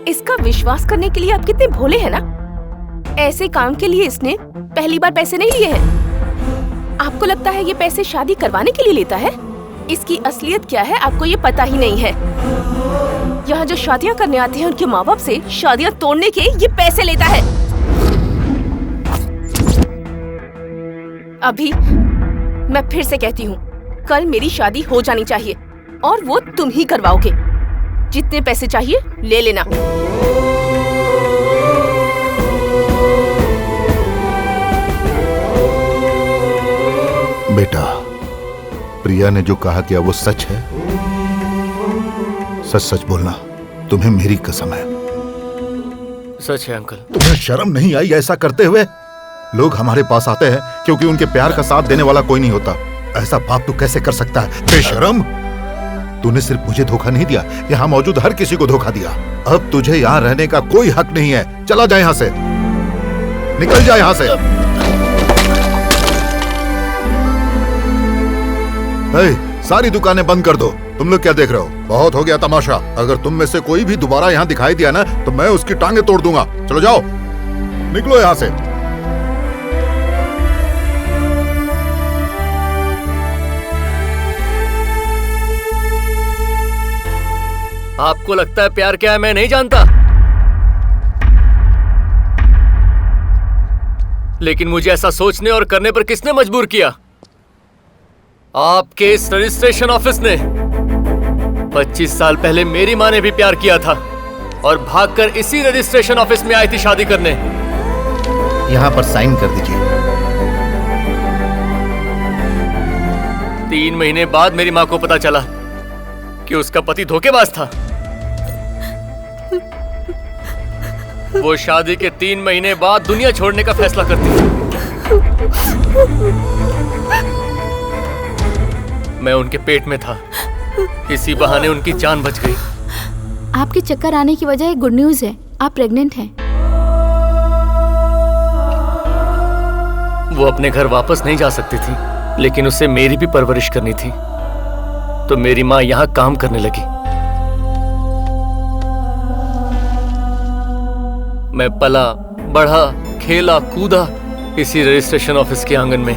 इसका विश्वास करने के लिए आप कितने भोले हैं ना। ऐसे काम के लिए इसने पहली बार पैसे नहीं लिए हैं। आपको लगता है ये पैसे शादी करवाने के लिए लेता है? इसकी असलियत क्या है आपको ये पता ही नहीं है। यहाँ जो शादियाँ करने आते हैं उनके माँ बाप से शादियाँ तोड़ने के ये पैसे लेता है। अभी मैं फिर से कहती हूँ, कल मेरी शादी हो जानी चाहिए और वो तुम ही करवाओगे। जितने पैसे चाहिए ले लेना। बेटा, प्रिया ने जो कहा किया वो सच है? सच सच बोलना, तुम्हें मेरी कसम है। सच है अंकल। तुम्हें शर्म नहीं आई ऐसा करते हुए? लोग हमारे पास आते हैं क्योंकि उनके प्यार का साथ देने वाला कोई नहीं होता। ऐसा बाप तू कैसे कर सकता है बेशरम? तूने सिर्फ मुझे धोखा नहीं दिया, यहाँ मौजूद हर किसी को धोखा दिया। अब तुझे यहाँ रहने का कोई हक नहीं है। चला जा यहाँ से, निकल जा यहाँ से। सारी दुकानें बंद कर दो। तुम लोग क्या देख रहे हो? बहुत हो गया तमाशा। अगर तुम में से कोई भी दोबारा यहाँ दिखाई दिया ना तो मैं उसकी टांगे तोड़ दूंगा। चलो जाओ, निकलो यहाँ से। आपको लगता है प्यार क्या है मैं नहीं जानता, लेकिन मुझे ऐसा सोचने और करने पर किसने मजबूर किया? आपके इस रजिस्ट्रेशन ऑफिस ने। 25 साल पहले मेरी माँ ने भी प्यार किया था और भागकर इसी रजिस्ट्रेशन ऑफिस में आई थी शादी करने। यहाँ पर साइन कर दीजिए। 3 महीने बाद मेरी माँ को पता चला कि उसका पति धोखेबाज था। वो शादी के 3 महीने बाद दुनिया छोड़ने का फैसला करती थी। मैं उनके पेट में था, इसी बहाने उनकी जान बच गई। आपके चक्कर आने की वजह एक गुड न्यूज है, आप प्रेग्नेंट हैं। वो अपने घर वापस नहीं जा सकती थी, लेकिन उसे मेरी भी परवरिश करनी थी, तो मेरी माँ यहाँ काम करने लगी। मैं पला बढ़ा, खेला कूदा इसी रजिस्ट्रेशन ऑफिस के आंगन में।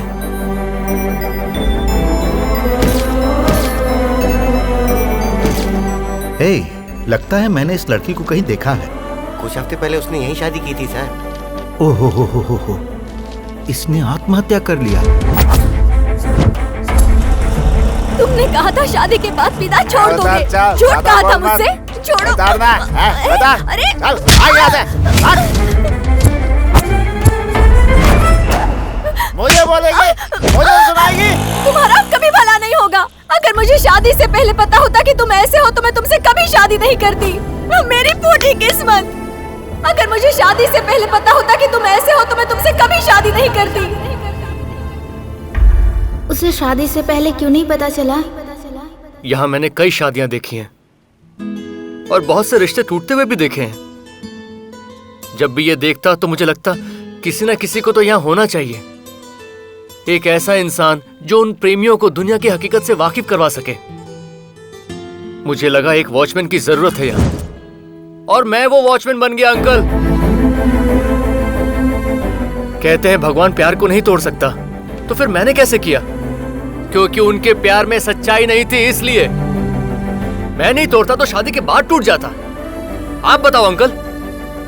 लगता है मैंने इस लड़की को कहीं देखा है। कुछ हफ्ते पहले उसने यही शादी की थी सर। ओहो हो, इसने आत्महत्या कर लिया। तुमने कहा था शादी के बाद पिता छोड़ दोगे, झूठ कहा था मुझसे। छोड़ो। अरे मुझे बोलेगी, मुझे सुनाएगी। तुम्हारा कभी भला नहीं होगा। अगर मुझे शादी से पहले पता होता कि तुम ऐसे हो तो मैं तुमसे कभी शादी नहीं करती। मेरी फूटी किस्मत। अगर मुझे शादी से पहले पता होता कि तुम ऐसे हो तो मैं तुमसे कभी शादी नहीं करती। उसे शादी से पहले क्यों नहीं पता चला? यहाँ मैंने कई शादियां देखी हैं और बहुत से रिश्ते टूटते हुए भी देखे हैं। जब भी ये देखता तो मुझे लगता किसी ना किसी को तो यहाँ होना चाहिए, एक ऐसा इंसान जो उन प्रेमियों को दुनिया की हकीकत से वाकिफ करवा सके। मुझे लगा एक वॉचमैन की जरूरत है यहाँ, और मैं वो वॉचमैन बन गया। अंकल कहते हैं भगवान प्यार को नहीं तोड़ सकता, तो फिर मैंने कैसे किया? क्योंकि उनके प्यार में सच्चाई नहीं थी, इसलिए। मैं नहीं तोड़ता तो शादी के बाद टूट जाता। आप बताओ अंकल,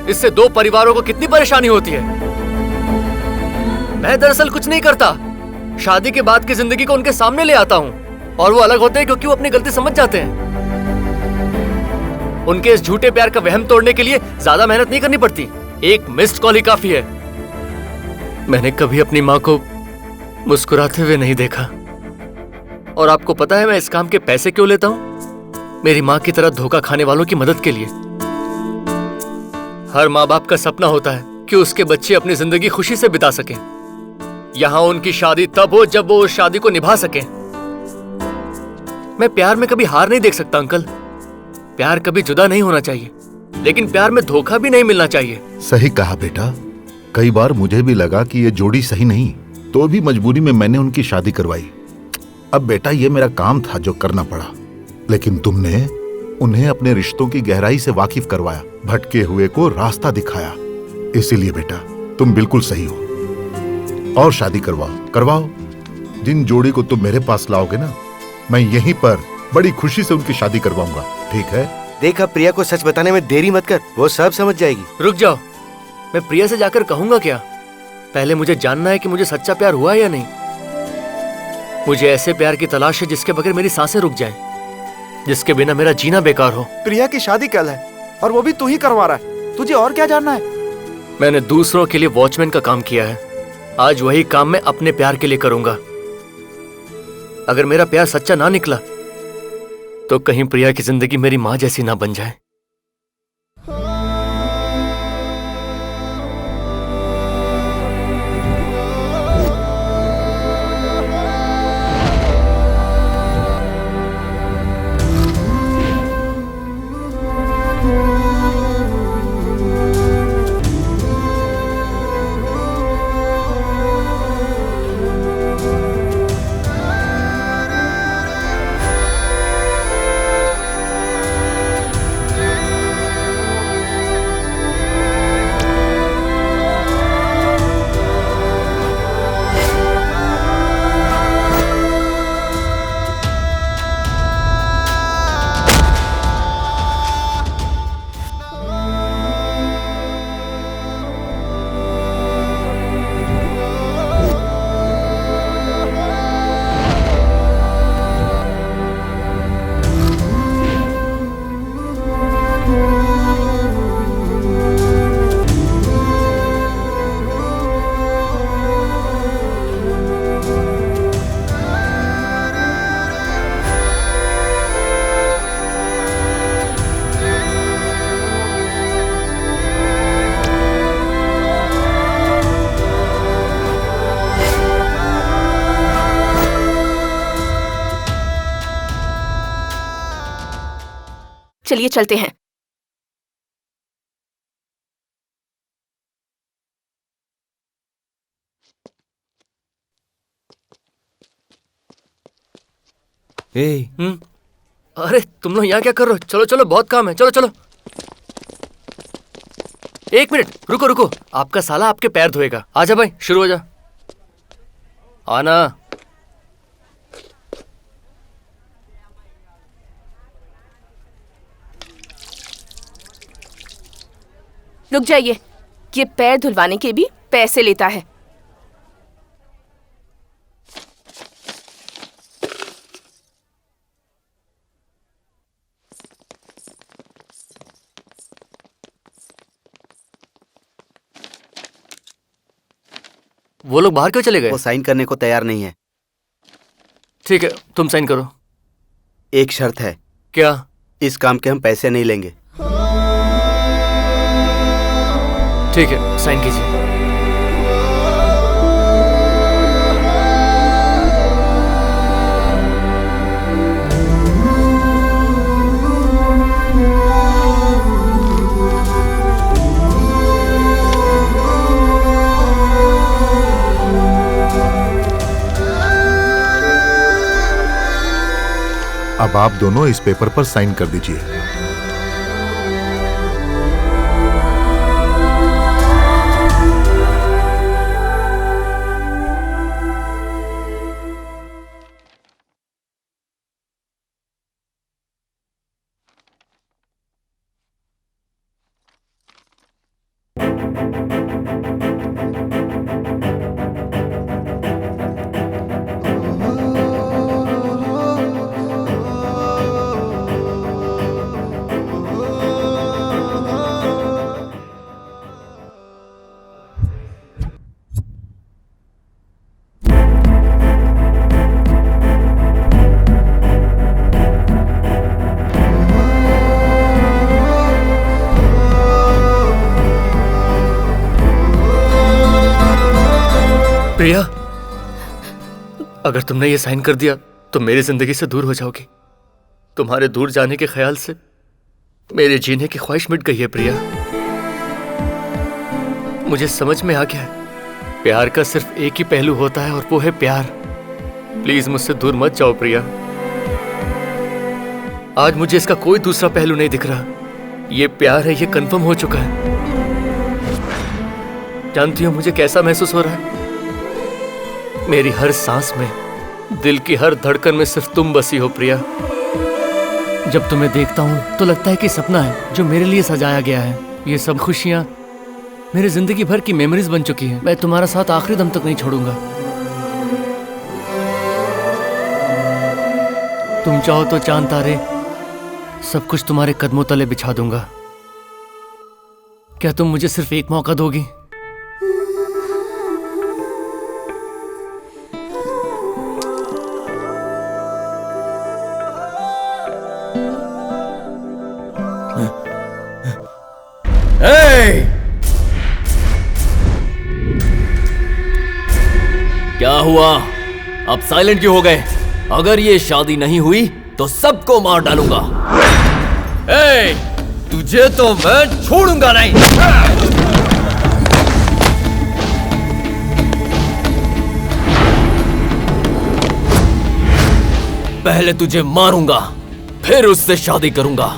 इससे 2 परिवारों को कितनी परेशानी होती है। मैं दरअसल कुछ नहीं करता, शादी के बाद की जिंदगी को उनके सामने ले आता हूँ और वो अलग होते हैं क्योंकि वो अपनी गलती समझ जाते हैं। उनके इस झूठे प्यार का वहम तोड़ने के लिए ज्यादा मेहनत नहीं करनी पड़ती, एक मिस्ड कॉल ही काफी है। मैंने कभी अपनी माँ को मुस्कुराते हुए नहीं देखा, और आपको पता है मैं इस काम के पैसे क्यों लेता हूँ? मेरी माँ की तरह धोखा खाने वालों की मदद के लिए। हर माँ बाप का सपना होता है कि उसके बच्चे अपनी जिंदगी खुशी से बिता सकें। यहाँ उनकी शादी तब हो जब वो उस शादी को निभा सकें। मैं प्यार में कभी हार नहीं देख सकता अंकल। प्यार कभी जुदा नहीं होना चाहिए, लेकिन प्यार में धोखा भी नहीं मिलना चाहिए। सही कहा बेटा। कई बार मुझे भी लगा कि ये जोड़ी सही नहीं, तो भी मजबूरी में मैंने उनकी शादी करवाई। अब बेटा ये मेरा काम था जो करना पड़ा, लेकिन तुमने उन्हें अपने रिश्तों की गहराई से वाकिफ करवाया, भटके हुए को रास्ता दिखाया। इसीलिए बेटा तुम बिल्कुल सही हो, और शादी करवाओ। जिन जोड़ी को तुम मेरे पास लाओगे ना, मैं यहीं पर बड़ी खुशी से उनकी शादी करवाऊंगा। ठीक है? देखा, प्रिया को सच बताने में देरी मत कर, वो सब समझ जाएगी। रुक जाओ, मैं प्रिया से जाकर कहूंगा क्या? पहले मुझे जानना है कि मुझे सच्चा प्यार हुआ या नहीं। मुझे ऐसे प्यार की तलाश है जिसके बगैर मेरी सांसें रुक जाएं, जिसके बिना मेरा जीना बेकार हो। प्रिया की शादी कल है और वो भी तू ही करवा रहा है, तुझे और क्या जानना है? मैंने दूसरों के लिए वॉचमैन का काम किया है, आज वही काम मैं अपने प्यार के लिए करूंगा। अगर मेरा प्यार सच्चा ना निकला तो कहीं प्रिया की जिंदगी मेरी माँ जैसी ना बन जाए। चलिए चलते हैं। अरे तुम लोग यहाँ क्या कर रहे हो? चलो चलो, बहुत काम है, चलो चलो। एक मिनट, रुको रुको, आपका साला आपके पैर धोएगा। आजा भाई, शुरू हो जा। आना। रुक जाइए, ये पैर धुलवाने के भी पैसे लेता है। वो लोग बाहर क्यों चले गए? वो साइन करने को तैयार नहीं है। ठीक है, तुम साइन करो। एक शर्त है। क्या? इस काम के हम पैसे नहीं लेंगे। ठीक है, साइन कीजिए। अब आप दोनों इस पेपर पर साइन कर दीजिए। प्रिया, अगर तुमने ये साइन कर दिया तो मेरी जिंदगी से दूर हो जाओगी। तुम्हारे दूर जाने के ख्याल से मेरे जीने की ख्वाहिश मिट गई है प्रिया। मुझे समझ में आ गया है, प्यार का सिर्फ एक ही पहलू होता है और वो है प्यार। प्लीज मुझसे दूर मत जाओ प्रिया। आज मुझे इसका कोई दूसरा पहलू नहीं दिख रहा। ये प्यार है, ये कंफर्म हो चुका है। जानती हो मुझे कैसा महसूस हो रहा है? मेरी हर सांस में, दिल की हर धड़कन में सिर्फ तुम बसी हो प्रिया। जब तुम्हें देखता हूं तो लगता है कि सपना है जो मेरे लिए सजाया गया है। ये सब खुशियां मेरी जिंदगी भर की मेमोरीज बन चुकी हैं। मैं तुम्हारा साथ आखिरी दम तक नहीं छोड़ूंगा। तुम चाहो तो चांद तारे सब कुछ तुम्हारे कदमों तले बिछा दूंगा। क्या तुम मुझे सिर्फ एक मौका दोगी? क्या हुआ? अब साइलेंट क्यों हो गए? अगर ये शादी नहीं हुई तो सबको मार डालूंगा। तुझे तो मैं छोड़ूंगा नहीं। पहले तुझे मारूंगा, फिर उससे शादी करूंगा।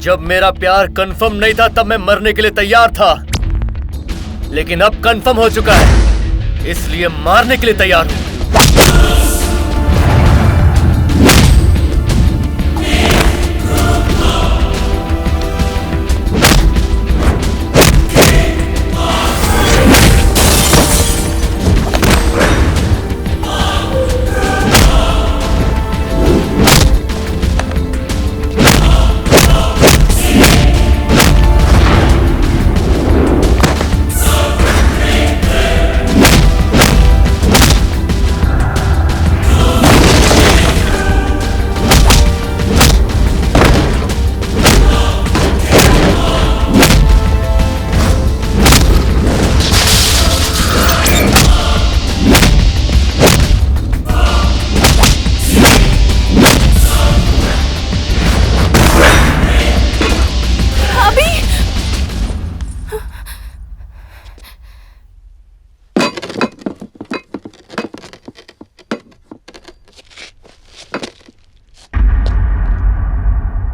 जब मेरा प्यार कंफर्म नहीं था तब मैं मरने के लिए तैयार था, लेकिन अब कंफर्म हो चुका है, इसलिए मारने के लिए तैयार हूं।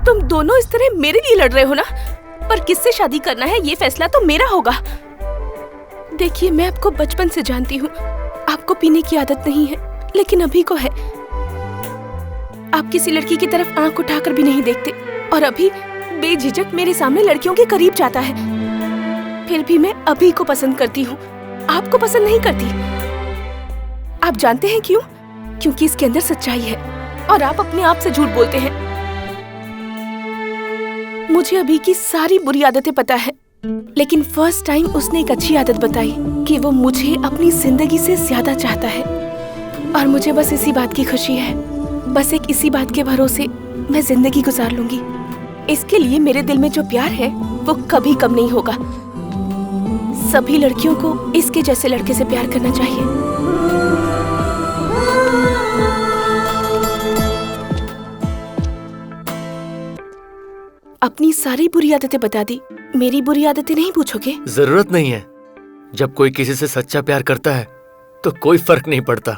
तुम दोनों इस तरह मेरे लिए लड़ रहे हो ना, पर किससे शादी करना है ये फैसला तो मेरा होगा। देखिए, मैं आपको बचपन से जानती हूँ, आपको पीने की आदत नहीं है, लेकिन अभी को है। आप किसी लड़की की तरफ आंख उठाकर भी नहीं देखते, और अभी बेझिझक मेरे सामने लड़कियों के करीब जाता है। फिर भी मैं अभी को पसंद करती हूँ, आपको पसंद नहीं करती। आप जानते हैं क्यों? क्योंकि इसके अंदर सच्चाई है और आप अपने आप से झूठ बोलते हैं। मुझे अभी की सारी बुरी आदतें पता है, लेकिन फर्स्ट टाइम उसने एक अच्छी आदत बताई कि वो मुझे अपनी जिंदगी से ज्यादा चाहता है, और मुझे बस इसी बात की खुशी है। बस एक इसी बात के भरोसे मैं जिंदगी गुजार लूंगी। इसके लिए मेरे दिल में जो प्यार है वो कभी कम नहीं होगा। सभी लड़कियों को इसके जैसे लड़के से प्यार करना चाहिए। अपनी सारी बुरी आदतें बता दी, मेरी बुरी आदतें नहीं पूछोगे? जरूरत नहीं है। जब कोई किसी से सच्चा प्यार करता है तो कोई फर्क नहीं पड़ता।